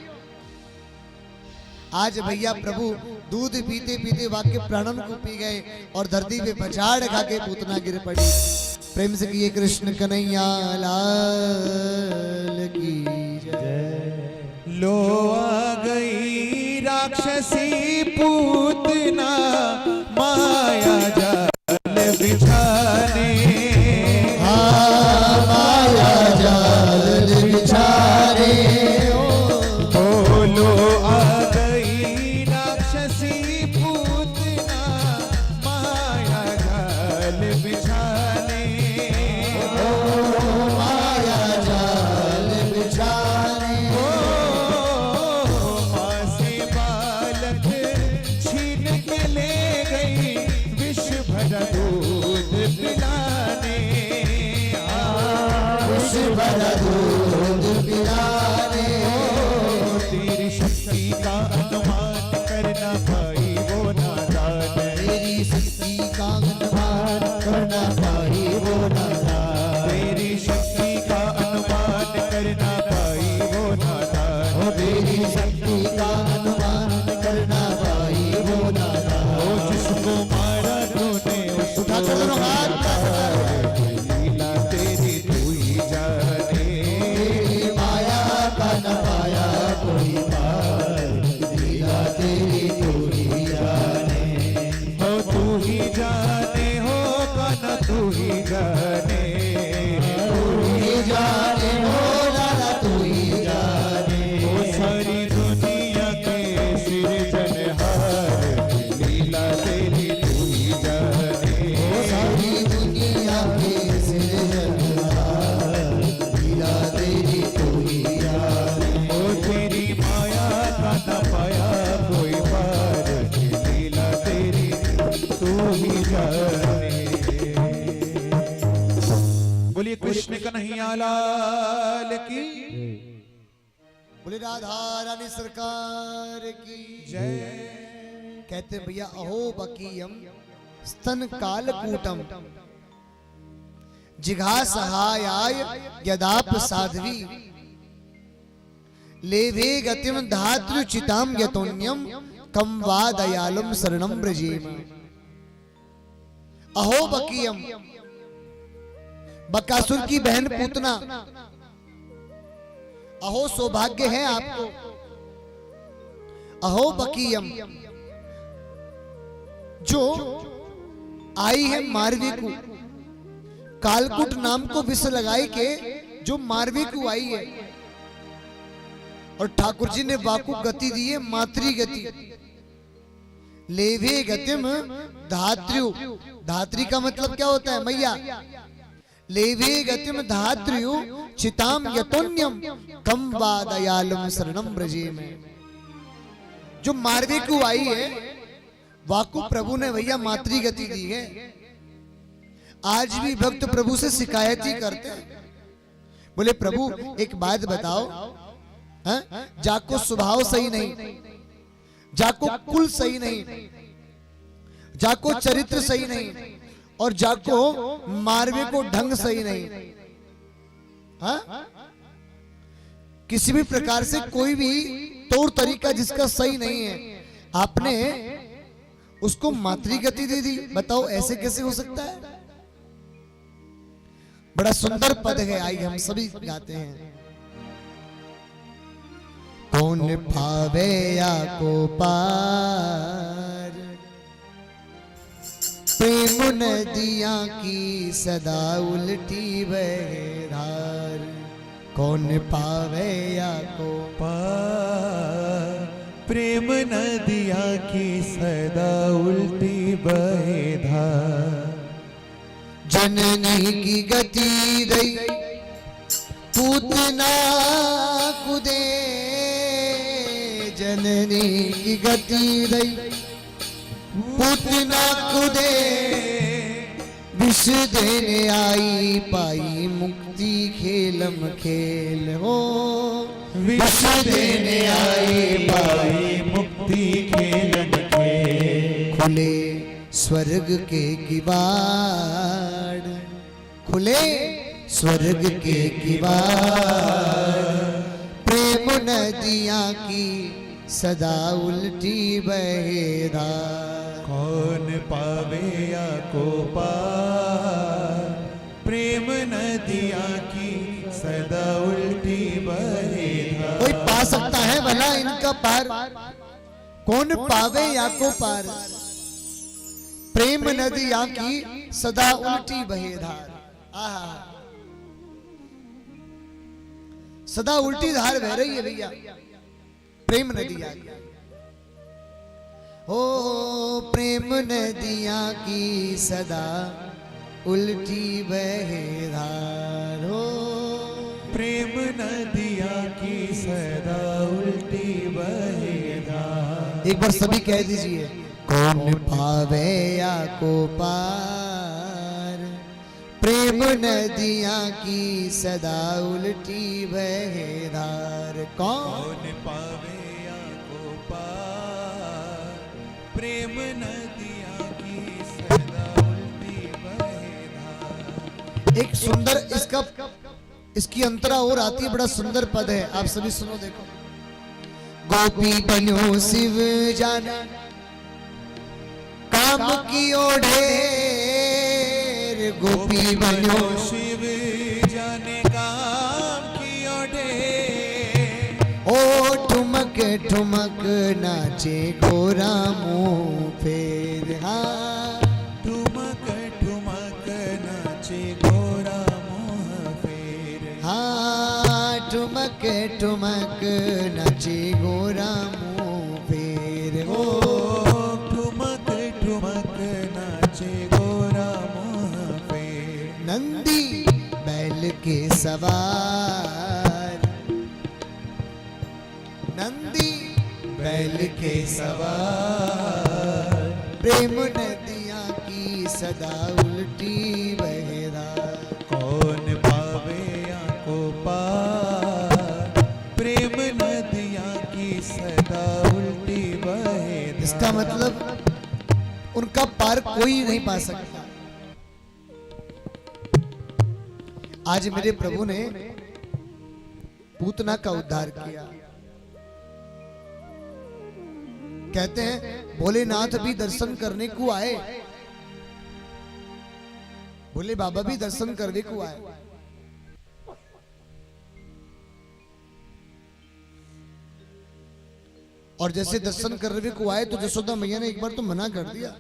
आज भैया प्रभु दूध पीते पीते वाक्य प्राणन को पी गए और धरती पे पछाड़ खा के पूतना गिर पड़ी। प्रेम से किए कृष्ण कन्हैया लाल की जय। लो आ गई राक्षसी पूतना माया जाल बिछाने, माया जाल बिछाने। बोलो आ गई राक्षसी पूतना माया जाल बिछाने, माया जाल बिछाने। माँ से बालक छीन के ले गई, विष भरा दूध तेरी शक्ति का अनुमान करना भाई वो दादा। जिसको मारा तूने उठा कर दोनों हाथ, लीला तेरी तू ही जाने। तेरी माया का न पाया कोई पार, लीला तेरी तू ही जाने। हो तू ही जाने, हो कान्हा तू ही जाने। तू ही जाने हो दादा, तू ही जाने। वो सारी दुनिया के सृजनहार, लीला तेरी तू ही जाने। वो सारी दुनिया के सृजनहार, लीला तेरी तू ही जाने। ओ तेरी माया का न पाया कोई पार, लीला तेरी तू ही जाने। बोलिए कृष्ण कन्हैया लाल की बोले राधा रानी सरकार की जय। कहते भैया अहो बकीयम स्तन कालकूटम जिघासहायाय यदाप साध्वी लेभे गतिम धातृचिताम यतोन्यम कम वा दयालुम शरणम ब्रजेम। अहो बकीयम, बकासुर की बहन पूतना, अहो सौभाग्य है आपको। अहो बकीयम, जो आई है मारवी को, कालकुट नाम को विष लगाई के जो मारवी को आई है, और ठाकुर जी ने वाकु गति दी है मातृ गति। लेवे गतिम धात्र्यु, धात्री का मतलब क्या होता है मैया। लेवे गतिम धात्र्यु चिताम यतोन्यम कम वा दयालुम शरणम ब्रजे में। जो मारवी को आई है वाकु प्रभु ने भैया मातृ गति दी है। आज भी भक्त प्रभु से शिकायत ही करते हैं, बोले प्रभु एक बात बताओ, जाको स्वभाव सही नहीं, जाको कुल सही नहीं, जाको चरित्र सही नहीं, और जाको मारवे को ढंग सही नहीं। किसी भी प्रकार से कोई भी तौर तरीका जिसका सही नहीं है, आपने उसको मातृ गति दे दी। बताओ ऐसे कैसे हो सकता है। बड़ा सुंदर पद है, आइए हम सभी गाते हैं। कौन पावे या को पार, प्रेम नदिया की सदा उल्टी बहे धार। कौन पावे या को पार, प्रेम नदिया की सदा उल्टी बहे धार। जननी की गति दई पूतना कुदे, जननी की गति दई पूतना कुदे। विष देने आई पाई मुक्ति खेलम खेल हो, विष देने आई पाई मुक्ति खेलन खेल। खुले स्वर्ग के किवाड़, खुले स्वर्ग के किवाड़। प्रेम नदिया की सदा उल्टी बहे धार। कौन पावे या को पार, प्रेम नदिया की सदा उल्टी बहे धार। कोई पा सकता है भला इनका पार? कौन पावे या को पार, प्रेम नदिया की सदा उल्टी बहे धार। आहा, सदा उल्टी धार बह रही है भैया प्रेम नदिया की। ओ प्रेम नदिया की सदा उल्टी बहे धार हो, प्रेम नदिया की सदा उल्टी बहे धार। एक बार सभी कह दीजिए, कौन पावे या को पार, प्रेम नदिया की सदा उल्टी बहे धार। कौन पावे या को पार, प्रेम नदिया की सदा उल्टी बहे धार। एक सुंदर इसकी अंतरा और आती है, बड़ा सुंदर पद है, आप सभी सुनो देखो। गोपी बनो शिव जाने काम की ढेर, गोपी बनो शिव जाने काम की ढेर। ओ ठुमक ठुमक नाचे गोरा मुंह फेर, हाँ ठुमक ठुमक नाचे गोरा मुँह फेर। हाँ ठुमक ठुमक नाचे गोरा मुंह फेर। ओ ठुमक ठुमक नाचे गोरा मुँह फेर। नंदी बैल के सवार, नंदी बैल के सवार, प्रेम नदियाँ की सदा उल्टी बहरा। कौन पावे आँखों पार, प्रेम नदियाँ की सदा उल्टी बहे। इसका मतलब उनका पार कोई नहीं पा सकता। आज मेरे प्रभु ने पूतना का उद्धार किया। कहते हैं भोलेनाथ भी दर्शन करने को आए, भोले बाबा भी दर्शन करने को आए। और जैसे दर्शन करने को आए तो जसोदा मैया ने एक बार तो मना कर दिया,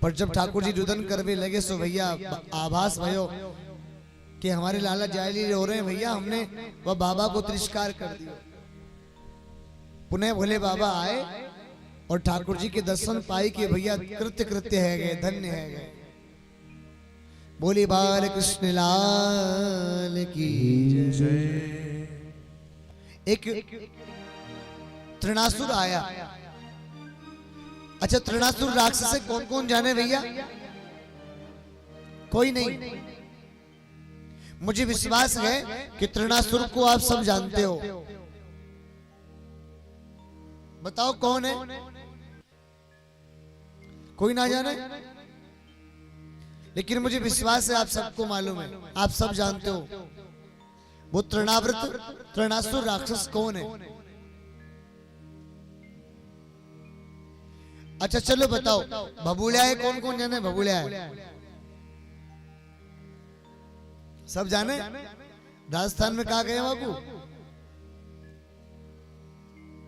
पर जब ठाकुर जी रुदन करवे लगे सो भैया आभास भयो कि हमारे लाला जायली रो रहे हैं भैया, हमने वह बाबा को तिरस्कार कर दिया। पुनः भोले बाबा आए और ठाकुर जी के दर्शन पाई कि भैया कृत्य कृत्य है गए, धन्य है गए। बोली बाल कृष्ण लाल की जय। एक तृणासुर आया। अच्छा तृणासुर राक्षस से कौन कौन जाने भैया? कोई नहीं। मुझे विश्वास है कि तृणासुर को आप सब जानते हो। बताओ कौन है? कोई ना जाने? लेकिन मुझे विश्वास है आप सबको मालूम है, आप सब जानते हो वो तृणासुर राक्षस कौन है। अच्छा चलो बताओ, भबूलिया है, कौन कौन जाने भबूलिया है? सब जाने? राजस्थान में कहा गए बाबू?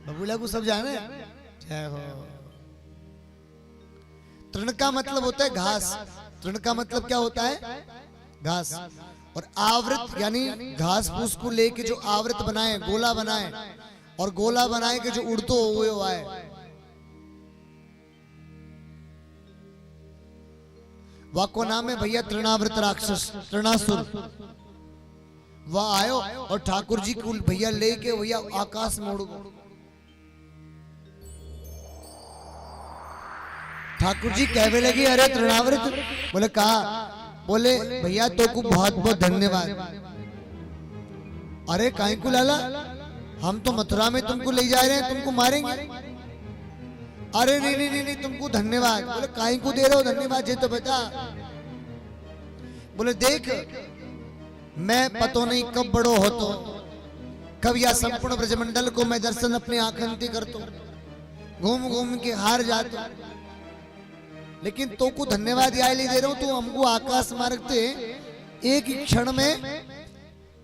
भबूलिया को सब जाने? जय हो। तृण का मतलब होता है घास। तृण का मतलब क्या होता है? घास। और आवृत यानी घास फूस को लेके जो आवृत बनाए, गोला बनाए, और गोला बनाए के जो उड़तो हुए आए। वह को नाम है भैया तृणावृत राक्षस, तृणासुर। वह आयो और ठाकुर जी को भैया लेके भैया आकाश में उड़ गए। ठाकुर जी कहने लगे अरे तृणावृत, बोले कहा? बोले भैया तो को बहुत बहुत धन्यवाद। अरे काहे को लाला, हम तो मथुरा में तुमको ले जा रहे हैं, तुमको मारेंगे। अरे नहीं नहीं नहीं, तुमको धन्यवाद। बोले काहे को दे रहे हो धन्यवाद, ये तो बता। बोले देख मैं पतो नहीं कब बड़ो होतो, कब या संपूर्ण ब्रजमंडल को मैं दर्शन अपने आंखंती करतो, घूम घूम के हार जातो, लेकिन तो को धन्यवाद याद दे रहा हूं। तो हमको आकाश मार्ग से एक ही क्षण में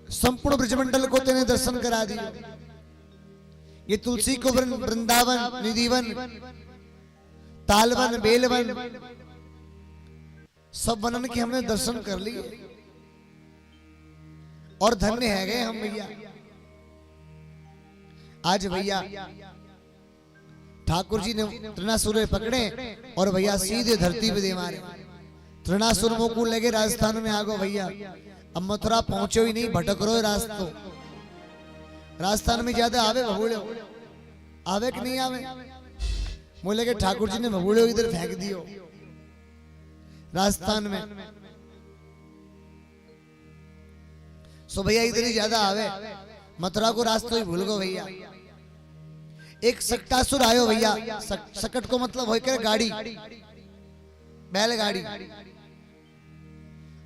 संपूर्ण ब्रजमंडल को तेने दर्शन करा दिया। ये तुलसी को वृंदावन, निधिवन, तालवन, बेलवन, सब वनन के हमने दर्शन कर लिए और धन्य है गए हम भैया। आज भैया ठाकुर जी ने तृणासुर पकड़े और भैया सीधे धरती पे दे मारे। तृणासुर मुंह को लगे राजस्थान में आ गो भैया। अब मथुरा पहुंचो ही नहीं, भटक रो रास्तों। राजस्थान में ज्यादा आवे भगोड़े, आवे कि नहीं आवे? बोले के ठाकुर जी ने भगोड़े इधर फेंक दियो राजस्थान में। सो भैया इधर ही ज्यादा आवे, मथुरा को रास्ता ही भूल गो भैया। एक सक्टासुर आयो भैया। सकट को मतलब होकर गाड़ी, बैलगाड़ी।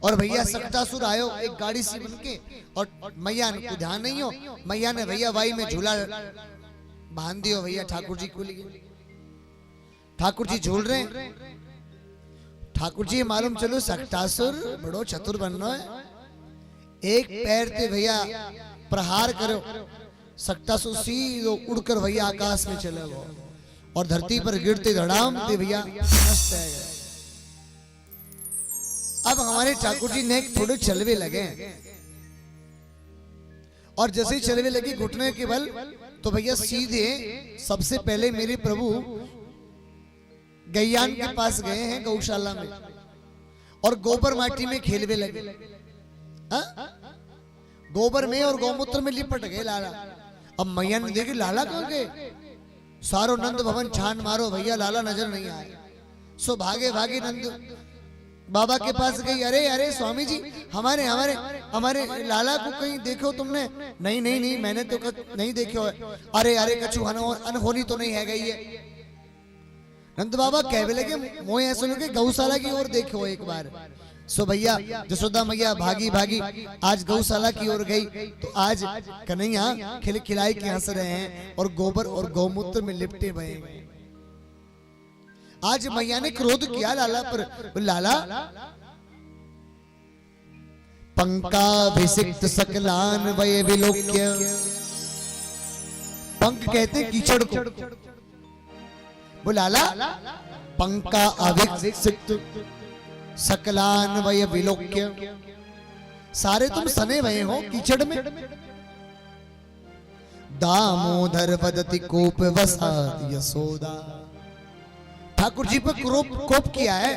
और भैया सक्टासुर आयो एक गाड़ी सी बन के, और मैया को ध्यान नहीं हो, मैया ने भैया वाई में झूला बांध दियो भैया ठाकुर जी को लिए। ठाकुर जी झूल रहे हैं। ठाकुर जी मालूम चलो सक्टासुर बड़ो चतुर बनना है, एक पैर ते भैया प्रहार करो, सक्टासुर सीधो उड़कर भैया आकाश में चले गो और धरती पर गिरते धड़ाम ते भैया नष्ट है गए। अब हमारे ठाकुर जी ने थोड़े चलवे लगे, और जैसे ही चलवे लगी घुटने के बल, तो भैया सीधे सबसे पहले मेरे प्रभु गैयान के पास गए हैं गौशाला में, और गोबर माटी में खेलवे लगे। गोबर में और गौमूत्र में लिपट गए लाला। अब मैया ने देखी लाला कहाँ गए, सारो नंद भवन छान मारो भैया लाला नजर नहीं आए। सो भागे भागे नंद बाबा के पास गई, अरे अरे स्वामी जी हमारे हमारे हमारे लाला को कहीं देखो तुमने? नहीं नहीं नहीं मैंने तो नहीं देखो है। अरे अरे कछु अनहोनी तो नहीं है गई है। नंद बाबा कहने लगे मोह ऐसे लगे गौशाला की ओर देखो एक बार। सो भैया जसोदा मैया भागी भागी आज गौशाला की ओर गई, तो आज कन्हैया खिलाई के हंस रहे हैं और गोबर और गौमूत्र में लिपटे हुए हैं। आज मैया ने क्रोध किया लाला पर, लाला पंकाभिषिक्त सकलान वय विलोक्य, पंक कहते कीचड़ को, वो लाला पंका अभिषिक्त सकलान वय विलोक्य, सारे तुम सने भये हो कीचड़ में। दामोदर वदति कोप वसात यशोदा, ठाकुर जी पर कोप किया है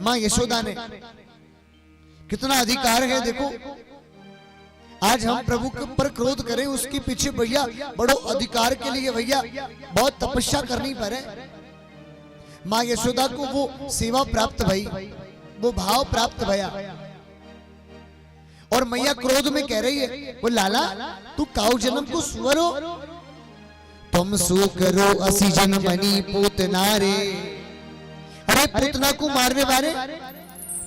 मां यशोदा ने। कितना अधिकार है देखो, आज हम प्रभु पर क्रोध करें उसके पीछे भैया बड़ो अधिकार के लिए भैया बहुत तपस्या करनी पड़े। मां यशोदा को वो सेवा प्राप्त भई, वो भाव प्राप्त भया, और मैया क्रोध में कह रही है वो लाला तू काऊ जन्म को सुअर हो, तुम सु करो असी जनमनी पूतना रे। अरे पूतना को मारने वाले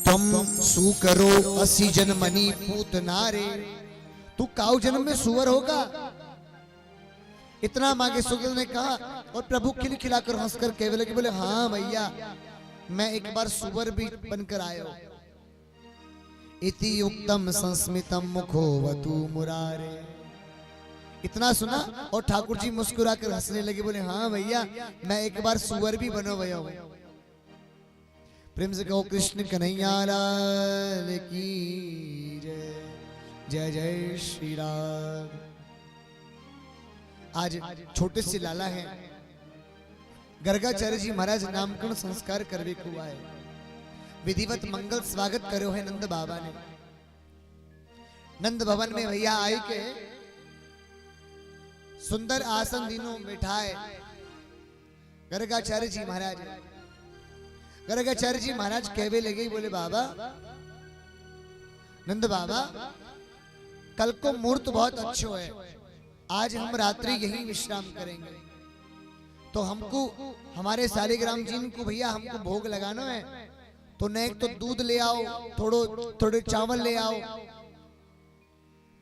तुम सु करो असी जनमनी पूतना रे, तू काऊ जन्म में सुअर होगा। इतना मांगे सुगल ने कहा, और प्रभु खिलखिलाकर हंसकर कहने लगे, बोले हाँ भैया मैं एक बार सुअर भी बनकर आया हूं। इति युक्तम संस्मितम मुखो वतु मुरारे, इतना सुना और ठाकुर जी मुस्कुराकर हंसने लगे, बोले हाँ भैया मैं एक बार सुअर भी बनो भैया हूं। प्रेम से कहो कृष्ण कन्हैया लाल की जय, जय जय श्री राम। आज छोटे से लाला है, गर्गाचार्य जी महाराज नामकरण संस्कार करवे को आए, विधिवत मंगल स्वागत करो है नंद बाबा ने। नंद भवन में भैया आए के सुंदर आसन दिनों बिठाए गर्गाचार्य जी महाराज। गर्गाचार्य जी महाराज कहवे लगे, बोले बाबा नंद बाबा कल को मुहूर्त बहुत अच्छो है, आज हम रात्रि यहीं विश्राम करेंगे, तो हमको हमारे सालिग्राम जी को भैया हमको भोग लगाना है, तो न एक तो दूध ले आओ, थोड़े चावल ले आओ,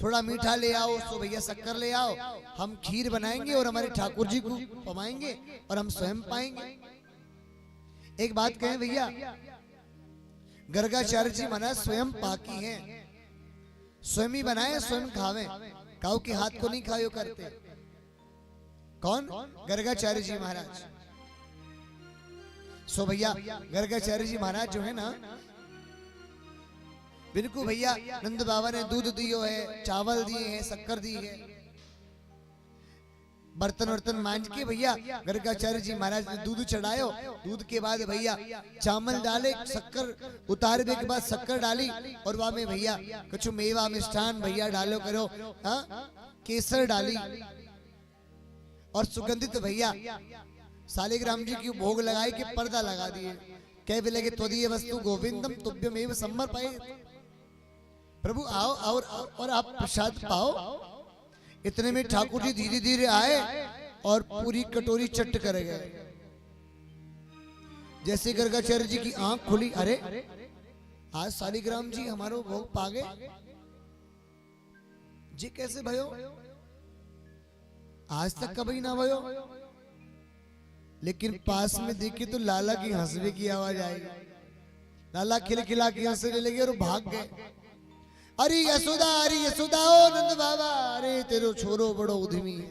थोड़ा मीठा ले आओ, तो भैया शक्कर ले आओ, हम खीर बनाएंगे और हमारे ठाकुर जी को पवाएंगे और हम स्वयं पाएंगे। एक बात कहें भैया, गर्गाचार्य जी महाराज स्वयं पाकी हैं, स्वयं ही बनाए स्वयं खावे, काऊ के हाथ को नहीं खायो करते। कौन? गर्गाचार्य जी महाराज। सो भैया गर्गाचार्य जी महाराज जो है ना, बिल्कुल भैया नंद बाबा ने दूध दियो है, चावल दिए हैं, शक्कर दी है, बर्तन वर्तन मांझ के भैया गर्गाचार्य जी महाराज ने दूध चढ़ायो। दूध के बाद भैया चावल डाले, शक्कर उतारने के बाद शक्कर डाली, और वहां में भैया कुछ मेवा मिष्ठान भैया डालो करो, केसर डाली, और सुगंधित भैया सालिग्राम जी की भोग लगाए के पर्दा लगा दिए। कह लगे त्वदीय वस्तु गोविंदम तुभ्यमेव समर्पये, प्रभु आओ और आप प्रसाद पाओ। इतने में ठाकुर जी धीरे धीरे आए और पूरी कटोरी चट कर गए। जैसे गर्गाचार्य जी की आंख खुली, अरे आज शालिग्राम जी हमारो भोग पागे जी कैसे भयो? आज तक कभी ना भयो। लेकिन पास में देखे तो लाला की हंसने की आवाज आएगी। लाला खिलखिला के हंसने लगे और भाग गए। अरे यशोदा ओ नंद बाबा, अरे तेरो छोरो बड़ो उद्यमी है,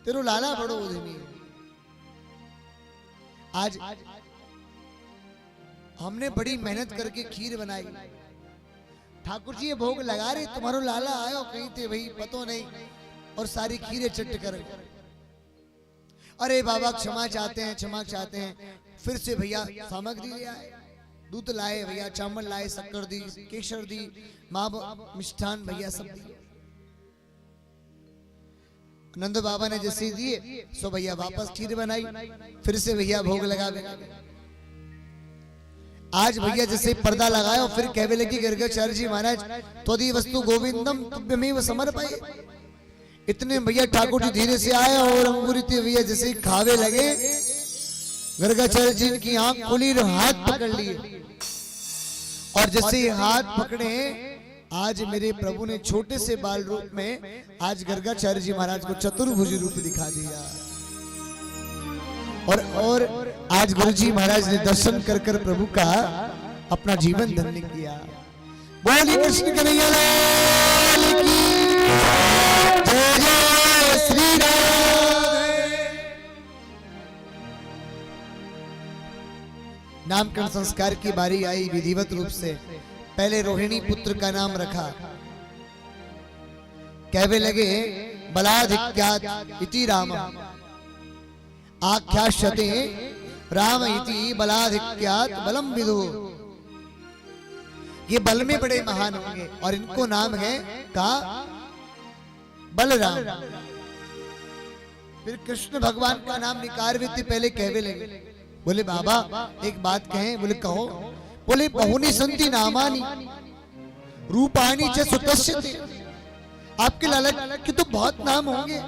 तेरो लाला बड़ो उद्यमी है। आज हमने बड़ी मेहनत करके खीर बनाई, ठाकुर जी ये भोग लगा रहे, तुम्हारो लाला आयो कहीं थे भाई पतो नहीं, और सारी खीरें चट कर। अरे बाबा क्षमा चाहते हैं। फिर से भैया सामग्री ले आए, दूध लाए भैया, चावल लाए, शक्कर दी, केसर दी, माँ मिष्ठान भैया सब दिए। नंद बाबा ने जैसे दिए सो भैया वापस खीर बनाई, फिर से भैया भोग लगा। आज भैया जैसे पर्दा लगाया फिर कहवे लगी गर्गाचार्य जी महाराज त्वदी वस्तु गोविंदम तुभ्यमेव समर्पये। इतने भैया ठाकुर जी धीरे से आए और अंगुरित भैया जैसे ही खावे लगे, गर्गाचार्य जी की आंख खुली और हाथ पकड़ लिए, और जैसे ही हाथ पकड़े आज मेरे प्रभु ने छोटे से बाल रूप में आज गर्गाचार्य जी महाराज को चतुर्भुज रूप दिखा दिया। और आज गुरु जी महाराज ने दर्शन कर कर प्रभु का अपना जीवन धन्य किया। बोली कृष्ण कन्हैया लाल की जय, जय श्री राधे। नामकरण संस्कार की बारी आई विधिवत रूप से। पहले रोहिणी पुत्र का नाम रखा, कहवे लगे बलाधिक्यात् इति राम, आख्यास्यते राम इति बलाधिक्यात् बलम विदु। ये बल में बड़े महान होंगे और इनको नाम है का बलराम। फिर कृष्ण भगवान का नाम निकारविति पहले कहवे लगे। बोले बाबा एक बात कहें? बोले कहो। बोले बहुनी संति नामानी रूपाणी च सुतस्यते। आपके लाला के तो बहुत नाम होंगे,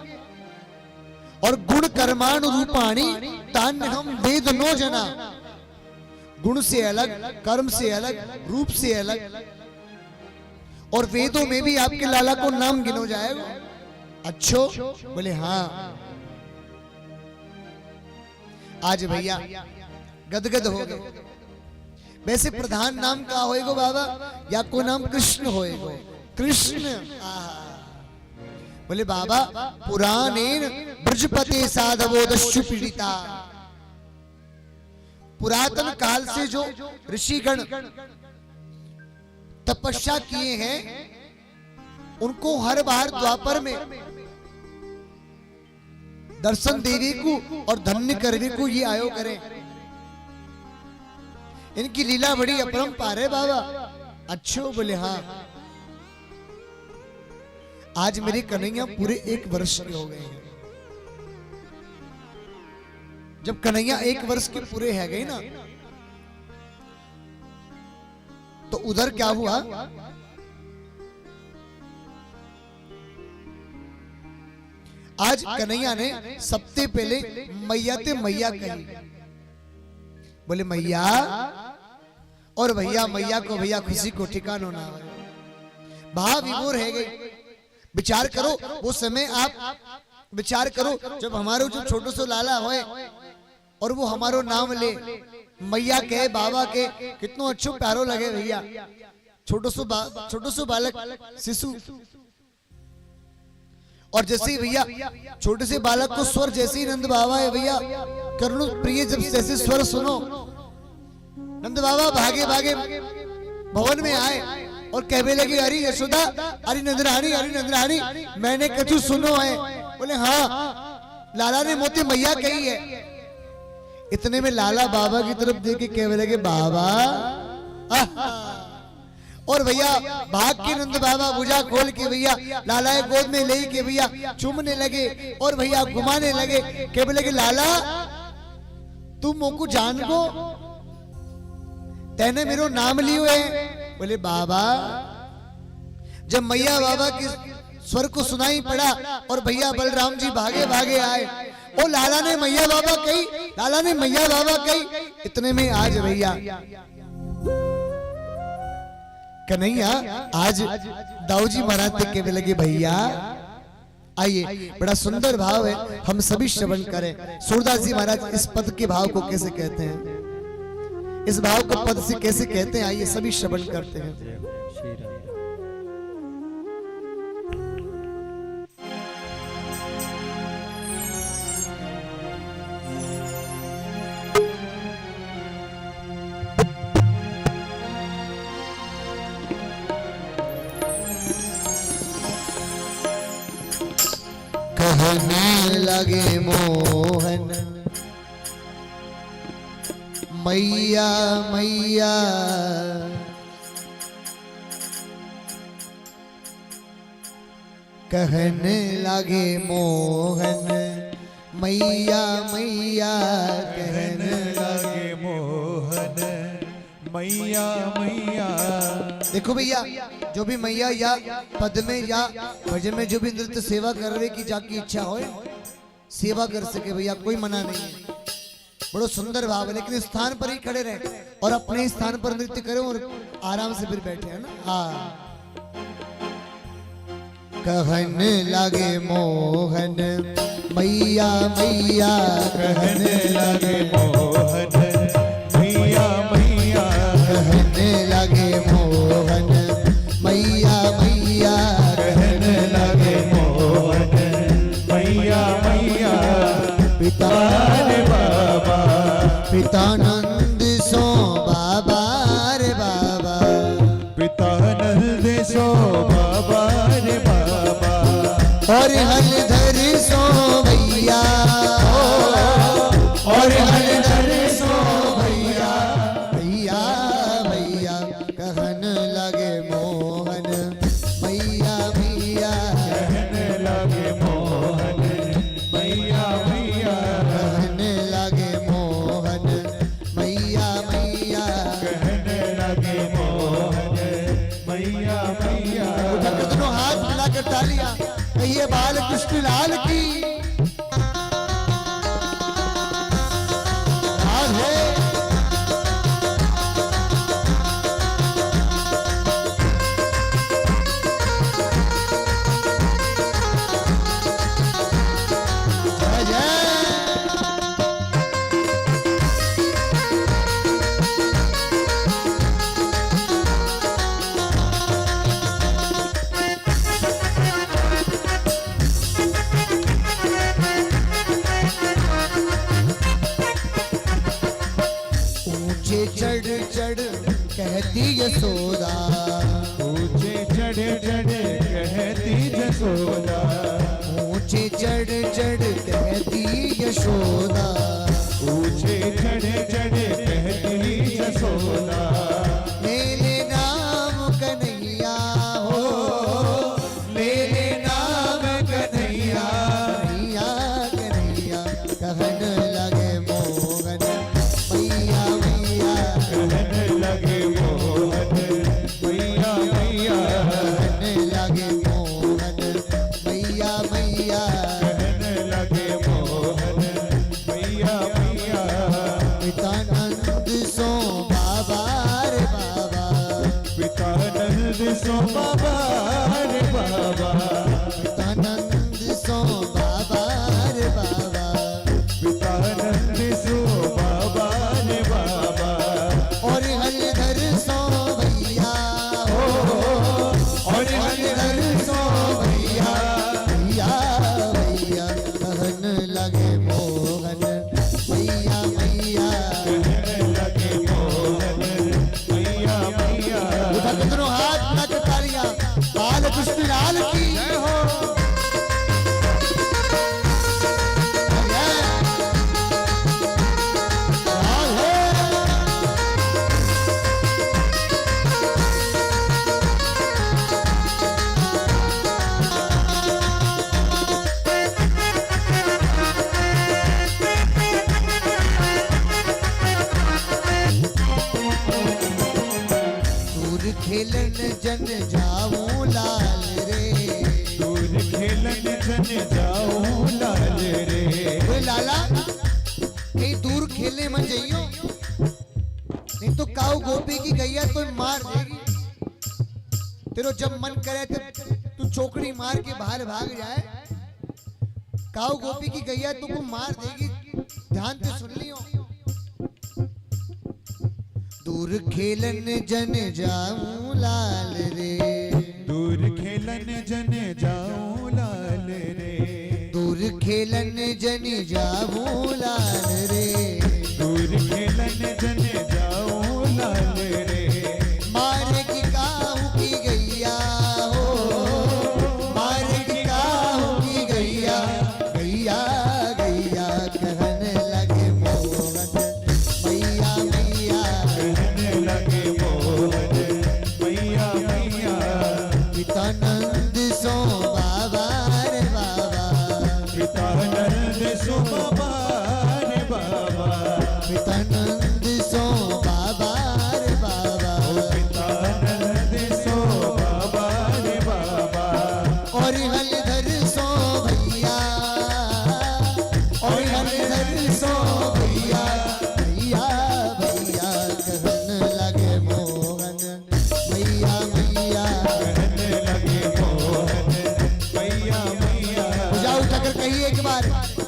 और गुण कर्माणु रूपाणी तान्य हम वेद नो जना। गुण से अलग, कर्म से अलग, रूप से अलग, और वेदों में भी आपके लाला को नाम गिनो जाएगा। अच्छो? बोले हाँ। आज भैया गदगद हो गए। वैसे प्रधान नाम का होएगो बाबा, या को नाम कृष्ण होएगो? कृष्ण। बोले बाबा पुराणेन ब्रजपते साधवो दस्यु पीड़िता। पुरातन काल से जो ऋषिगण तपस्या किए हैं उनको हर बार द्वापर में दर्शन देने को और धन्य करने को ये आयो करें। इनकी लीला बड़ी अपरंपार है बाबा। अच्छो? बोले हाँ। आज मेरे कन्हैया पूरे 1 वर्ष के हो गए हैं। जब कन्हैया 1 वर्ष के पूरे है गए ना, तो उधर क्या हुआ? आज कन्हैया ने सबसे पहले मैया ते मैया कही। बोले मैया, और भैया मैया को भैया खुशी को ठिकानो ना हो। भाव विभोर है गई। विचार करो वो समय, आप विचार करो जब हमारो जो छोटो सो लाला होए और वो हमारो नाम ले, मैया के बाबा के, कितना अच्छो प्यारो लगे भैया। छोटो सो बालक शिशु, और जैसे ही भैया छोटे से बालक को स्वर जैसे ही नंद बाबा है भैया करुण प्रिय जब जैसे स्वर सुनो, नंद बाबा भागे भागे भवन में आए और कहने लगे अरे यशोदा, अरे नंदरानी मैंने कछु सुनो है। बोले हाँ लाला ने मोती मैया कही है। इतने में लाला बाबा की तरफ देख के कहने लगे बाबा, और भैया भाग के नंद बाबा भुजा खोल के भैया लाला गोद में ले के भैया चूमने लगे और भैया घुमाने लगे। कहने लगे लाला तुम मोको जान गो, तेने मेरो नाम लियो है। बोले बाबा, जब मैया बाबा के स्वर को सुनाई पड़ा और भैया बलराम जी भागे भागे आए ओ लाला ने मैया बाबा कही, लाला ने मैया बाबा कही। इतने में आज भैया कन्हैया आज दाऊजी महाराज तक कहने लगे भैया आइए, बड़ा सुंदर भाव है, हम सभी श्रवण करें। सूरदास जी महाराज इस पद के भाव को कैसे कहते हैं, इस भाव को पद से कैसे कहते हैं, आइए सभी श्रवण करते हैं। कहने लगे मोहन मैया मैया, कहने लगे मोहन मैया मैया, कहने लगे मोहन मैया मैया। देखो भैया, जो भी मैया या पद में या भजन में जो भी नृत्य सेवा कर रहे की जाकी इच्छा हो सेवा कर सके भैया, कोई मना नहीं है। बड़ो सुंदर भाव है, लेकिन स्थान पर ही खड़े रहे और अपने स्थान पर नृत्य करें और आराम से फिर बैठे है ना। हाँ, कहने लगे मोहन मैया मैया, कहने लगे मोहन मैया मैया, कहने लगे मोहन मैया मैया, कहने लगे मोहन मैया मैया। पिता रे बाबा, पितानंद सो बाबा रे बाबा, पितानंद सो बाबा रे बाबा, और हलधर सो भैया, और हलधर सो भैया भैया भैया, कहने लगे मोहन मैया मैया, कहने लगे मोहन मैया मैया, कहने लगे मोहन मैया मैया, कहने लगे मोहन मैया मैया। उधर दोनों हाथ मिलाकर तालियां, कहिए बाल कृष्ण लाल की राधे। जय जय। ऊंचे चढ़ चढ़ कहती यशोदा, ऊंचे चढ़ चढ़ कहती जसोदा, ऊंचे चढ़ चढ़ कहती यशोदा, ऊंचे चढ़ चढ़ कहती जसोदा। मेरे नाम कन्हैया हो, मेरे नाम कन्हैया, कन्हैया कन्हैया, कहने लगे मोहन मैया मैया, कहने लगे मोहन मैया मैया, कहने लगे मोहन मैया मैया, कहने लगे मोहन मैया मैया। पितानंद सो बाबा रे बाबा, पितानंद सो बाबा रे बाबा, पितानंद सो बाबा रे बाबा, पितानंद सो बाबा रे बाबा, और हलधर सो भैया हो, और हलधर सो भैया भैया भैया, कहने लगे मोहन मैया मैया, कहने लगे मोहन मैया मैया। उधर दोनों हाथ मिला के तालियां, बाल कृष्ण लाल की जय हो। दूर खेलन जन जाऊं लाल रे, दूर खेलन जन जाऊं लाल रे, लाला कहीं दूर खेलने मन जाइयो, नहीं तो काऊ गोपी की गैया तो मार देगी। तेरो जब मन करे तो तू चौकड़ी मार के बाहर भाग जाए, काऊ गोपी की गैया तुमको मार देगी। ध्यान से सुन लियो। दूर खेलन जन जाऊं लाल रे, दूर खेलन जन जाऊं लाल रे, दूर खेलन जन जाऊं लाल रे, दूर खेलन जन जाऊं लाल रे। मारे की काहू की गैया हो, मारे की काहू की गैया, गैया गैया कहने लगे मोहन मैया मैया, कहने लगे मोहन मैया मैया। पिता नंद सो बाबा रे बाबा, पिता नंद सो बाबा रे बाबा, पिता नंद सो बाबा रे बाबा, पिता नंद सो बाबा रे बाबा। और हलधर सो भैया, और हलधर सो भैया, भैया भैया कहने लगे मोहन मैया मैया, कहने लगे मोहन मैया मैया। बुझाओ उठाकर कहिए एक बार,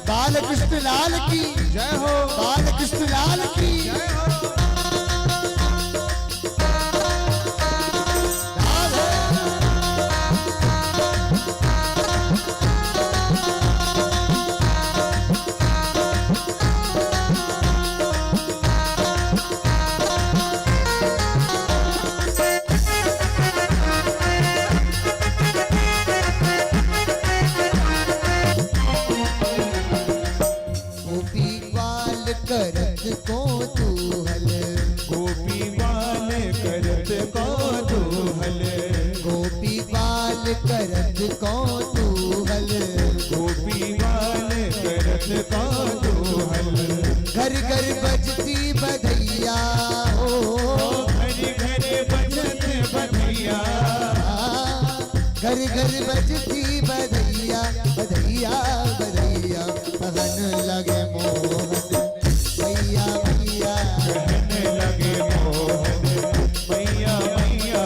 बाल कृष्ण लाल की जय हो, बाल कृष्ण लाल की जय हो। राधे। गोपी ग्वाल करत को तू हल, गोपी बाल करत कौतूहल, गोपी ग्वाल करत को तू हल, गोपी बाल करत कौतूहल। घर घर बजती बधैया हो, घर घर बजत बधैया, घर घर बजती बधैया, बधैया बधैया कहन लगे मोहन मैया मैया, कहने लगे मोहन मैया मैया।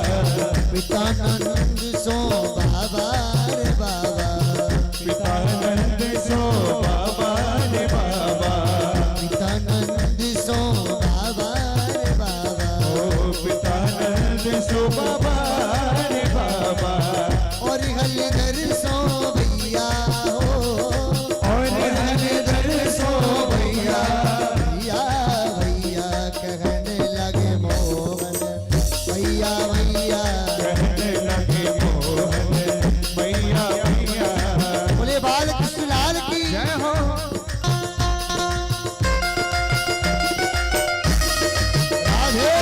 पिता नंद सो बाबा रे बाबा, पिता नंद सो बाबा रे बाबा, पिता नंद सो बाबा रे बाबा, ओ पिता नंद सो बाबा रे बाबा। और हलधर सो भैया हो, और हलधर सो भैया, भैया भैया कहने लगे मोहन भैया भैया, कहने लगे मोहन मैया मैया। बोले बाल कृष्ण लाल की जय हो, राधे।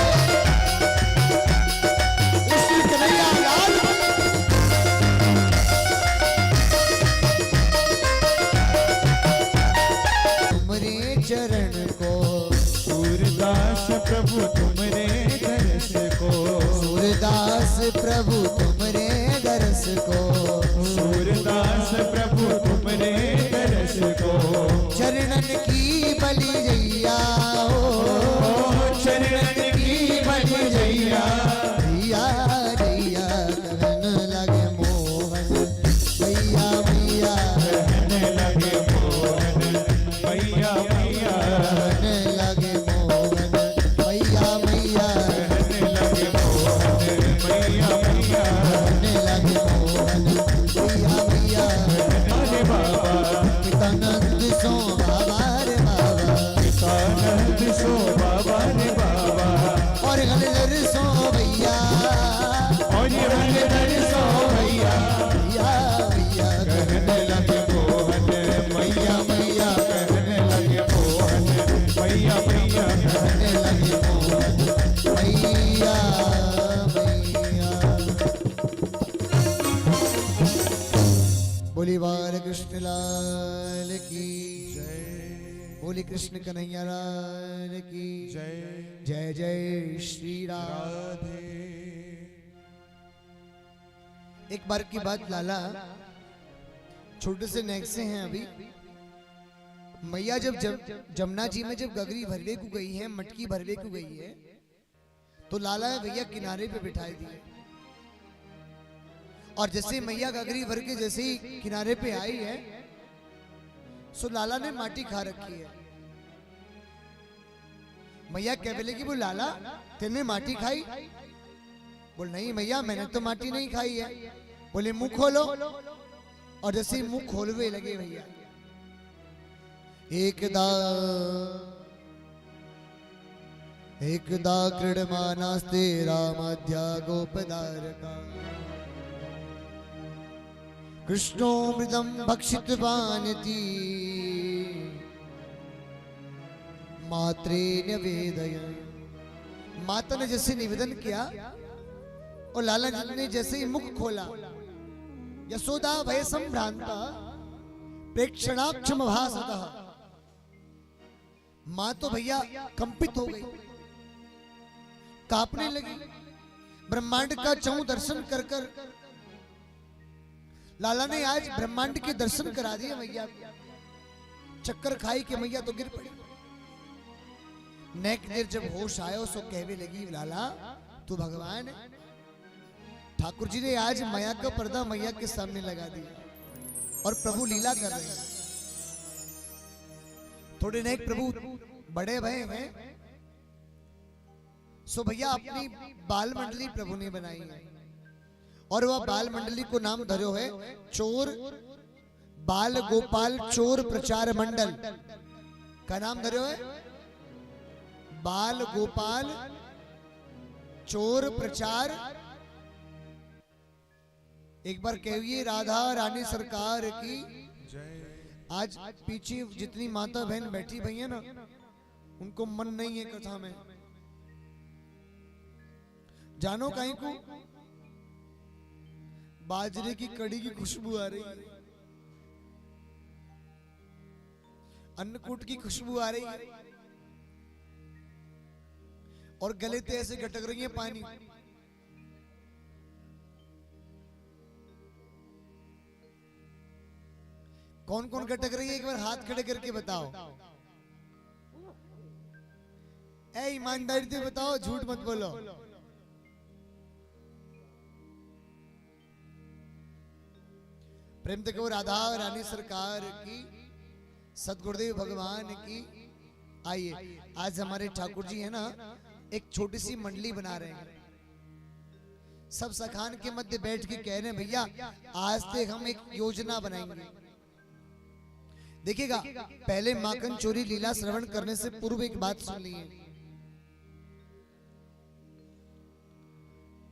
कृष्ण कन्हैया लाल की। तुमरे चरण को सूरदास प्रभु तुमरे दर्श को, सूरदास प्रभु तुमरे दरस को, सूरदास प्रभु तुमरे दर्श को। चरणन की बलि जैया हो, चरणन की बलि जैया, भैया भैया कहन लगे मोहन भैया भैया, कहने लगे मोहन मैया मैया, कहने लगे मोहन भैया भैया, कहने लगे मोहन मैया मैया। कहने लगे मोहन भैया भैया, अरे बाबा, पिता नंद सो बाबा रे बाबा, पिता नंद सो बाबा रे बाबा, और हलधर सो भैया, और हलधर सो भैया। भैया भैया कहने लगे मोहन मैया मैया, कहने लगे मोहन मैया मैया। कहने लगे मोहन भैया भैया। बोली बाल कृष्ण लाल की जय, बोली कृष्ण कन्हैया लाल की जय जय जय श्री राम। राधे। एक बार की बात लाला छोटे से नेक से हैं अभी, मैया जब जमुना जी में जब गगरी भरवे को गई है, मटकी भरवे को गई है, तो लाला भैया किनारे पे बिठाई दिए। और जैसे मैया गगरी भर के जैसे ही किनारे पे आई है, सो लाला ने माटी खा रखी है। मैया कह बोले कि वो लाला तेने माटी खाई? बोल नहीं मैया मैंने तो माटी नहीं खाई है। बोले मुंह खोलो, और जैसे ही मुंह खोलवे लगे भैया, एकदा क्रीडमानास्ते रामाद्या गोपदारका कृष्णो मृदं भक्षितवानिति मात्रे निवेदयन्। माता ने जैसे निवेदन किया और लाला जी ने जैसे ही मुख खोला, यशोदा भय संभ्रांता प्रेक्षणाक्षम भासतः। मां तो भैया कंपित हो गई, कांपने लगी। ब्रह्मांड का चौं दर्शन कर कर लाला ने आज ब्रह्मांड के दर्शन करा दिए मैया। चक्कर खाई कि मैया तो गिर पड़ी। नेक देर जब होश आयो सो कहने लगी, लाला तू भगवान है। ठाकुर जी ने आज माया का पर्दा मैया के सामने लगा दिया और प्रभु लीला कर रहे हैं। थोड़े नेक प्रभु बड़े भय हैं, सो भैया अपनी बाल मंडली प्रभु ने बनाई है, और वह बाल मंडली को नाम धर्यो है चोर बाल गोपाल चोर प्रचार मंडल। का नाम धर्यो है बाल गोपाल चोर प्रचार। एक बार कहिए राधा रानी सरकार की। आज पीछे जितनी माता बहन बैठी भई है ना, उनको मन नहीं है कथा में। जानो कहीं को बाजरे की कड़ी की खुशबू आ रही है, अन्नकूट की खुशबू आ रही है, और गले पे ऐसे गटक रही है पानी। कौन कौन गटक रही है एक बार हाथ खड़े करके बताओ। ए ईमानदारी से बताओ, झूठ मत बोलो। प्रेम तो राधा रानी सरकार की, सतगुरुदेव भगवान की। आइए आज हमारे ठाकुर जी है ना, एक छोटी सी मंडली बना रहे हैं। सब सखान के मध्य बैठ के कह रहे हैं भैया आज से हम एक योजना बनाएंगे। देखिएगा, पहले माखन चोरी लीला श्रवण करने से पूर्व एक बात सुन ली है।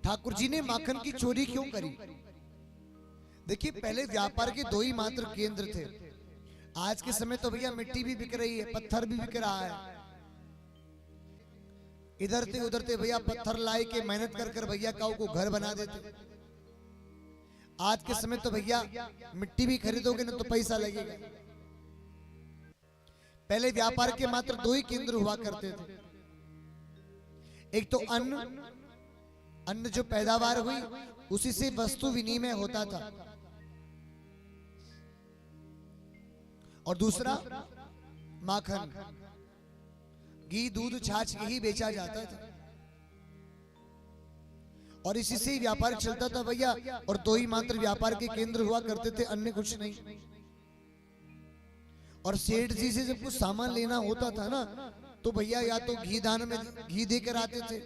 ठाकुर जी ने माखन की चोरी क्यों करी? देखिए, पहले व्यापार के दो ही मात्र केंद्र थे। आज के समय तो भैया मिट्टी भी बिक रही है, पत्थर भी बिक रहा है। इधर से उधर से भैया पत्थर लाए के मेहनत कर कर भैया काऊ को घर बना देते। आज के समय तो भैया मिट्टी भी खरीदोगे ना तो पैसा लगेगा। पहले व्यापार के मात्र दो ही केंद्र हुआ करते थे। एक तो अन्न जो पैदावार हुई उसी से वस्तु विनिमय होता था, और दूसरा माखन, घी दूध छाछ यही बेचा जाता था, और इसी से ही व्यापार चलता था भैया। और दो ही मात्र व्यापार के केंद्र हुआ करते थे, अन्य कुछ नहीं। और सेठ जी से जब कुछ सामान लेना होता था ना, तो भैया या तो घी दान में घी देकर आते थे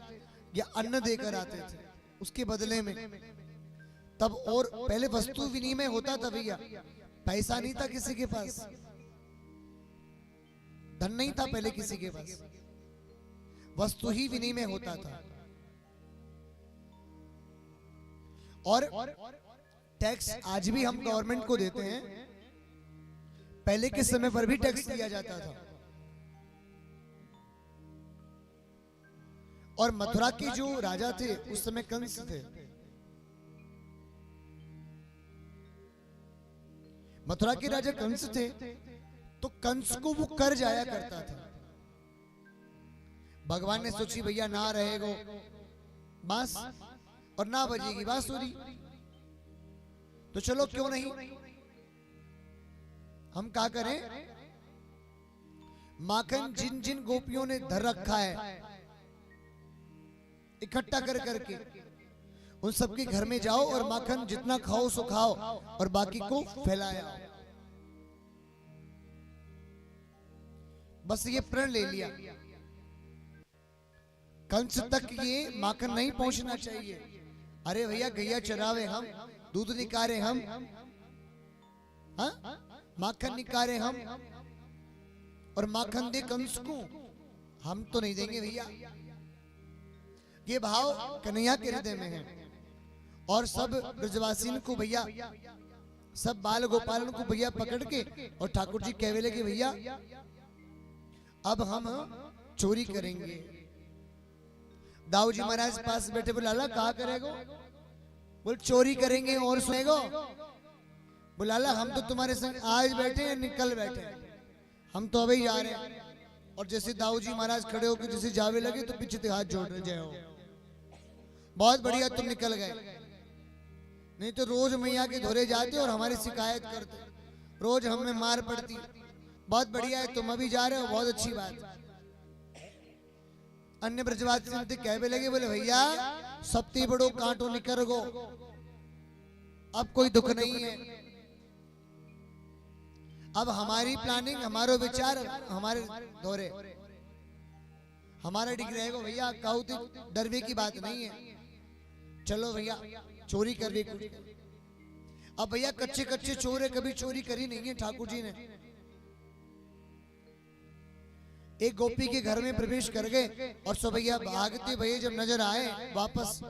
या अन्न देकर आते थे उसके बदले में। तब और पहले वस्तु विनिमय होता था भैया, पैसा नहीं था किसी के पास, धन नहीं था पहले किसी के पास, वस्तु ही विनिमय होता था। और टैक्स आज भी हम गवर्नमेंट को देते हैं, पहले के समय पर भी टैक्स दिया जाता था। और मथुरा के जो राजा थे उस समय कंस थे। मथुरा के राजा कंस थे, तो कंस को वो कर जाया करता था। भगवान ने सोची भैया ना रहेगो बांस और ना बजेगी बांसुरी, तो चलो क्यों नहीं हम क्या करें, माखन जिन जिन गोपियों ने धर रखा है इकट्ठा कर करके उन सबके घर में जाओ और माखन जितना खाओ सो खाओ और बाकी को फैलाया। बस ये प्रण ले लिया। कंस तक ये माखन नहीं पहुंचना चाहिए। अरे भैया गैया चरावे हम, दूध निकारे हम, हाँ? माखन निकारे हम और माखन दे कंस को, हम तो नहीं देंगे भैया। ये भाव कन्हैया के हृदय में है। और सब ब्रजवासी को भैया, सब बाल गोपालन को भैया पकड़ के और ठाकुर जी कहवे लगे भैया अब हम चोरी करेंगे। दाऊ जी महाराज पास बैठे, बोले लाला कहा करेगो? बोल चोरी करेंगे और सुनेगो। बोले लाला हम तो तुम्हारे संग आज बैठे हैं, निकल बैठे, हम तो अभी जा रहे हैं। और जैसे दाऊ जी महाराज खड़े होकर जैसे जावे लगे तो पीछे हाथ जोड़ रहे, जय हो, बहुत बढ़िया तुम निकल गए, नहीं तो रोज मैया के धोरे जाते और हमारी शिकायत करते, रोज हमें मार पड़ती। बहुत बढ़िया है तुम अभी जा रहे हो, बहुत अच्छी बात। अन्य ब्रजवासी कहने लगे, बोले भैया सबती बड़ो कांटो निकर गो, अब कोई दुख नहीं है। अब हमारी प्लानिंग, हमारो विचार, हमारे दौरे, हमारा डिग रहेगा भैया, कहू तो डरवे की बात नहीं है, चलो भैया चोरी कर ली। अब भैया कच्चे कच्चे चोर है, कभी चोरी करी नहीं है ठाकुर जी ने। एक गोपी के घर में प्रवेश कर गए और सो भैया भागते भैया जब नजर आए वापस,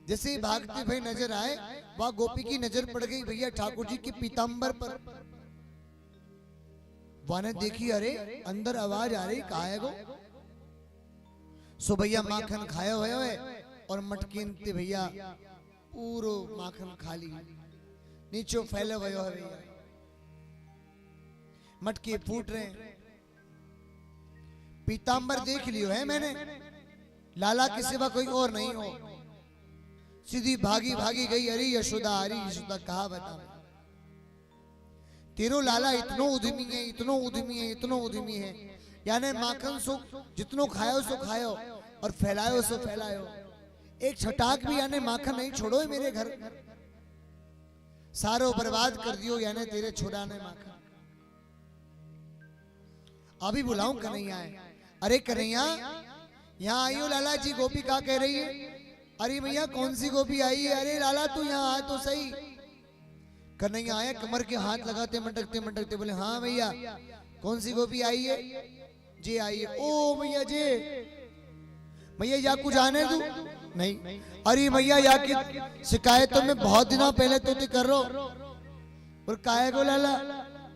जैसे ही भागते भैया नजर आए वह गोपी की नजर पड़ गई भैया ठाकुर जी के पीतांबर पर। वह ने देखी, अरे अंदर आवाज आ रही, कहा है गो? सो भैया माखन खाए हुए और मटकी भैया पूरो माखन खाली नीचे फैले हुए भैया, मटके फूट रहे। पीतांबर देख लियो है मैंने, लाला के सिवा कोई और नहीं हो। सीधी भागी भागी गई, अरे यशोदा, अरे यशोदा कहा बता, तेरो लाला इतनो उद्यमी है, इतनो उद्यमी है, इतनो उद्यमी है, यानी माखन सो जितनो खायो सो खायो और फैलायो सो फैलायो, एक छटाक भी यानी माखन नहीं छोड़ो मेरे घर, सारो बर्बाद कर दियो, यानी तेरे छुड़ाने माखन। अभी बुलाऊं कन्हैया है। अरे कन्हैया यहाँ आई हो लाला जी, गोपी क्या कह रही है? अरे भैया कौन सी गोपी आई है? अरे लाला तू यहाँ आ तो सही। कन्हैया आया, कमर के हाथ लगाते मटकते मटकते बोले, हाँ भैया कौन सी गोपी आई है? जी आई है। ओ भैया जी, भैया या कुछ आने तू नहीं? अरे भैया या की शिकायत तो मैं बहुत दिनों पहले तो कर रो, और काहे को लाला?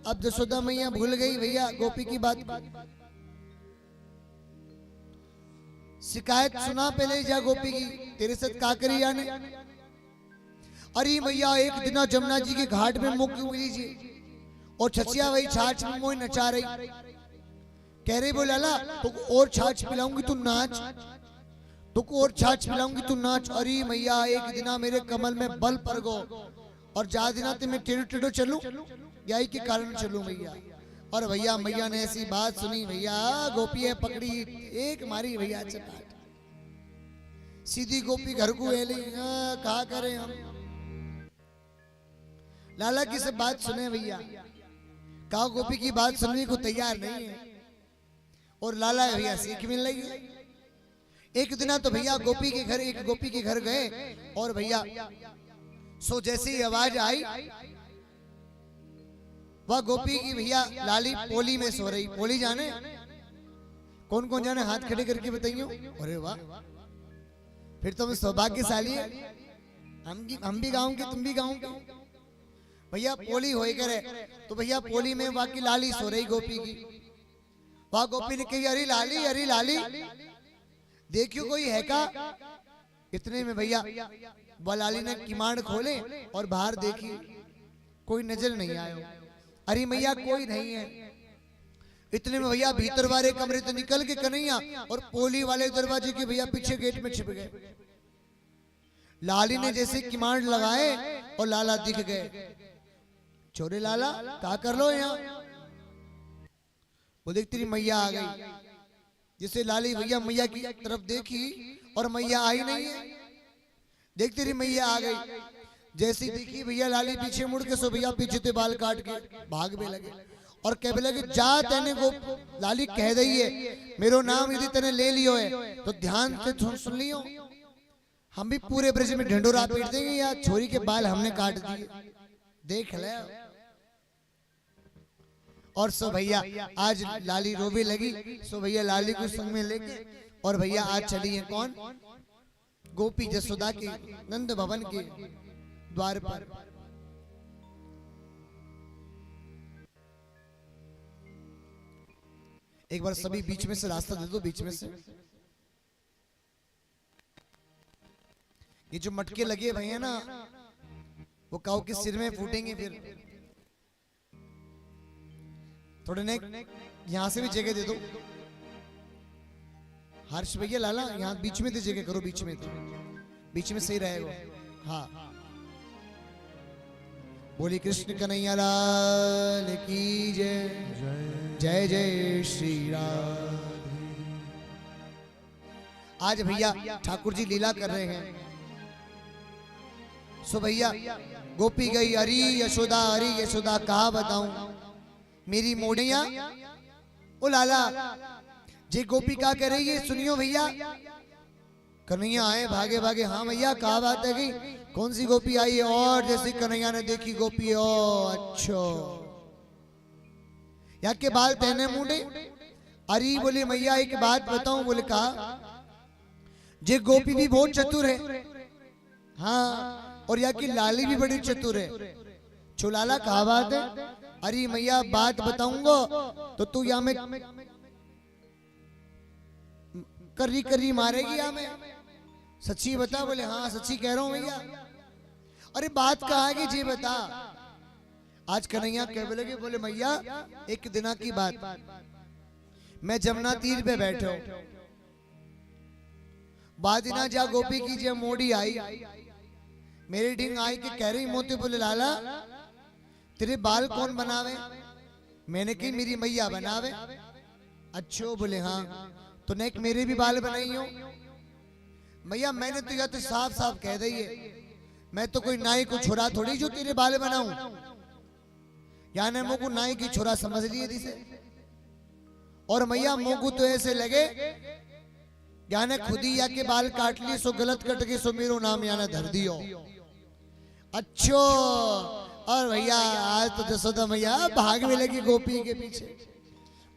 अब जसोदा मैया भूल गई भैया गोपी की बात, शिकायत सुना पहले जा गोपी की, तेरे साथ का करी जाने? अरे भैया एक दिन जमुना जी के घाट में मुख लीजिए और छछिया वही छाछ में मोह नचा रही, कह रही बोला ला तो और छाछ पिलाऊंगी तू नाच, तो और छाछ पिलाऊंगी तू नाच। अरे भैया एक दिन मेरे कमल में बल पर गो और जा दिना ते मैं टेढ़ो टेढ़ो चलूं, यही के कारण चलूं भैया। और भैया मैया ने ऐसी बात सुनी, भैया गोपी पकड़ी, एक मारी भैया चपाट, सीधी गोपी घर को हेली। कहा करें हम, लाला की सब बात सुने भैया, कहा गोपी की बात सुनने को तैयार नहीं है, और लाला भैया सीख मिल रही है। एक दिन तो भैया गोपी के घर, एक गोपी के घर गए और भैया सो जैसे ही आवाज आई, वह गोपी की भैया लाली पोली में सो रही। पोली जाने कौन कौन जाने, हाथ खड़े करके बताइयो। अरे वाह, फिर तो मैं सौभाग्यशाली है, हम भी गाँव के तुम भी गाँव के। भैया पोली हो करे तो भैया पोली में वहां की लाली सो रही गोपी की। वहां गोपी ने कही, अरे लाली, अरे लाली देखियो कोई है का? इतने में भैया वह लाली ने किमाड़ खोले और बाहर देखी, कोई नजर नहीं आया। अरे मैया कोई नहीं है। इतने में भैया भीतर वाले कमरे से निकल के कन्हैया और पोली वाले दरवाजे के भैया पीछे गेट में छिप गए। लाली ने जैसे किमाड़ लगाए और लाला दिख गए। छोरे लाला क्या कर लो यहाँ? वो देख तेरी मैया आ गई। जिसे लाली भैया मैया की तरफ देखी और मैया आई नहीं है। देख तेरी मैया आ गई। जैसी देखी भैया लाली पीछे मुड़ के सो भैया पीछे ते बाल काट के भाग में लगे और कह लगे जा तेने गो लाली कह दई है मेरो नाम यदि तेने ले लियो है तो ध्यान से सुन लियो, हम भी पूरे ब्रज में ढंडोरा पीट देंगे या छोरी के बाल हमने काट दिए, देख ले। और सो भैया आज लाली रोवे लगी। सो भैया लाली को संग में लेके और भैया आज चली है कौन, गोपी जसोदा के नंद भवन के द्वार पर। एक बार सभी बीच में से रास्ता दे दो, बीच में से। ये जो मटके लगे भैया ना वो काऊ के सिर में फूटेंगे फिर। थोड़े ने यहां से भी जगह दे दो। हर्ष भैया लाला यहां बीच में तो जगह करो, बीच में, बीच में सही रहेगा। हाँ, बोली कृष्ण कन्हैया लाल की जय, जय जय श्री राधे। आज भैया ठाकुर जी लीला कर रहे हैं। सो भैया गोपी गई अरी यशोदा, अरी यशोदा कहा बताऊं मेरी मोड़िया। ओ लाला जे गोपी का कह रही है सुनियो भैया। कन्हैया आए भागे भागे। हाँ भैया कहा बात है कि कौन सी गोपी आई है? और जैसे कन्हैया ने देखी गोपी, ओ अच्छा या के बाल तहने मुंडे। अरे बोले मैया एक बात बताऊं। बोले कहा जे गोपी भी बहुत चतुर है, हाँ, और या की लाली भी बड़ी चतुर है। छोलाला कहा बात है? अरे मैया बात बताऊंगा तो तू या में कर्री कर्री मारेगी या में, सच्ची बता। बोले हाँ सच्ची कह रहा हूं भैया। अरे बात कहा है कि जी बता। आज कन्हैया कह लगे, बोले मैया एक दिना की बात, मैं जमुना तीर पे बैठे हूं, बादिना जा गोपी की जब मोड़ी आई, मेरी ढींग आई कि कह रही मोती। बोले लाला तेरे बाल कौन बनावे? मैंने की मेरी मैया बनावे। अच्छो? बोले हाँ। तो नेक मेरे भी बाल बनाई हो? मैया मैंने तो या तो साफ साफ कह दी है, मैं तो कोई नाई को छोरा थोड़ी जो तेरे बाल बनाऊं। यानी मुझको नाई की छोरा समझ लिए दिसे। और मैया मुझको तो ऐसे लगे यानी खुद ही या के बाल काट लिए सो गलत कट के सो मेरो नाम यानी धर दियो। अच्छो? और भैया आज तो जसोदा मैया भाग में लगी गोपी के पीछे।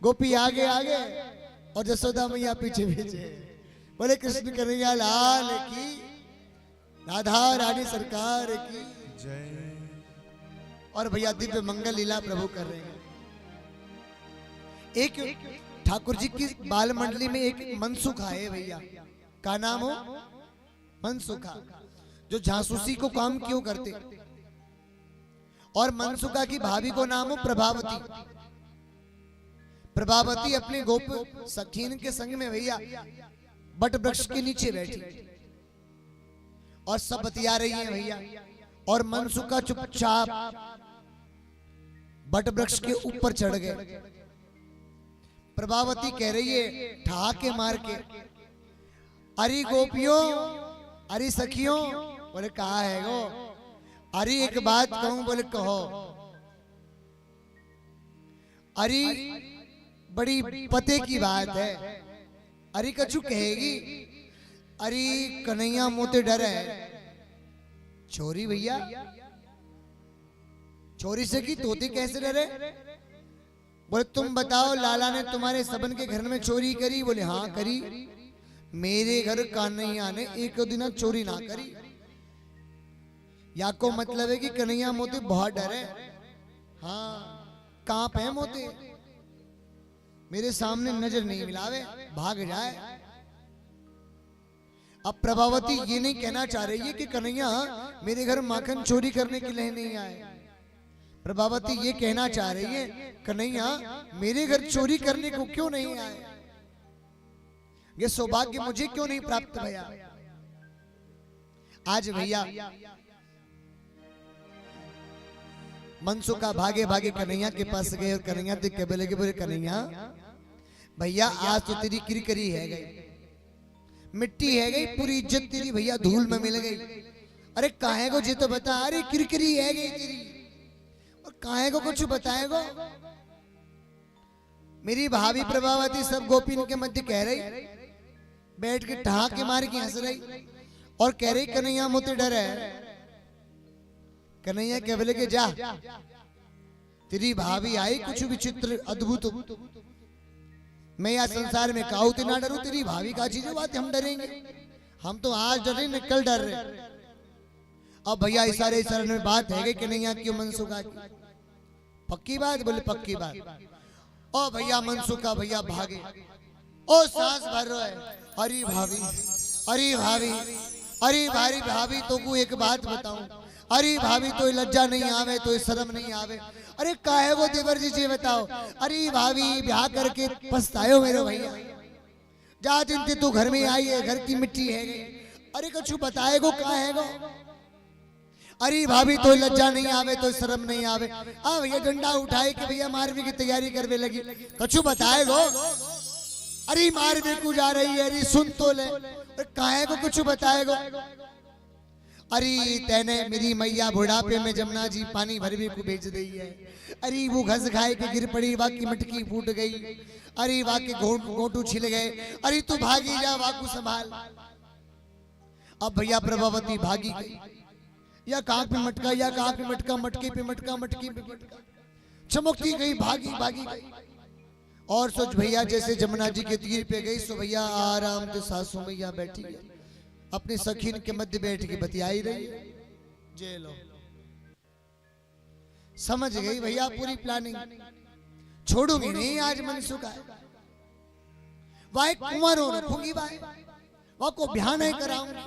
गोपी आगे आगे और जसोदा मैया पीछे पीछे। बोले कृष्ण कन्हैया लाल की, राधा रानी सरकार की जय। और भैया दिव्य मंगल लीला प्रभु कर रहे हैं। एक ठाकुर जी की बाल मंडली में एक मनसुखा है भैया। का नाम हो? मनसुखा, जो जासूसी को काम क्यों करते। और मनसुखा की भाभी को नाम हो प्रभावती। प्रभावती अपने गोप सखीन के संग में भैया बट वृक्ष के नीचे बैठी और सब बतिया रही है भैया। और मनसुखा चुपचाप बट वृक्ष के ऊपर चढ़ गए। प्रभावती कह रही है ठहाके मार के, अरे गोपियों, अरे सखियों। बोले कहा है गो? अरे एक बात कहूं? बोले कहो। अरे बड़ी पते की बात है। अरे कछु कहेगी? अरे कन्हैया मोते डर है। चोरी भैया? चोरी से की तोते कैसे डरे? बोले तुम बताओ लाला ने तुम्हारे सबन के घर में चोरी करी? बोले हाँ करी। मेरे घर कन्हैया ने एक दिन चोरी ना करी। या को मतलब है कि कन्हैया मोते बहुत डरे। हाँ कांप है मोते, मेरे सामने नजर नहीं मिलावे, भाग जाए। अब प्रभावती ये नहीं कहना चाह रही है कि कन्हैया मेरे घर माखन चोरी करने के लिए नहीं आए। प्रभावती ये कहना चाह रही है कन्हैया मेरे घर चोरी करने को क्यों नहीं आए, ये सौभाग्य मुझे क्यों नहीं प्राप्त भैया। आज भैया मनसुखा भागे भागे कन्हैया के पास गए और कन्हैया देख के बोले कन्हैया भैया आज तो तेरी किरकिरी है गई, मिट्टी है गई, पूरी इज्जत तेरी भैया धूल में मिल गई। अरे काहे को जी तो बता, अरे किरकिरी है गई तेरी, और काहे को कुछ बताएगो। मेरी भाभी प्रभावती सब गोपिन के मध्य कह रही, बैठ के ठहाके के मार के हंस रही और कह रही कन्हैया मुझे डर है। कन्हैया कह बोले के जा, तेरी भाभी आई कुछ विचित्र अद्भुत, मैं यहाँ संसार में काऊ तो ना डरू, तेरी भाभी का चीज बात हम डरेंगे, हम तो आज डर रहे न कल डर रहे। अब भैया इशारे इशारे में बात है कि नहीं यहाँ क्यों मनसुखा की पक्की बात, बोले पक्की बात। ओ भैया मनसुखा भैया भागे, ओ सांस भर रहा है, अरे भाभी, अरे भाभी, अरे भारी भाभी तो को एक बात बताऊं, अरे भाभी तो लज्जा नहीं आवे, तो शर्म नहीं आवे। अरे काहे वो देवर जी बताओ, अरे भाभी ब्याह करके पछतायो मेरे भैया, जा दिन तू घर में आई है, घर की मिट्टी है गई। अरे कुछ बताएगो काहे गो, अरे भाभी तो लज्जा नहीं आवे, तो शर्म नहीं आवे। आ भैया डंडा उठाए कि भैया मारवी की तैयारी करने लगी, कछु बताएगो। अरे मारवी को जा रही है, अरे सुन तो ले, काहे को कुछ बताएगो। अरे तेने मेरी मैया बुढ़ापे में जमुना जी पानी भरवे को भेज दी है, अरे वो घस खाए के गिर पड़ी, वाकी मटकी फूट गई, अरे वाके गोटू छिल गए, अरे तू भागी जा वाकू संभाल। अब भैया प्रभावती भागी गई, या कांख पे मटका, या कांख पे मटका, मटके पे मटका, मटकी पे मटका, चमकती गई, भागी भागी गई। और सोच भैया जैसे जमुना जी के तीर पे गई, सो भैया आराम से सासू मैया बैठी गई, अपनी सखीन के मध्य बैठ के बतियाई रही। जे लो समझ गई भैया पूरी प्लानिंग, छोड़ूंगी नहीं आज मनसुखा, वाह कुंवारों रखूंगी, वाह को ब्याह नहीं कराऊंगी।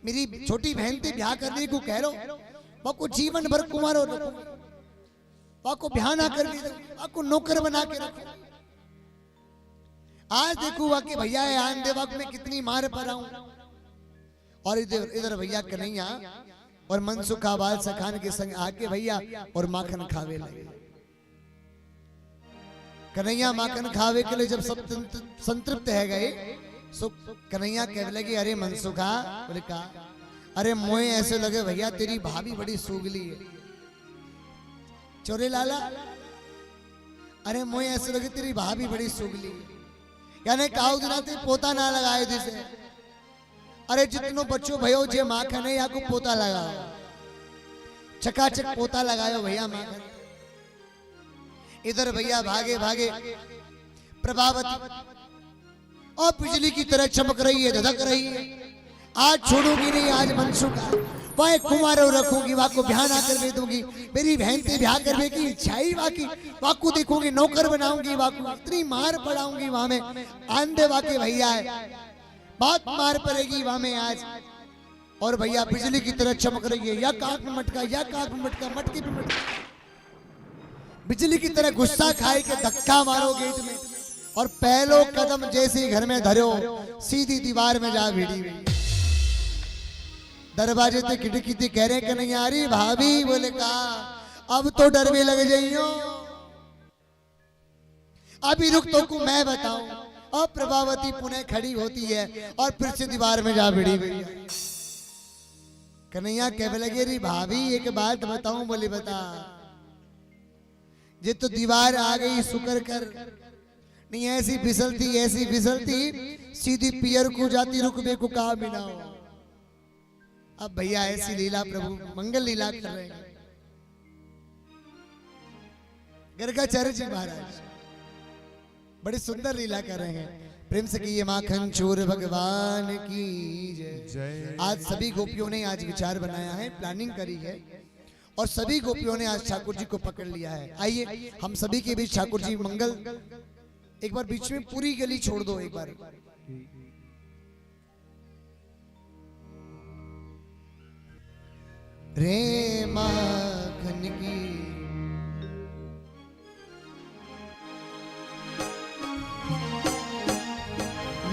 मेरी छोटी बहन से ब्याह करने को कह लो, वाह को जीवन भर कुंवारों रखूंगी, वाह को ब्याह ना करने दो, वाह को नौकर बना के रखूंगी। आज देखो वाह के भैया आन दे वक्त में कितनी मार पर आऊं। और इधर भैया कन्हैया और मनसुखा बाल सखान के संग आके भैया और माखन खावे लगे। कन्हैया माखन खावे के लिए जब सब संतृप्त है गए, सो कन्हैया कहने लगे, अरे मनसुखा, बोले का, अरे मोए ऐसे लगे भैया तेरी भाभी बड़ी सूगली है। चोरे लाला, अरे मोए ऐसे लगे तेरी भाभी बड़ी सूगली है, यानी काऊ दिना ते पोता ना लगाए जिसे। अरे जितनो बच्चों भयो जे माखन है या को पोता लगाओ, चकाचक पोता लगायो भैया माखन। इधर भैया भागे भागे प्रभावती और बिजली की तरह चमक रही है, धधक रही है। आज छोड़ूंगी नहीं आज मनसुखा, वह कुमारों रखूंगी, वाह को ब्याह ना करने दूंगी, मेरी बहन से ब्याह करने की इच्छा ही वाकी, वाह को देखूंगी नौकर बनाऊंगी, वाह को इतनी मार पड़ाऊंगी वहां में। आंधे वाके भैया है, बहुत मार पड़ेगी वहां में आज। और भैया बिजली की तरह चमक रही है, या कांख में मटका, या कांख में मटका, मटके पे मटका, बिजली की तरह गुस्सा खाए के धक्का मारो गेट में, और पहलो कदम जैसे घर में धरो सीधी दीवार में जा भिड़ी। दरवाजे ते खिड़की ते कह रहे कि नहीं आ रही भाभी, बोले का अब तो डर भी लग जाइयो, अभी रुक तो को मैं बताऊं। अब प्रभावती पुनः खड़ी होती है और फिर से दीवार में जा भिड़ी गई। कन्हैया कहने लगे, री भाभी एक बात बताऊं, बोले बता। ये तो दीवार आ गई शुक्र कर, नहीं ऐसी फिसलती सीधी पियर को जाती, रुकबे को कहा बिना। अब भैया ऐसी लीला प्रभु मंगल लीला कर रहे हैं। गर्गाचार्य जी महाराज बड़ी सुंदर लीला कर रहे हैं। प्रेम से कहिए माखन चोर भगवान की जय। आज सभी गोपियों ने आज विचार बनाया है, प्लानिंग करी है, और सभी गोपियों ने आज ठाकुर जी को पकड़ लिया है। आइए हम सभी के बीच ठाकुर जी मंगल, एक बार बीच में पूरी गली छोड़ दो एक बार। रे माखन की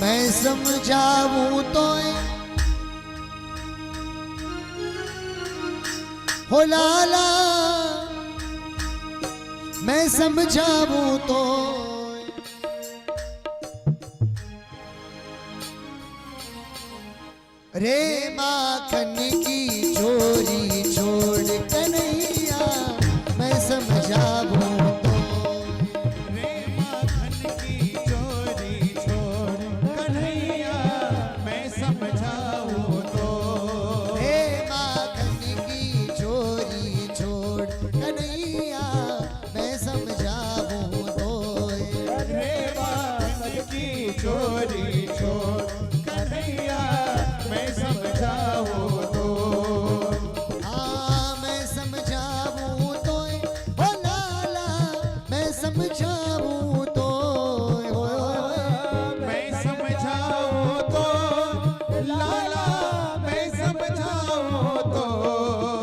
मैं समझाऊं तो हो लाला, मैं समझाऊं तो रे माखन की चोरी छोड़ कन्हैया मैं समझाऊं तो रे माखन की चोरी छोड़ कन्हैया मैं समझाऊं तो रे माखन की चोरी छोड़ कन्हैया मैं समझाऊं तो रे माखन की चोरी छोड़ कन्हैया मैं समझाऊं तो हाँ मैं समझाऊं तो ओ लाला मैं समझाऊं तो मैं समझाऊं तो लाला मैं समझाऊं तो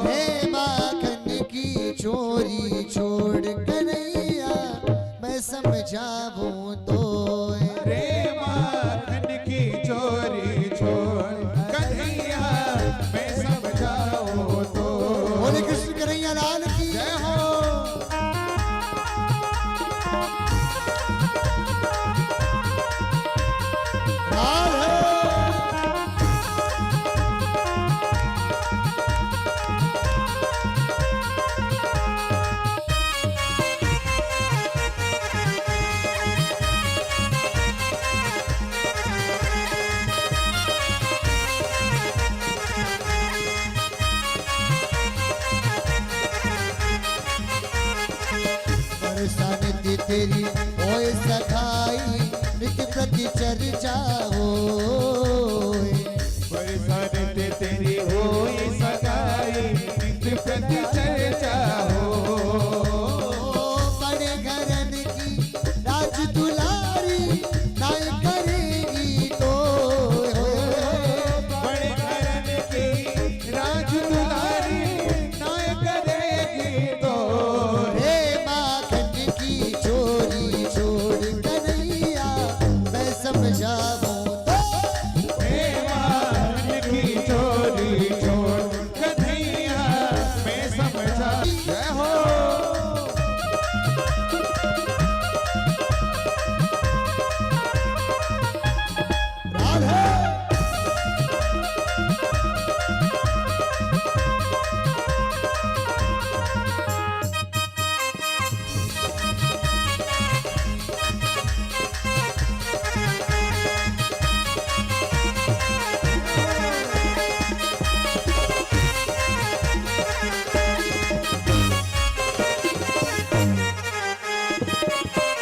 रे माखन की चोरी छोड़ कन्हैया मैं समझाऊं तो रे माखन की चोरी छोड़ कन्हैया मैं समझाऊं तो बोले कृष्ण कन्हैया लाल की जय हो लाल है। बरसाने दी तेरी ओए सखाई नित्य प्रति चर्चा हो बरसाने ते तेरी होई सगाई नित्य प्रति चर्चा हो बड़े घरन की राज दुलारी नाय करेगी तो बड़े घरन की राज दुलारी नाय करेगी तो रे माखन की चोरी छोड़ कन्हैया मैं समझाऊं तो हे माखन की चोरी छोड़ कन्हैया मैं समझा जय हो राधे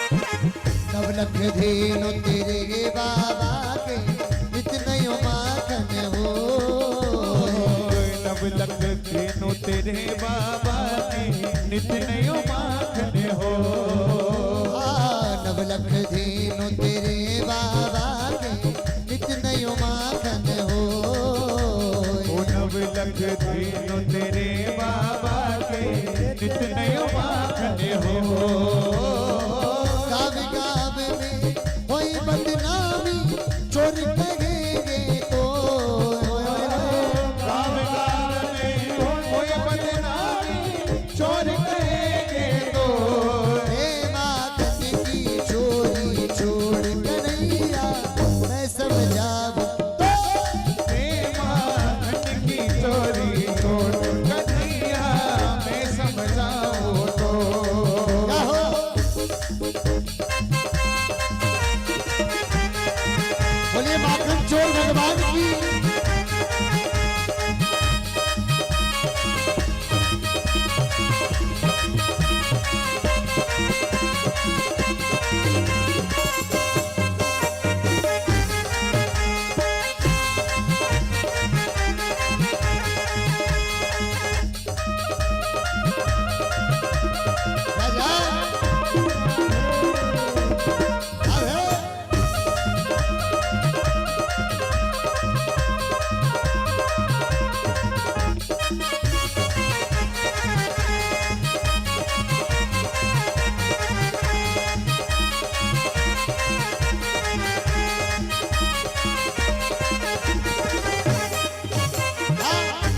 नवलख धेनु तेरे बाबा के इतने माखन हो नव लख तेनो तेरे बाबा की नित नयो माखन हो नवलख धेनु तेरे बाबा के इतने माखन हो ओ नव लख तेनो तेरे बाबा के नित नयो माखन हो गाव गाव में होई बदनामी चोर कहेंगे तो गाँव गाँव में कोई बदनामी चोर कहेंगे तो हे माखन की चोरी छोड़ कन्हैया मैं समझाऊं तो हे माखन की चोरी छोड़ कन्हैया मैं समझाऊं तो क्या हो बोलिए माखन चोर भगवान की राजा अरे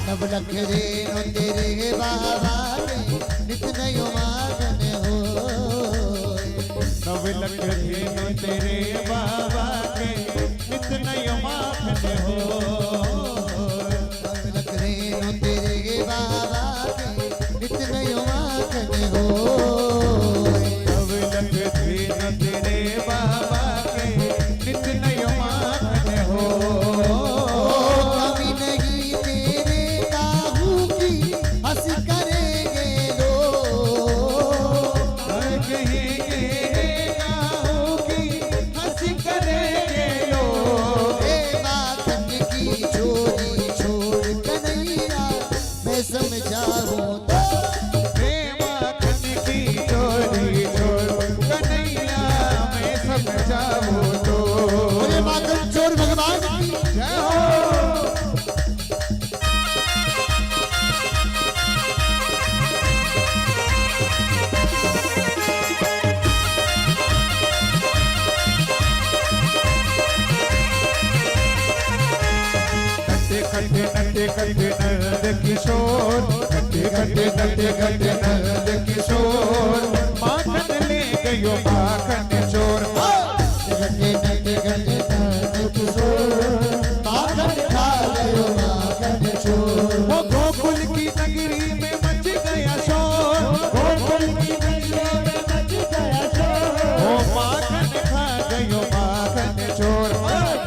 नवलख धेनु तेरे बाबा के नित नयो माखन हो नव लख धेनु तेरे बाबा के नित नयो माखन हो माखन हो अब लगते न तेरे बाबा के नित नय माखन हो कभी नहीं तेरे काहू की हंसी करेंगे लोग कहेंगे गाँव की हंसी करेंगे लोग ए माखन की चोरी छोड़ कन्हैया मैं समझाऊं तो माखन की चोरी छोड़ कन्हैया मैं समझाऊं तो बोले माखन चोर भगवान की जय हो नटे खटे नंद किशोर नटे खटे नंद किशोर माखन ले गयो माखन चोर गड्ढे गड्ढे गड्ढे नंद किशोर माखन खा गयो माखन चोर वो गोकुल की नगरी में मच गया शोर गोकुल की नगरी में मच गया शोर वो माखन खा गयो माखन चोर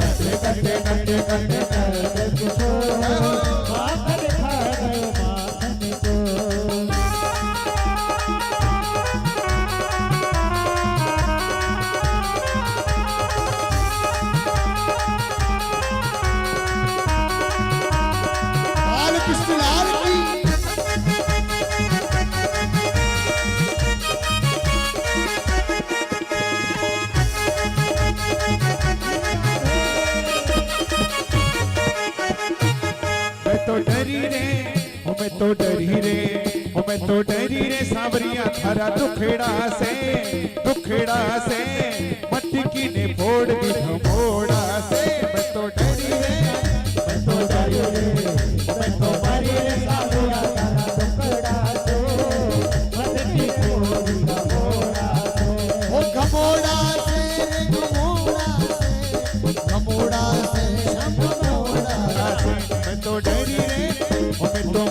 गड्ढे गड्ढे गड्ढे गड्ढे नंद किशोर माखन खा गयो माखन चोर लाल कृष्ण लाल की मैं तो डरी रे ओ मैं तो डरी रे ओ मैं तो डरी रे सांवरिया थारा दुखड़ा से मटकी ने फोड़ दी धमोड़ा से मैं तो डरी रे मैं तो डरी रे मैं तो मरी रे सावरिया तारा दुखड़ा से मटकी फोड़ घमोड़ा से ओ घमोड़ा से घमोड़ा से मैं तो डरी रे ओ मैं तो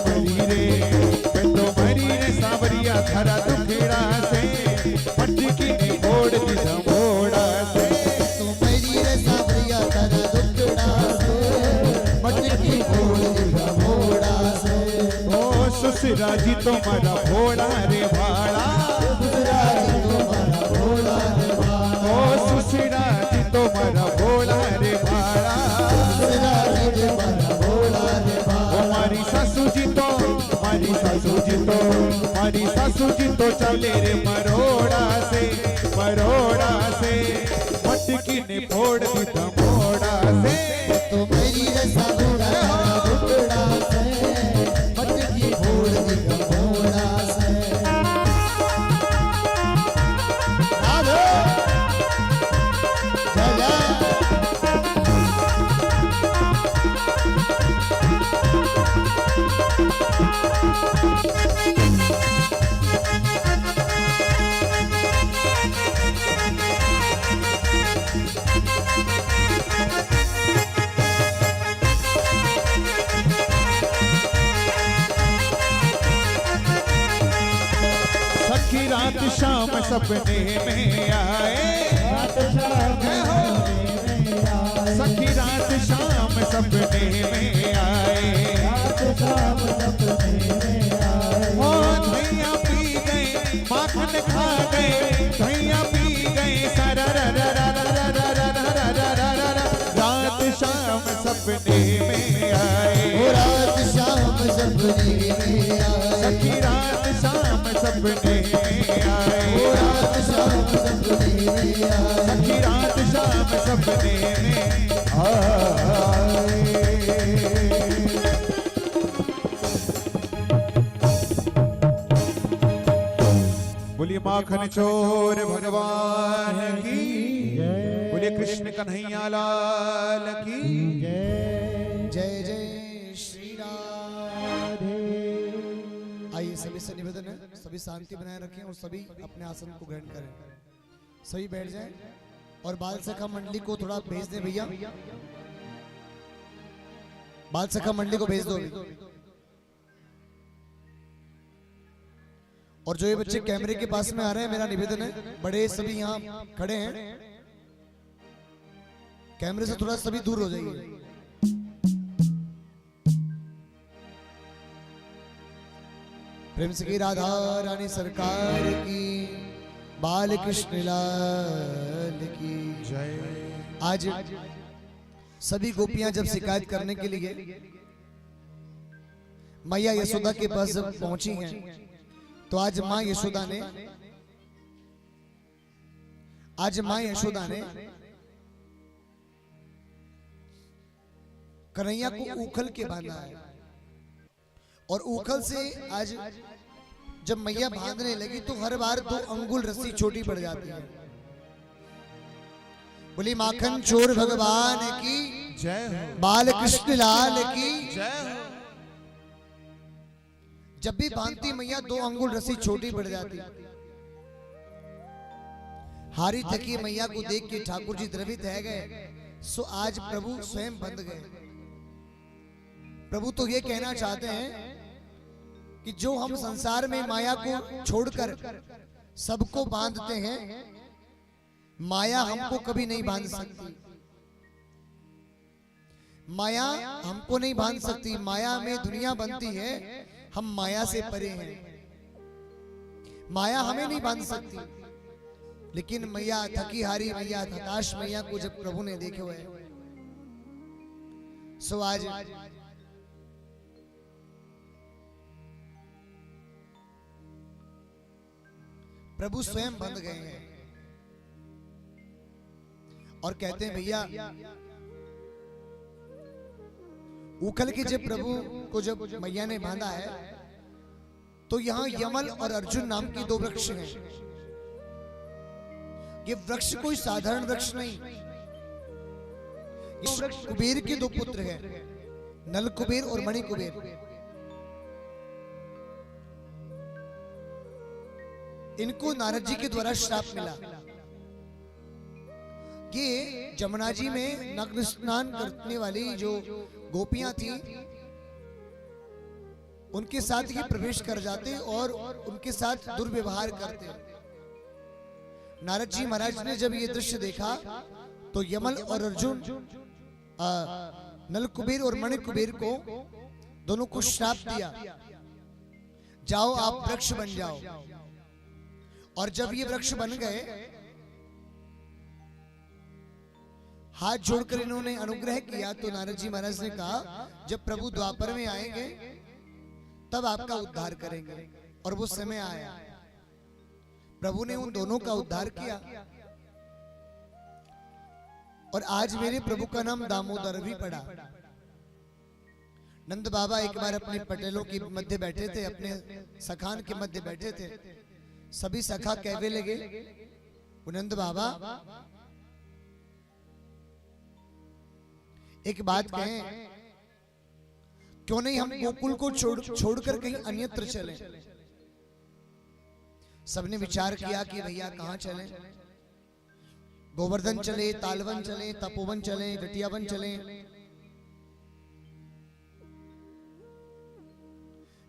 मरी रे सांवरिया थारा दुखड़ा से मटकी ने फोड़ दी धमोड़ा से तो मेरी रे सावरिया तारा दुखड़ा से मटकी फोड़ घमोड़ा से ओ ससुरा जी तुम्हारा भोला रे भाड़ा दूसरा जी तुम्हारा भोला रे भाड़ा ओ ससुरा जी तुम्हारा भोला रे भाड़ा दूसरा जी तुम्हारा भोला रे भाड़ा मारी सासू जी तो चले रे मरोड़ा से मटकी ने फोड़ दी धमोड़ा से तो मेरी रे सावरिया तारा दुखड़ा से मटकी फोड़ घमोड़ा से राधे जय जय सखी रात शाम सपने में आए सखी रात शाम सपने में आए ओ धैया पी गए माखन खा गए धैया पी गए सारा रात शाम सपने में आए ओ रात शाम सपने में आए सखी रात शाम सपने में आए ओ रात शाम सपने में आए सखी रात शाम सपने में आए बोलिए माखन चोर भगवान की बोलिए कृष्ण कन्हैया लाल की जय जय श्री राधे। आइए सभी से निवेदन है, सभी शांति बनाए रखें और सभी अपने आसन को ग्रहण करें। सभी बैठ जाएं और बाल सखा मंडली को थोड़ा भेज दें भैया, बाल सखा मंडली को भेज दो। और जो ये बच्चे कैमरे के पास में आ रहे हैं, मेरा निवेदन है, बड़े सभी यहाँ खड़े हैं, कैमरे से थोड़ा सभी दूर हो जाइए। प्रेम से की राधा रानी सरकार की, बाल कृष्ण लाल की जय। आज सभी गोपियां जब शिकायत करने के लिए मैया यशोदा के पास जब पहुंची हैं, तो आज मां यशोदा ने कन्हैया को उखल के बांधा है। और उखल से आज जब मैया बांधने लगी तो हर बार 2 अंगुल रस्सी छोटी पड़ जाती है। बोली माखन चोर भगवान की जय हो। बाल कृष्ण लाल की जय हो। जब भी बांधती मैया 2 अंगुल रस्सी छोटी पड़ जाती। हारी थकी मैया को देख के ठाकुर जी द्रवित है गए। सो आज प्रभु स्वयं बंध गए। प्रभु तो ये कहना चाहते हैं कि जो हम संसार में माया को छोड़कर सबको बांधते हैं, माया हमको कभी नहीं बांध सकती। माया हमको नहीं बांध सकती। माया में दुनिया बनती है, हम माया से परे हैं। माया हमें नहीं बांध सकती। लेकिन मैया थकी हारी मैया, हताश मैया को जब प्रभु ने देखे हुए, सो आज प्रभु स्वयं बंध गए हैं और कहते हैं भैया, उखल के जब प्रभु को जब मैया ने बांधा है, तो यहाँ यमल और अर्जुन नाम की 2 वृक्ष हैं। ये वृक्ष कोई साधारण वृक्ष नहीं। ये वृक्ष कुबेर के 2 पुत्र हैं, नल कुबेर और मणि कुबेर। इनको नारद जी के द्वारा श्राप मिला। ये जमुना जी में नग्न स्नान करने वाली जो गोपियां थी, उनके साथ ये प्रवेश कर जाते और उनके साथ दुर्व्यवहार करते। नारद जी महाराज ने जब ये दृश्य देखा, तो यमल और अर्जुन नल कुबेर और मणि कुबेर को दोनों को श्राप दिया, जाओ आप वृक्ष बन जाओ। और जब ये वृक्ष बन गए, हाथ जोड़कर इन्होंने अनुग्रह किया, तो नारद जी महाराज ने कहा जब प्रभु द्वापर में आएंगे तब आपका उद्धार करेंगे। और वो समय आया, प्रभु ने उन दोनों का उद्धार किया। और आज मेरे प्रभु का नाम दामोदर भी पड़ा। नंद बाबा एक बार अपने पटेलों के मध्य बैठे थे, अपने सखान के मध्य बैठे थे। सभी सखा कहने लगे, नंद बाबा एक बात कहें, क्यों नहीं हम गोकुल को छोड़कर कहीं अन्यत्र चलें। सबने विचार किया कि भैया कहां चलें। गोवर्धन चले, तालवन चले, तपोवन चले, गटियावन चले,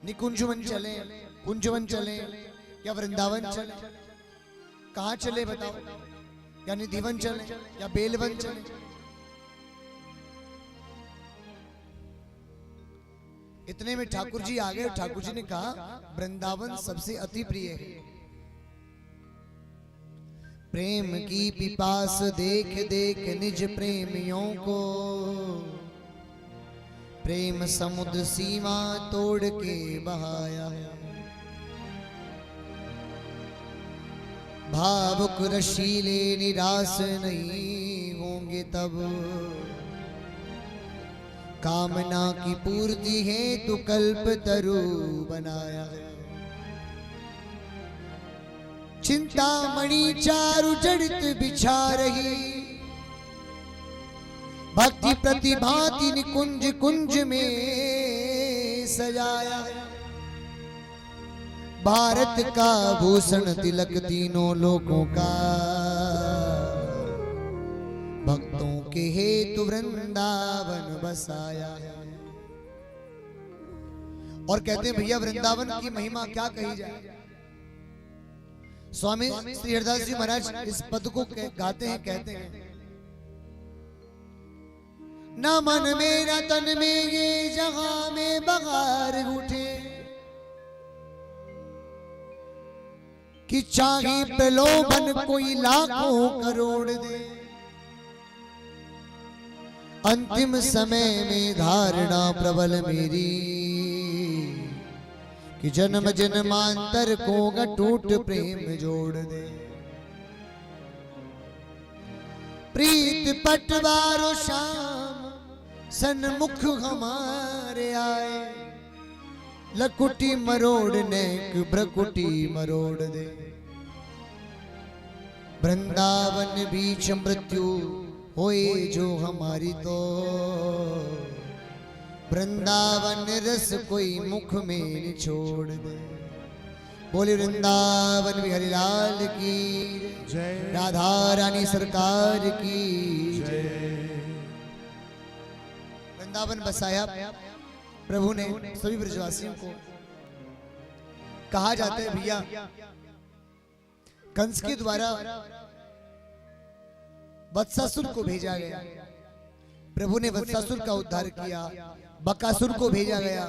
निकुंजवन चले, कुंजवन चले या वृंदावन चले। कहां चले बताओ? या निधिवन चले या बेलवन चले? इतने में ठाकुर जी आ गए। ठाकुर जी ने कहा वृंदावन सबसे अति प्रिय है। प्रेम की पिपास देख देख निज प्रेमियों को, प्रेम समुद्र सीमा तोड़ के बहाया है। भावुक रशीले निराश नहीं होंगे तब, कामना की पूर्ति है तो कल्प तरु बनाया है। चिंतामणि चारु जड़ित बिछा रही, भक्ति प्रतिभाति निकुंज कुंज में सजाया है। भारत का भूषण तिलक तीनों लोगों का, भक्तों के हेतु वृंदावन बसाया है। और कहते हैं भैया वृंदावन की महिमा क्या कही जाए। स्वामी श्री हरिदास जी महाराज इस पद को गाते हैं, कहते हैं, न मन मेरा तन में ये जहां में बगार उठे कि चाहे प्रलोभन कोई लाखों करोड़ दे, अंतिम समय में धारणा प्रबल मेरी कि जन्म जन्मांतर को अटूट प्रेम जोड़ दे। प्रीत पटवारो शाम सन्मुख हमारे आए, लकुटी मरोड़ने भ्रकुटी मरोड़ दे। वृंदावन बीच मृत्यु होए जो हमारी, तो वृंदावन रस कोई मुख में छोड़ दे। बोले वृंदावन बिहारी लाल की जय, राधा रानी सरकार की जय। वृंदावन बसाया प्रभु ने सभी ब्रजवासियों को। कहा जाता है भैया, कंस के द्वारा वत्सासुर को भेजा गया, प्रभु ने वत्सासुर का उद्धार किया। बकासुर को भेजा गया,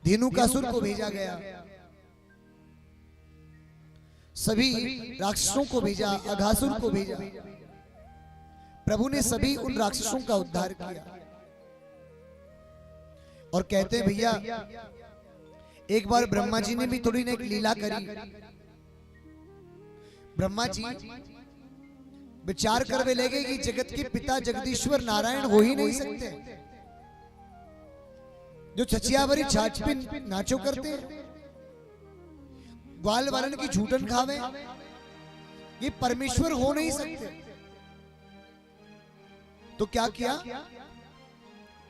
धेनुकासुर को भेजा गया, सभी राक्षसों को भेजा, अघासुर को भेजा। प्रभु ने सभी उन राक्षसों का उद्धार किया। और कहते हैं भैया, एक बार ब्रह्मा जी ने भी थोड़ी ना एक लीला करी। ब्रह्मा जी विचार करवे लगे कि जगत के पिता जगदीश्वर नारायण हो ही नहीं सकते, जो छछियावरी छाछ पे नाचो करते हैं, ग्वाल वालन की झूठन खावे, ये परमेश्वर हो नहीं सकते। तो क्या किया,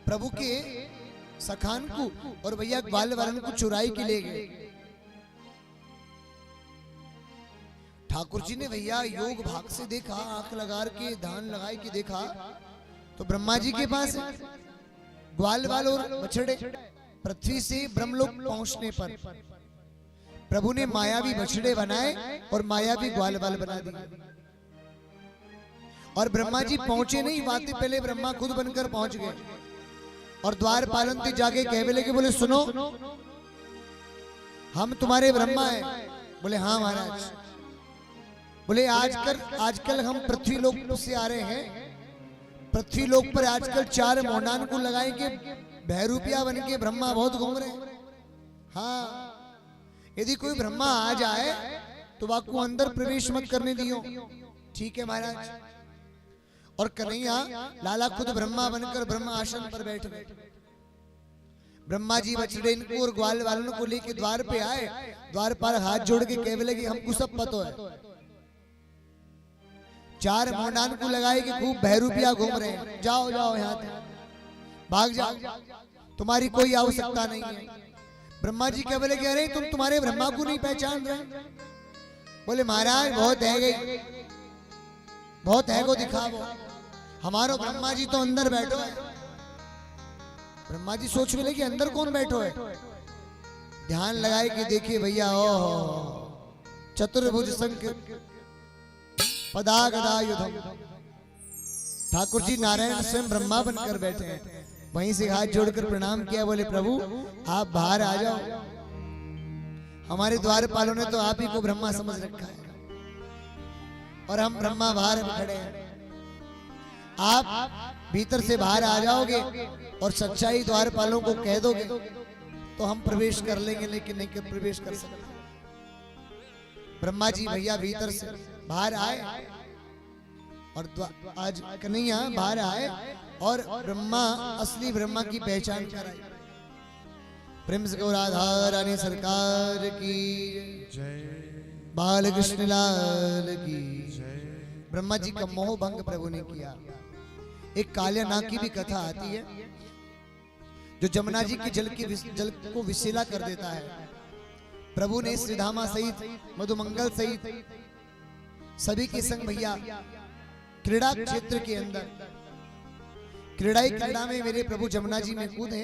प्रभु के सखान को और भैया ग्वाल वालन को चुराई के ले गए। ठाकुर जी ने भैया योग भाग से देखा, आंख लगा के ध्यान लगाए के देखा, तो ब्रह्मा जी के पास ग्वाल वाल और बछड़े। पृथ्वी से ब्रह्मलोक पहुंचने पर प्रभु ने मायावी बछड़े बनाए और मायावी ग्वाल वाल बना दिए। और ब्रह्मा जी पहुंचे नहीं, बातें पहले ब्रह्मा खुद बनकर पहुंच गए। और द्वार पालन थे जाके कहवे लगे, बोले सुनो हम तुम्हारे ब्रह्मा हैं। बोले हाँ महाराज। बोले आजकल हम पृथ्वी लोक से आ रहे हैं। पृथ्वी लोक पर आजकल 4 मोहनान को लगाए के बहरूपिया बन के ब्रह्मा बहुत घूम रहे हैं। हाँ, यदि कोई ब्रह्मा आ जाए तो वाकु अंदर प्रवेश मत करने दियो। ठीक है महाराज। और कन्हैया लाला खुद ब्रह्मा बनकर ब्रह्मा आसन पर बैठ गए। ब्रह्मा जी बछड़े इनको और ग्वाल वालों को लेके द्वार पे आए। द्वार पर हाथ जोड़ के कहने लगे, हमको सब पता है, 4 मोहनान को लगाए कि खूब बहरूपिया घूम रहे हैं, जाओ जाओ यहाँ से भाग जाओ, तुम्हारी कोई आवश्यकता नहीं है। ब्रह्मा जी कह बोले कि अरे तुम तुम्हारे ब्रह्मा को नहीं पहचान रहे। बोले महाराज बहुत है गई, बहुत है को दिखाओ, हमारो ब्रह्मा जी तो अंदर बैठो है। ब्रह्मा जी सोच मिले कि अंदर कौन बैठो है। ध्यान लगाए कि देखिए भैया, ओ चतुर्भुज शंख पदा गदा युधम। ठाकुर जी नारायण स्वयं ब्रह्मा बनकर बैठे हैं। वहीं से हाथ जोड़कर प्रणाम किया। बोले प्रभु आप बाहर आ जाओ, हमारे द्वारपालों ने तो आप ही को ब्रह्मा समझ रखा है और हम ब्रह्मा बाहर खड़े हैं। आप भीतर से बाहर आ जाओगे और सच्चाई द्वारपालों को कह दोगे तो हम प्रवेश कर लेंगे, लेकिन नहीं प्रवेश कर सकते। ब्रह्मा जी भैया भीतर से बाहर आए और आज कन्हैया बाहर आए और ब्रह्मा असली ब्रह्मा की पहचान कराई। प्रेम से गौ राधा रानी सरकार की जय, बाल कृष्ण लाल की जय। ब्रह्मा जी का मोह भंग प्रभु ने किया। एक काल्या नाग की भी कथा आती है जो जमुना जी के जल को विशीला कर देता है। प्रभु ने श्रीधामा सहित मधुमंगल सहित सभी के संग भैया क्रीड़ा क्षेत्र के अंदर क्रीड़ा में मेरे प्रभु जमुना जी में कूदे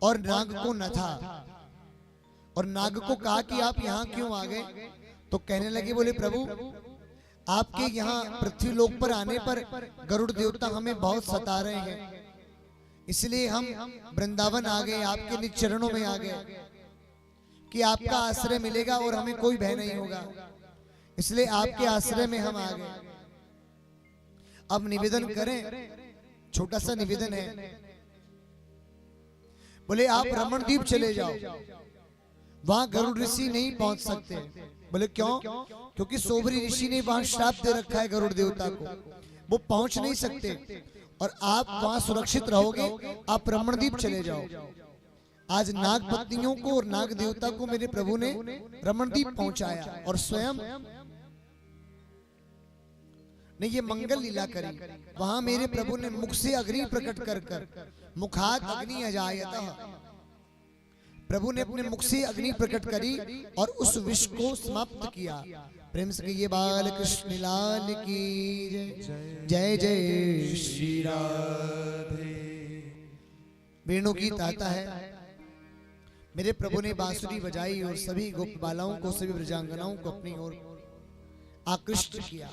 और नाग को न था और नाग को कहा कि आप यहाँ क्यों आ गए? तो कहने लगे, बोले प्रभु आपके यहाँ पृथ्वी लोक पर आने पर गरुड़ देवता हमें बहुत सता रहे हैं, इसलिए हम वृंदावन आ गए, आपके निज चरणों में आ गए कि आपका आश्रय मिलेगा और हमें कोई भय नहीं होगा, इसलिए आपके आश्रय में हम आ गए। अब निवेदन करें, छोटा सा निवेदन है। बोले आप रमणदीप चले जाओ, वहां गरुड़ ऋषि नहीं पहुंच सकते। बोले क्यों? क्योंकि सोबरी ऋषि ने वहां श्राप दे रखा है गरुड़ देवता को, वो पहुंच नहीं सकते और आप वहां सुरक्षित रहोगे, आप रमणदीप चले जाओ। आज नाग पत्नियों को और नाग देवता को मेरे प्रभु ने रमणदीप पहुंचाया और स्वयं ने ये मंगल लीला करी। वहां मेरे प्रभु ने मुख से अग्नि प्रकट कर कर, मुखात अग्नि अजायतः, प्रभु ने अपने मुख से अग्नि प्रकट करी और उस विष को समाप्त किया। प्रेम से कहिए बाल कृष्ण लाल की जय, जय जय श्री राधे। वेणु गीत आता है, मेरे प्रभु ने बांसुरी बजाई और सभी गोप बालाओं को, सभी ब्रजांगनाओं को अपनी ओर आकृष्ट किया।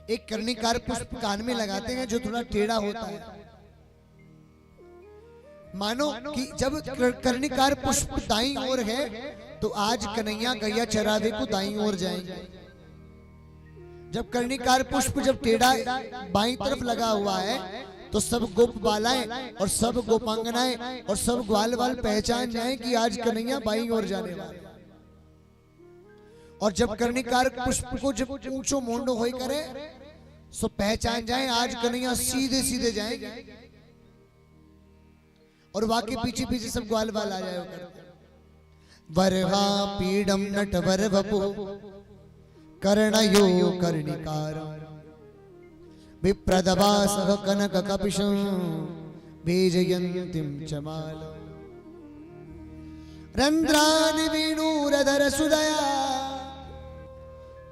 एक कर्णिकार पुष्प कान में लगाते हैं जो थोड़ा टेढ़ा होता है, मानो कि जब कर्णिकार पुष्प दाईं ओर है तो आज कन्हैया गैया चरावे को दाईं ओर जाएंगे। जब कर्णिकार पुष्प जब टेढ़ा बाईं तरफ लगा हुआ है तो सब गोप बालाएं और सब गोपांगनाएं और सब ग्वाल वाल पहचान जाएं कि आज कन्हैया बाईं ओर जाने वाले। और जब कर्णिकार पुष्प को जब ऊंचो मोंडो होई करे सो पहचान जाएं आज कन्हैया सीधे सीधे जाएंगे और वाके पीछे पीछे सब ग्वाल वाल आ जाए। वरहा पीडम नटवर वपु कर्णयो कर्णिकार विप्रदवासः कनक कपिशं बीजयन्तीं चमाल रंध्रानि वेणुरधर सुदया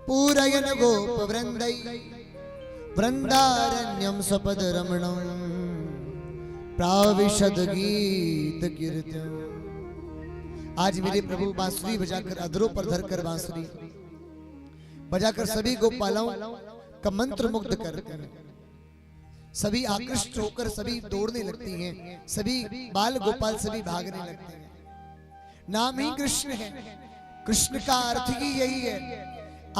पूरयन गोप वृंदै वृंदारण्यं सपद रमणं प्राविशद गीत कीर्तन। आज मेरे प्रभु बांसुरी बजाकर अधरों पर धरकर बांसुरी बजाकर सभी गोपालों का मंत्र मुग्ध करते हैं। सभी आकृष्ट होकर सभी दौड़ने लगती हैं, सभी बाल गोपाल सभी भागने लगते हैं। नाम ही कृष्ण है, कृष्ण का अर्थ ही यही है,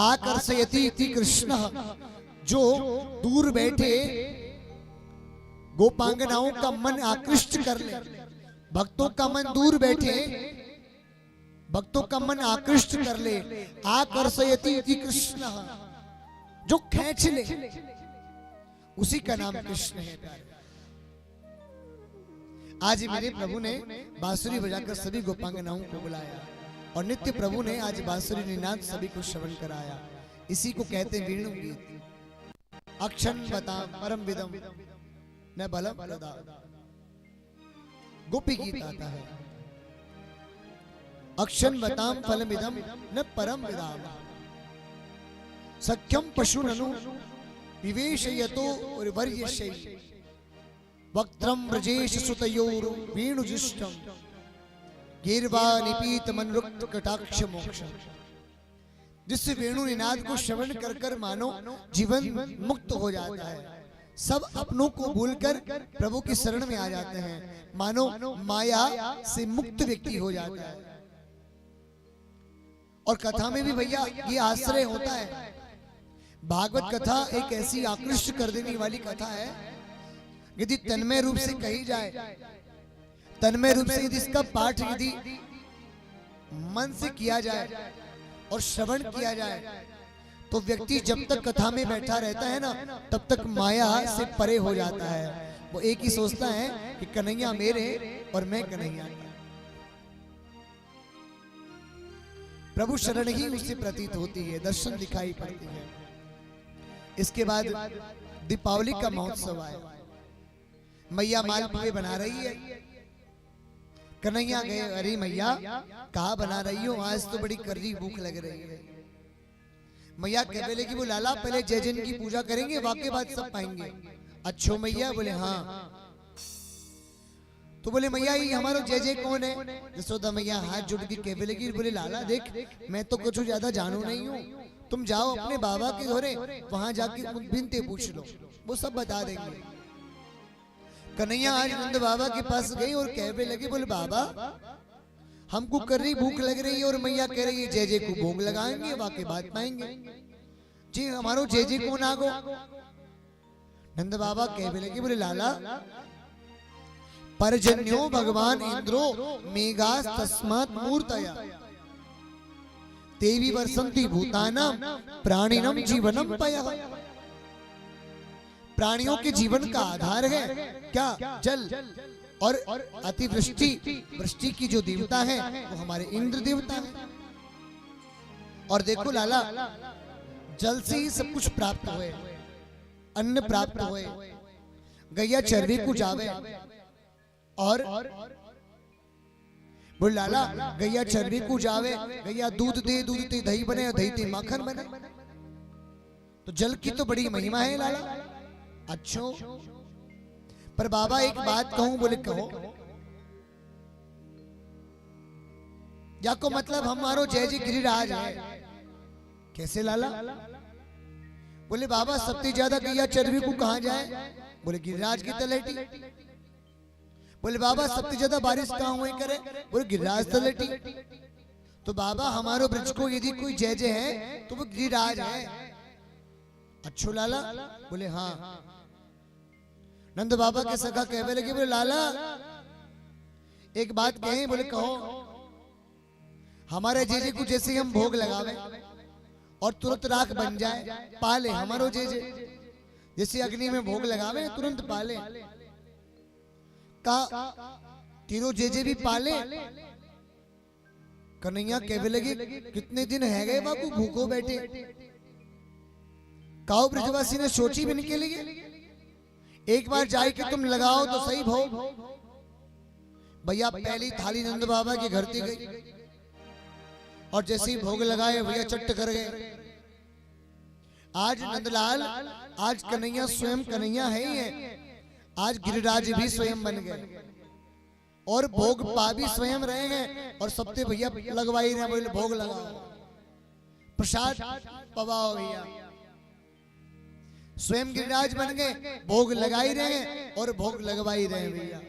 आकर्षयति इति कृष्ण, जो दूर बैठे गोपांगनाओं का मन आकृष्ट कर ले। भक्तों का मन दूर बैठे भक्तों का मन आकृष्ट कर ले, आकर्षयति इति कृष्ण, जो खींच ले, उसी का नाम कृष्ण है। आज मेरे प्रभु ने बांसुरी बजाकर सभी गोपांगनाओं को बुलाया और नित्य प्रभु ने आज बांसुरी निनाद सभी को श्रवण कराया। इसी को कहते हैं वेणु गीत। अक्षण बता परम विदम न बलम प्रदा, गोपी गीत आता है। अक्षण बताम फलमिदम न परम विदाम, सख्यम पशुननु विवेशयतो वर्यशै वक्त्रम ब्रजेश सुतयोर वेणुजुष्टम गीर्वा निपीत मनरुक्त कटाक्ष मोक्ष। जिससे वेणु निनाद को श्रवण कर कर मानो जीवन मुक्त हो जाता है, सब अपनों को भूलकर प्रभु की शरण में आ जाते हैं, मानो माया से मुक्त व्यक्ति हो जाता है। और कथा में भी भैया ये आश्रय होता है। भागवत कथा एक ऐसी आकृष्ट कर देने वाली कथा है, यदि तन्मय रूप से कही जाए, तन्मय रूप से यदि इसका पाठ यदि मन से किया जाए और श्रवण किया जाए तो व्यक्ति जब तक कथा में बैठा रहता है ना तब तक माया से परे हो जाता है। वो एक ही सोचता है कि कन्हैया मेरे और मैं कन्हैया। प्रभु शरण ही उससे प्रतीत होती है, दर्शन दिखाई पड़ती है। इसके बाद दीपावली का महोत्सव आया, मैया मालपुए बना रही है। कन्हैया गए, अरे मैया कहाँ बना रही हो, आज तो बड़ी कर्री भूख लग रही है। मैया कह बोले कि वो लाला पहले जय जन की पूजा करेंगे, वाके बाद सब पाएंगे। अच्छो मैया, बोले हाँ। तो बोले मैया ये हमारो जय जय कौन है? यशोदा मैया हाथ जोड़ के कहने लगी, बोले लाला देख मैं तो कुछ ज्यादा जानू नहीं हूँ, तुम जाओ अपने बाबा के घरे, वहां जाके बिनते पूछ लो, वो सब बता देंगे। कन्हैया आज नंद बाबा के पास गई और कहने लगी, बोले बाबा हमको कर रही भूख लग रही है और मैया कह रही है जय जय को भोग लगाएंगे, वाके बात पाएंगे जी, हमारो जय जय कौन आगो? नंद बाबा कहने लगे, बोले लाला परजन्यो भगवान इंद्रो मेघास तस्मात् मूर्तया देवी वर्षन्ति भूतानां प्राणिनम जीवनम पयः। प्राणियों के जीवन का आधार है क्या? जल। और अतिवृष्टि, वृष्टि की जो देवता है वो हमारे इंद्र देवता है। और देखो लाला जल से ही सब कुछ प्राप्त हुए, अन्न प्राप्त हुए, गैया चरवी को जावे और बोल लाला गैया चरवी को जावे, गैया दूध दे, दूध दे दही बने, दही दे माखन बने। तो जल की तो बड़ी महिमा है लाला। अच्छो पर बाबा एक बात कहूं? बोले कहो। या को मतलब हमारो जय जी गिरिराज है। कैसे लाला? बोले बाबा सबसे ज्यादा गैया चरवी को कहां जाए? बोले गिरिराज की तलेटी। बोले बाबा सबसे ज्यादा बारिश कहां हुई करे? बोले गिरिराज तलेटी। तो बाबा हमारो ब्रज को यदि कोई जय जय है तो वो गिरिराज है। अच्छो लाला? बोले हाँ। नंद बाबा के सखा कहने लगे, बोले लाला एक बात कहें? बोले कहो। हमारे जेजे को जैसे हम भोग लगावे और तुरंत राख बन जाए, पाले हमारो जेजे, जैसे अग्नि में भोग लगावे तुरंत पाले, का तीनों जेजे भी पाले? कन्हैया कहने लगे, कितने दिन है गए बाबू भूखो बैठे, काओ ब्रजवासी ने सोची भी निकल लिए, एक बार जाए कि तुम लगाओ तो सही भोग। भैया पहली थाली नंद बाबा के घर से गई और जैसे ही भोग लगाए भैया चट्ट कर गए। आज नंदलाल, आज कन्हैया स्वयं कन्हैया है ही है, आज गिरिराज भी स्वयं बन गए और भोग पा भी स्वयं रहे हैं और सबसे भैया लगवाई रहे, बोले भोग लगाओ, प्रसाद पवाओ भैया। स्वयं गिरिराज बन गए, भोग लगाई रहे हैं और भोग लगवाई रहे भैया।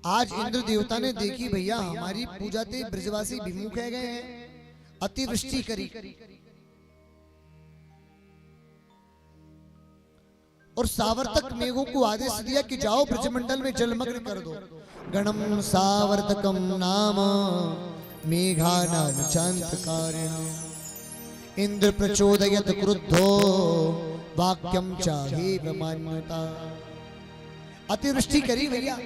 आज इंद्र देवता ने देखी भैया हमारी पूजा ते ब्रजवासी विमुख है गए हैं, अतिवृष्टि करी और सावर्तक मेघों को आदेश दिया कि जाओ ब्रजमंडल में जलमग्न कर दो। गणम सावर्तकम नाम मेघानाम चांतकारिणा इंद्र प्रचोदयत क्रुद्धो वाक्यम चाहे मान्यता। अतिवृष्टि करी भैया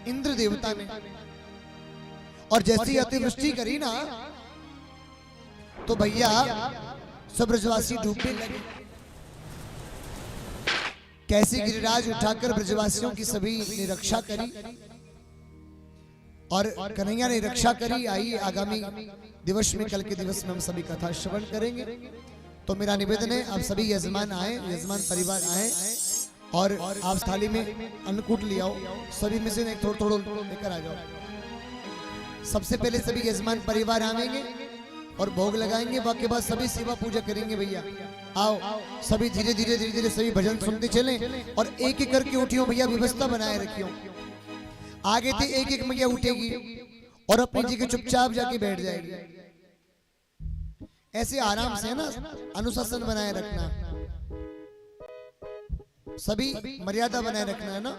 इंद्र देवता ने, और जैसी अतिवृष्टि करी ना तो भैया सब ब्रजवासी डूबने लगे। कैसे गिरिराज उठाकर ब्रजवासियों की सभी ने रक्षा करी और कन्हैया ने रक्षा करी। आइए आगामी दिवस में, कल के दिवस में हम सभी कथा श्रवण करेंगे। तो मेरा निवेदन है आप सभी यजमान आए, यजमान परिवार आए और आप थाली में अन्नकूट ले आओ, सभी में से थोड़ा थोड़ा लेकर आ जाओ। सबसे पहले सभी यजमान परिवार आवेंगे और भोग लगाएंगे, बाकी बाद सभी सेवा पूजा करेंगे। भैया आओ सभी धीरे धीरे धीरे धीरे सभी भजन सुनते चलें और एक एक करके उठियो भैया, व्यवस्था बनाए रखियो। आगे थे एक एक मैया उठेगी और अपनी जगह चुपचाप जाके बैठ जाएगी। ऐसे आराम से ना अनुशासन बनाए रखना, सभी मर्यादा बनाए रखना है ना,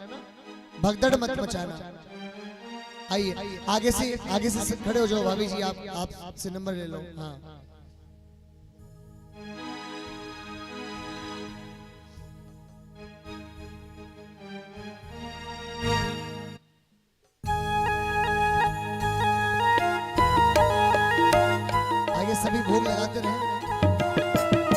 भगदड़ मत मचाना। आइए आगे से खड़े हो जाओ भाभी जी, आप से नंबर ले लो। हाँ आगे सभी भोग लगाते रहे।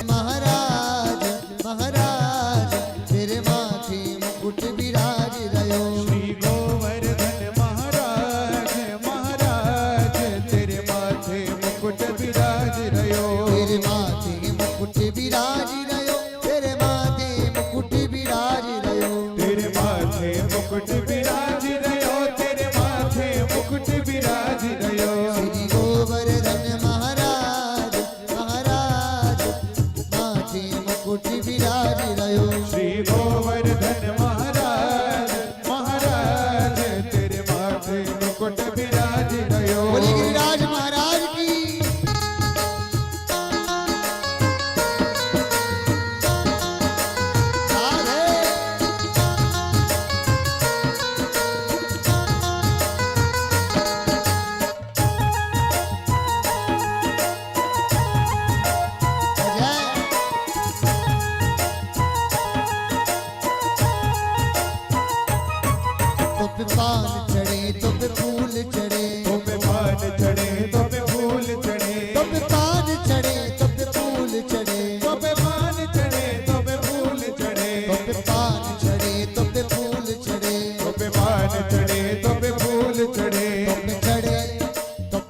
महाराज महाराज तेरे माथे मुकुट विराज रहो। श्री गोवर्धन महाराज महाराज तेरे माथे मुकुट विराज रहो। तेरे माथे मुकुट विराज रहो, तेरे माथे मुकुट विराज रहो। तेरे माथे मुकुट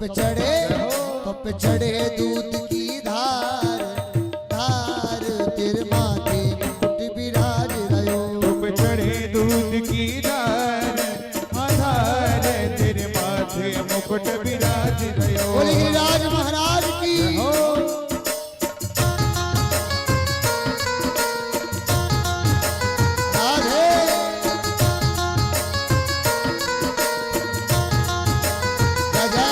पे चढ़े दूध की धार धार तेरे माथे मुकुट विराज रयो तुम चढ़े दूध की धार आधार तेरे माथे मुकुट विराज रयो बोले गिरिराज महाराज की राधे राजा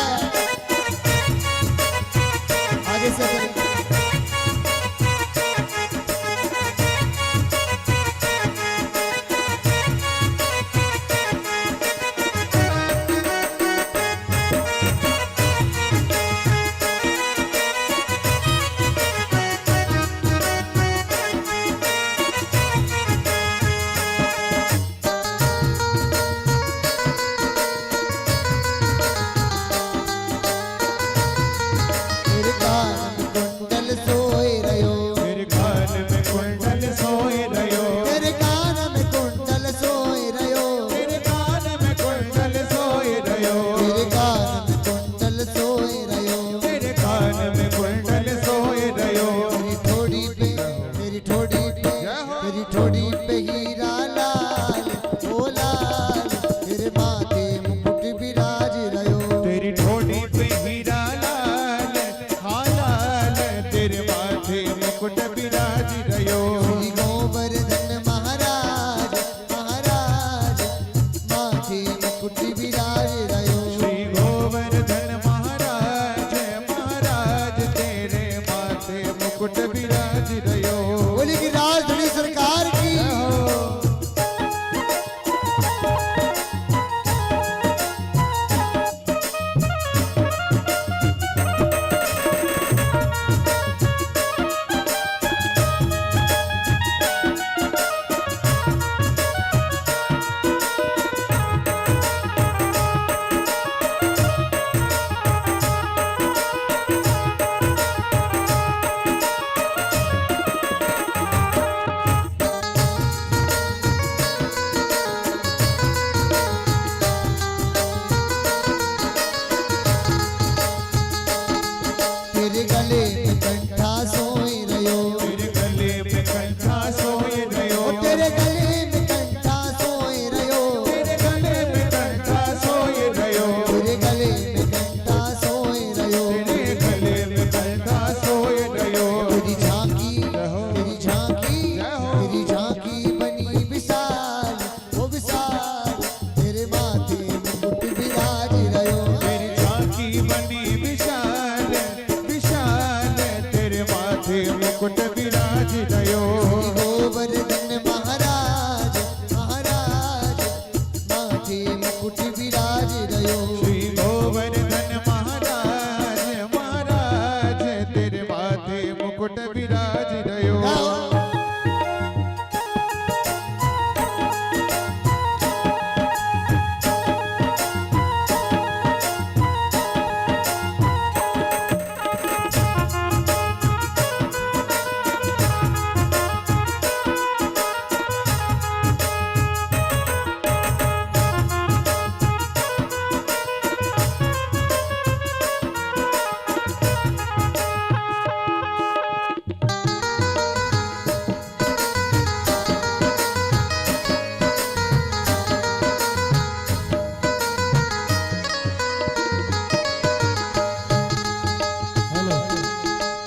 आगे से करें। तेरे कान में कुंडल सोए रयो तेरे कान में कुंडल सोए रयो तेरे कान में कुंडल सोए रयो तेरे कान में कुंडल सोए रयो तेरे कान में कुंडल सोए रयो तेरे कान में कुंडल सोए रयो तेरी ठोड़ी पे हीरा लाल ओ लाल तेरे माथे मुकुट विराज रयो तेरी ठोड़ी पे हीरा लाल हाँ लाल तेरे माथे मुकुट विराज रयो श्री गोवर्धन महाराज महाराज माथे मुकुट विराज रयो श्री गोवर्धन महाराज महाराज तेरे माथे मुकुट विराज रयो बोली कि राजधानी सरकार की तेरे गले में कंठा सोए रयो तेरे गले में कंठा सोए रयो तेरे गले में कंठा सोए रयो तेरे गले में कंठा सोए रयो तेरे गले में कंठा सोए रयो तेरे गले में कंठा सोए रयो तेरी झांकी बनी विशाल ओ विशाल तेरे माथे मुकुट विराज रयो तेरी झांकी बनी विशाल विशाल तेरे माथे मुकुट विराज रयो श्री गोवर्धन महाराज महाराज माथे मुकुट विराज रयो श्री गोवर्धन महाराज महाराज तेरे माथे मुकुट विराज रयो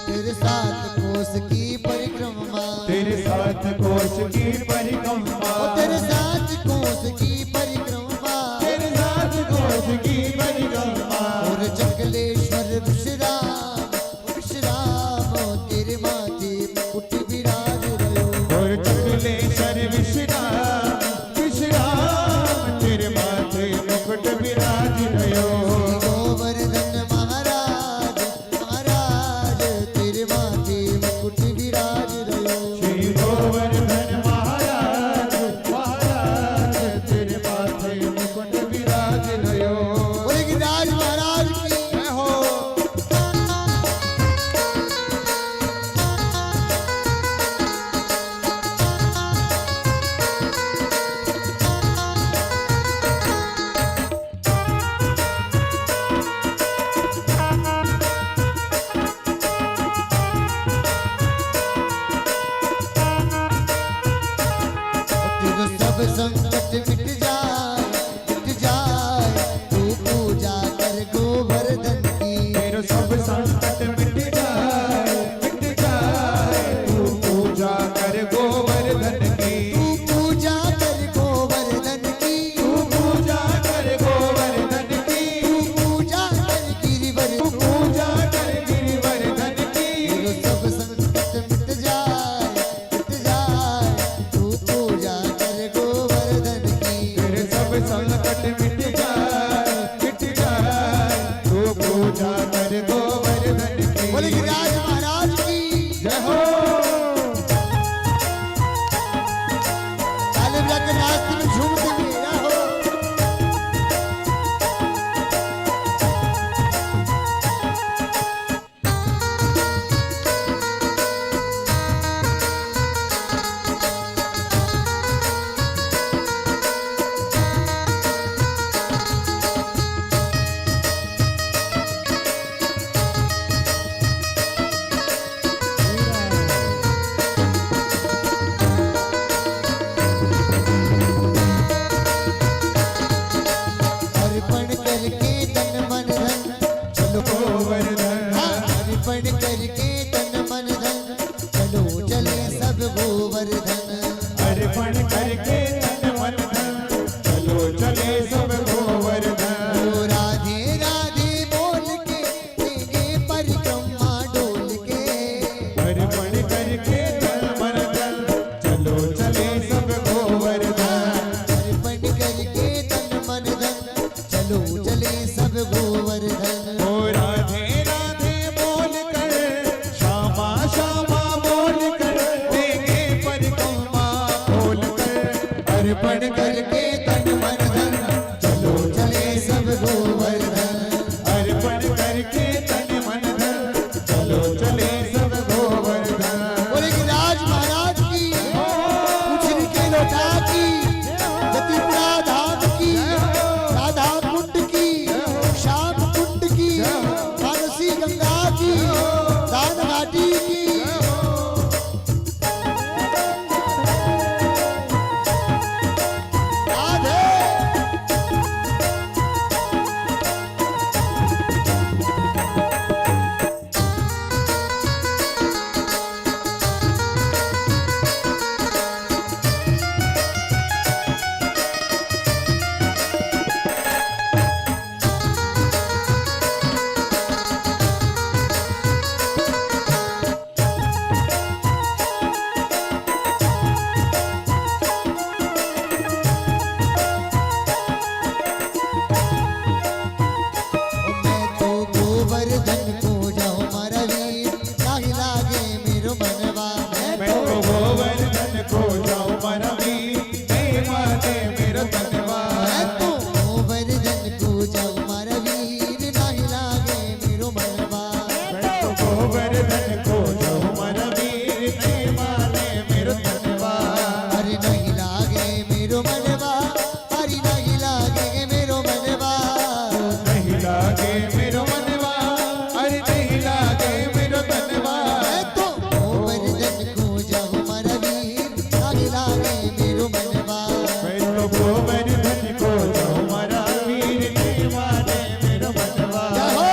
तेरे साथ कोस की परिक्रमा तेरे साथ कोश की परिक्रमा तेरे साथ कोस की परिक्रमा तेरे साथ कोश की परिक्रमा और जंगलेश्वर विश्राम विश्राम तेरे माथे मुकुट विराज रयो और चकलेश्वर विश्राम विश्राम तेरे माथे मुकुट विराज रयो गोवर्धन महाराज महाराज तेरे माथे मुकुट विराज रयो श्री गोवर्धन महाराज गोवर्धन अर्पण करके तन मन धन चलो चले सब गोवर्धन अर्पण करके तन मन धन चलो चले सब गोवर्धन ओ राधे राधे बोल के देंगे परिक्रमा डोल के अर्पण करके तन मन धन चलो चले सब गोवर्धन अर्पण करके तन मन धन चलो चले सब गोवर्धन ओ राधे राधे बोल कर श्यामा श्यामा बोल कर देंगे परिक्रमा बोल कर अर्पण करके तन मन धन चलो चले सब गोवर्धन अर्पण करके तन मन धन चलो चले सब गोवर्धन बोले कि राज महाराज की पूछने के लोटा की गतिपुरा धाम की राधा कुंड की श्याम कुंड की मानसी गंगा की दान घाटी की राधे मैं तो गोवर्धन को जाऊं मारा वीर लागे लागे मेरो मनवा मैं तो गोवर्धन को जाऊं मनवी नहीं माने मेरा तनवा मैं तो गोवर्धन को जाऊं मारा वीर लागे लागे मेरो मनवा मैं तो गोवर्धन को जाऊं मनवी नहीं माने मेरा तनवा हरि नहीं लागे मेरो मनवा हरि नहीं लागे मेरो मनवा नहीं लागे मेरो मनवा अरे नहीं लागे मेरो तनवा मैं तो गोवर्धन को जाऊं मारा वीर लागे लागे मेरो मनवा मैं तो गोवर्धन को जाऊं मनवी नहीं माने मेरा मनवा जाहो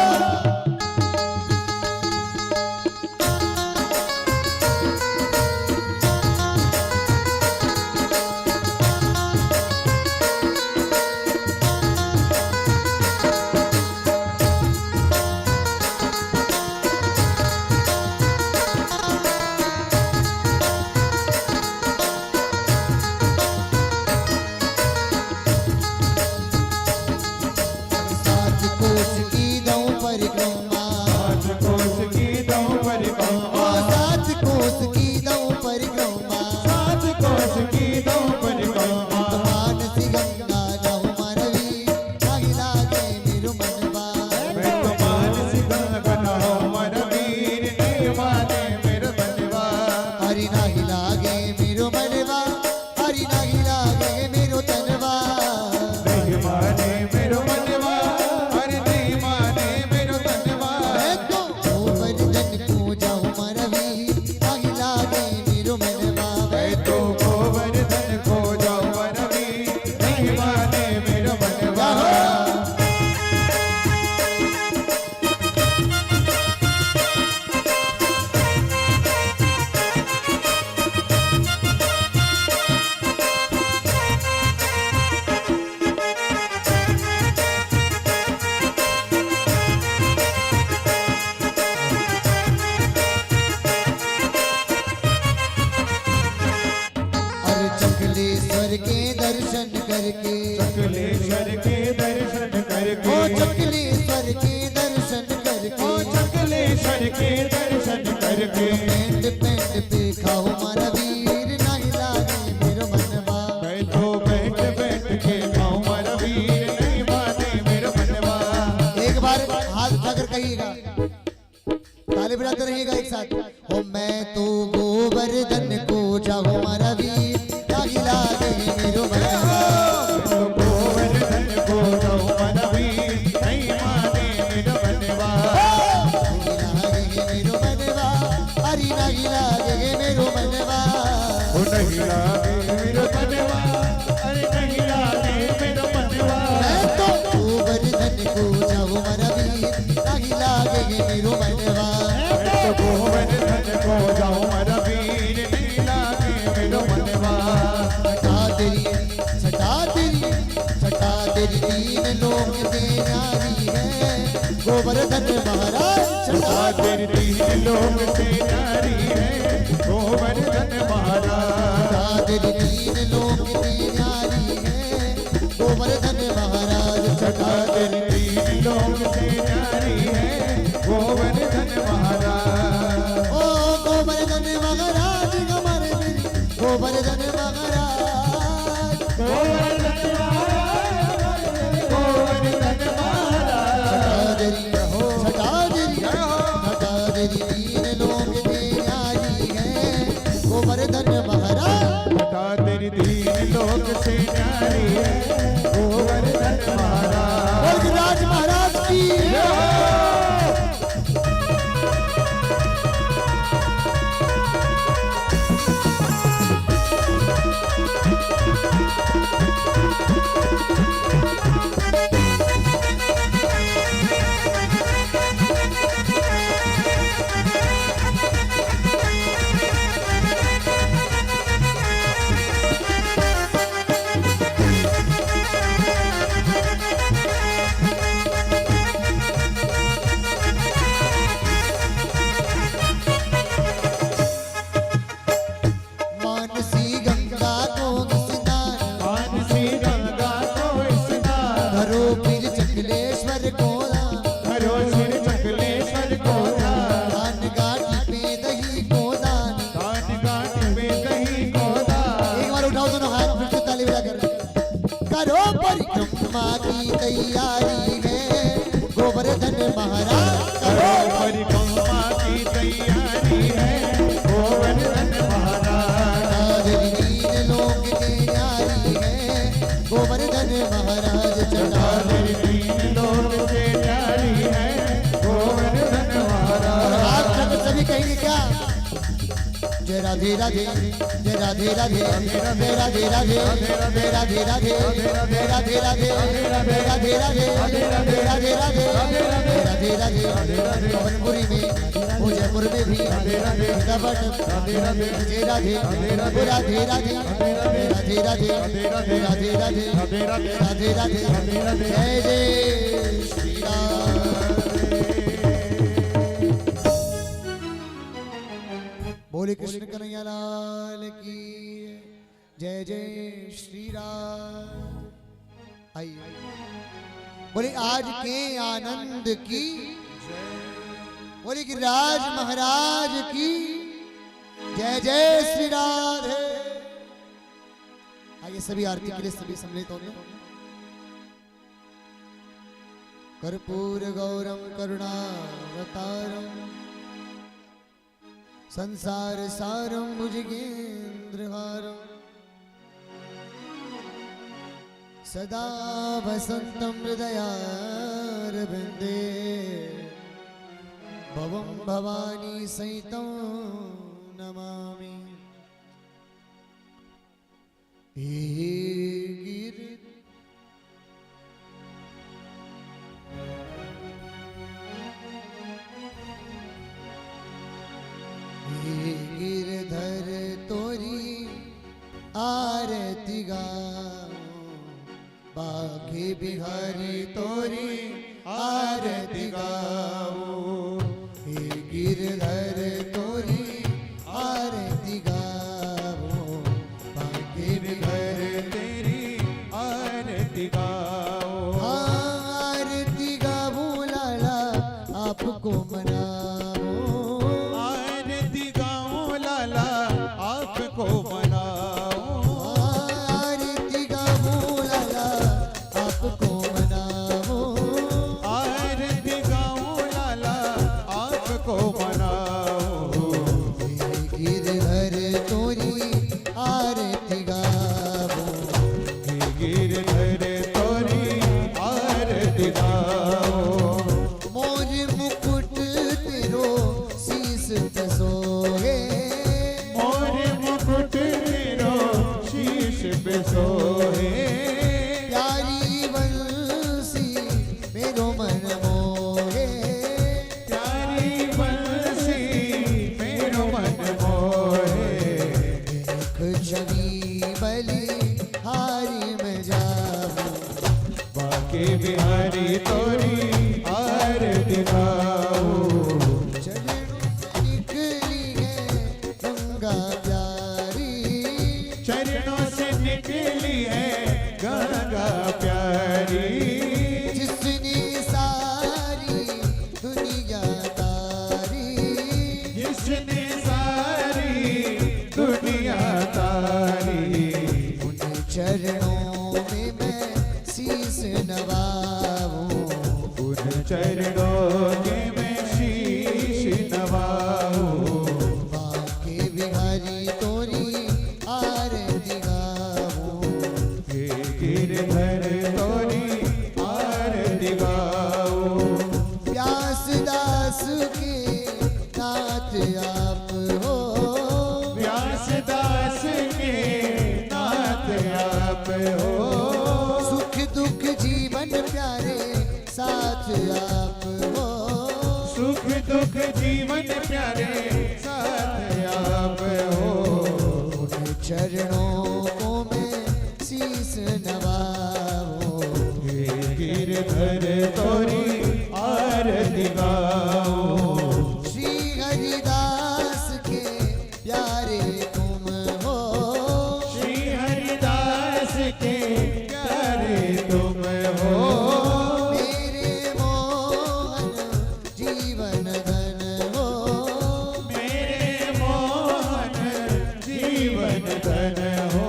सात कोस की दऊं परिक्रमा आज कोस की दऊं परिक्रमा सात कोस की दऊं परिक्रमा सात कोस की दऊं परिक्रमा मानसी गंगा जाऊं मारवी लागे लागे मेरो मनवा मैं तो मानसी गंगा मनवीर नहीं माने मेरा तनवा हरि नाही लागे मेरो मनवा हरि नाही लागे मेरो तनवा नहीं माने मेरो मनवा अरे नहीं माने मेरो तनवा मैं तो गोवर्धन को जाऊं मारवी लागे लागे मेरो मनवा मैं तो गोवर्धन को जाऊं मनवी नहीं माने मेरो मनवा और चकलेश्वर के दर्शन करके चकलेश्वर के दर्शन करके ओ चकलेश्वर के दर्शन करके ओ चकलेश्वर के दर्शन करके पेंड पेंड पे खाओ मारा वीर नहीं लागे मेरो मनवा मैं तो बैठ बैठ के खाऊं मनवीर नहीं माने मेरो मनवा एक बार हाथ उठाकर कहिएगा ताली बजाते रहिएगा एक साथ ओ मैं तो गोवर्धन को जाऊं मारा वीर लागे लागे मेरो मनवा तो गोवर्धन को जाऊं मनवीर नहीं माने मेरो मनवा लागे मेरो मनवा हरि नहीं लागे मेरो मनवा ओ नहीं लागे मेरो मनवा अरे नहीं लागे मेरो मनवा मैं तो गोवर्धन को जाऊं मारा वीर नहीं लागे मेरो मनवा तो गोवर्धन को जाऊं मरा वीर नहीं लागे मेरो मनवा छटा तेरी तीन लोक से न्यारी है गोवर्धन महाराज छटा तेरी तीन लोक से न्यारी है गोवर्धन महाराज तेरी तीन लोक से न्यारी है गोवर्धन महाराज छटा तेरी तीन लोक से न्यारी है गोवर्धन महाराज ओ गोवर्धन महाराज कमर मेरी गोवर्धन महाराज गोवर्धन महाराज गोवर्धन महाराज छटा तेरी तीन लोक से न्यारी है गोवर्धन महाराज छटा तेरी तीन लोक से न्यारी है गोवर्धन महाराज राज महाराज की मानसी गंगा को स्नान मानसी गंगा को स्नान धरो फिर चकलेश्वर को हरो सिर चकलेश्वर को दान गाटी पे दही को दान दान गाटी में दही को दान एक बार उठाओ दोनों हाथ फिर से ताली बजा कर करो परिक्रमा की तैयारी है गोवर्धन महाराज करो परिक्रमा की तैयारी है गोवर्धन महाराज तीन लोक की न्यारी है गोवर्धन महाराज छटा चढ़ा तेरी तीन लोक से न्यारी है गोवर्धन महाराज आप सब सभी कहेंगे क्या जय राधे राधे जय राधे राधे जय राधे राधे जय राधे राधे जय राधे राधे जय राधे राधे जय राधे राधे जय राधे राधे पवनपुरी में जयपुर में भी सीतापट जय राधे राधे राधे राधे राधे राधे राधे राधे राधे जय जय श्री राम बोले कृष्ण कन्हैया लाल की जय जय श्री राम आइए बोले आज के आनंद की बोले कि राज महाराज की जय जय श्री राधे आइए सभी आरती के लिए सभी सम्मिलित होंगे कर्पूर गौरम करुणावतारम संसार सारम भुजगेन्द्रहारम सदा वसंतम हृदयारविंदे भवं भवानी सहितं नमामि हे गिरि गिरधर तोरी आरती गाओ बाके बिहारी तोरी आरती गाओ हे गिरधर तोरी आरती गाओ बाके बिहारी तेरी आरती गाओ आरती गाओ लाला आपको मनाओ आरती गाओ लाला आपको मनाओ आरती गाओ लाला आपको मनाओ आरती गाओ लाला आपको मनाओ गिरधर तोरी आरती गाओ गिरधर तोरी आरती गाओ मोर मुकुट दिखाओ। चरणों से निकली है गंगा प्यारी, चरणों से निकली है गंगा प्यारी, जिसने सारी दुनिया तारी, जिसने सारी दुनिया तारी। उन चरणों में मैं शीस नवाऊं, उन चरणों के मैं शीश नवाऊं। बाके बिहारी तोरी आरती गाऊं, हे गिरधर तोरी आरती गाओ। व्यास दास के नाथ आप हो, व्यास दास के नाथ आप हो। सुख दुख जीवन प्यारे साथ आप हो, सुख दुख जीवन प्यारे साथ आप हो। उन चरणों को मैं शीस नवाऊं, हे गिरधर तोरी आरती गाओ। श्री हरिदास के प्यारे तुम हो, श्री हरिदास के प्यारे तुम हो। मेरे मोहन जीवन धन हो, मेरे मोहन जीवन धन हो।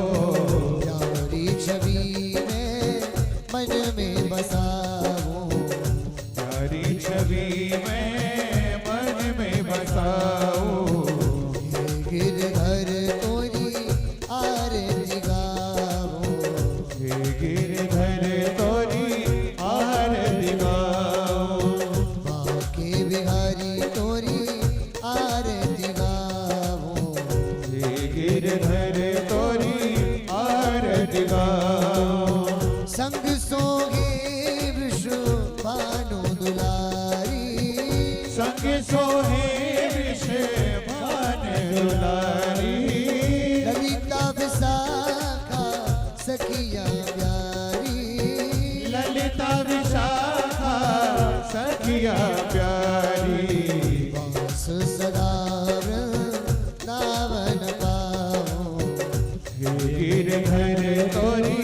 प्यारी छवि में मन में बसाऊं, प्यारी छवि में मन में बसाओ। हे गिरधर तोरी आरती गाऊं, हे गिरधर तोरी आरती गाओ। बाके बिहारी तोरी आरती गाऊं, हे गिरधर तोरी आरती गाओ। संग सोहे वृषभानु दुलारी, संग सोहे वृषभान दुलारी, ललिता विशाखा सखिया प्यारी, ललिता विशाखा सखिया प्यारी। वास सदा वृंदावन पाऊं, हे गिरधर तोरी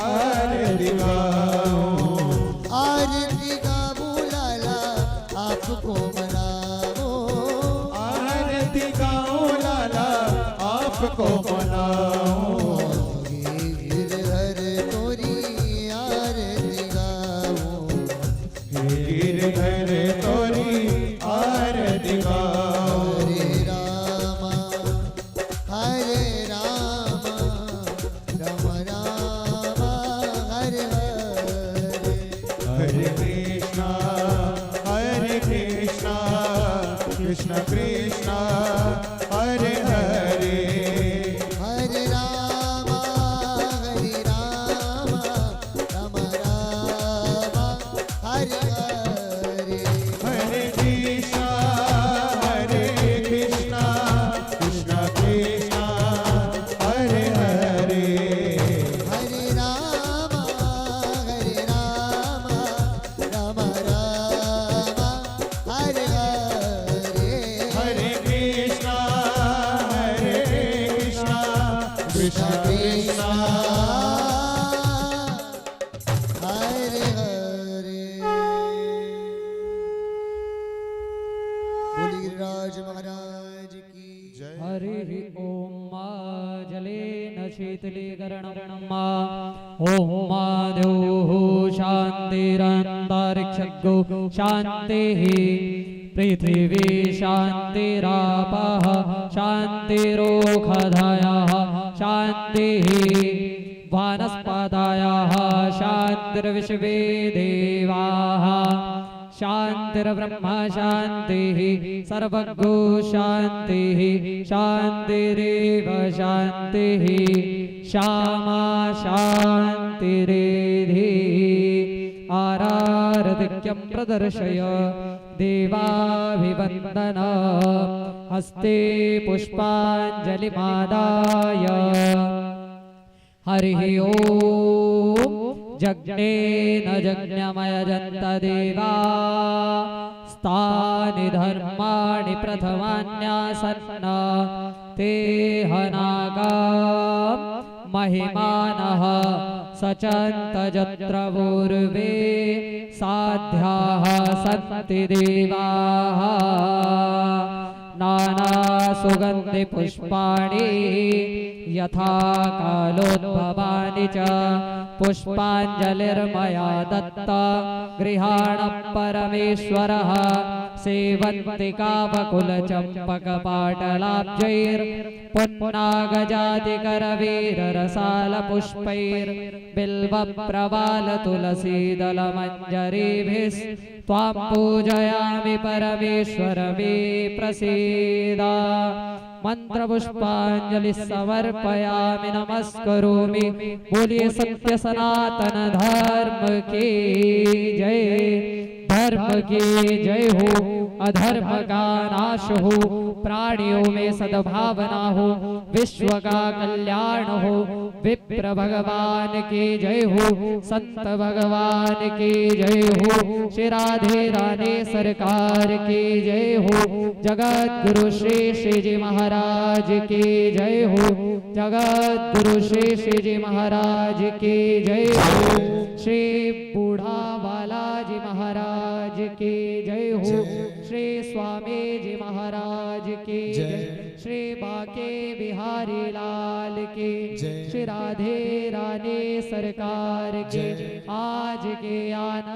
आरती गाओ। आरती गाऊं लाला आपको मनाओ, आरती गाओ लाला आपको मनाओ। हे गिरधर तोरी आरती गाऊं, हे गिरधर तोरी आरती गाओ। हरे रामा राम रामा हरे हरे, हरे कृष्णा कृष्ण कृष्ण हरे हरे। हरे रामा राम रामा हरे हरे, हरे कृष्ण कृष्ण कृष्ण हरे हरे। हरे रामा राम राम हरे हरे, हरे कृष्ण कृष्ण कृष्ण हरे हरे। बोलिए गिरिराज महाराज की जय। हरि ओम मा जलेन शीतलीकरणं मा ओम मा द्यौः शान्तिरन्तरिक्षगो शान्तिः पृथिवी शान्तिरापः शान्तिरोषधयः शान्तिः वनस्पतयः शान्तिर्विश्वे देवाः शान्तिर्ब्रह्म शान्तिः सर्वगो शान्तिः शान्तिरेव शान्तिः श्यामा शान्तिरेधि आरारतिक्यं प्रदर्शय देवाभिवन्दन हस्ते पुष्पाञ्जलिमादाय हरिः ओम जज्ञेन जज्ञमयजन्त देवा तानि धर्माणि प्रथमान्यासन्न ते हनागा महिमानः सचन्त पूर्वे साध्याः सन्ति देवाः नाना सुगन्धि पुष्पाणि यथा कालोद्भवानि च पुष्पाञ्जलिर्मया दत्ता गृहाण परमेश्वरः सेवन्ति कावकुलचम्पकपाटलाब्जैर्पुन्नागजातिकरवीररसालपुष्पैर्बिल्वप्रवालतुलसीदलमञ्जरीभिस्त्वां पूजयामि परमेश्वर मे प्रसीदा मंत्रपुष्पांजलि समर्पयामि नमस्करोमि बोलिए सत्य सनातन धर्म की जय धर्म की जय हो अधर्म का नाश हो प्राणियों में सद्भावना हो विश्व का कल्याण हो विप्र भगवान की जय हो संत भगवान की जय हो श्री राधे रानी सरकार की जय हो जगत गुरु श्री श्री जी महाराज की जय हो जगत गुरु श्री श्री जी महाराज की जय हो श्री बूढ़ा बालाजी महाराज की जय हो श्री स्वामी जी महाराज की जय श्री बाके बिहारी लाल की श्री राधे रानी सरकार की आज के आनंद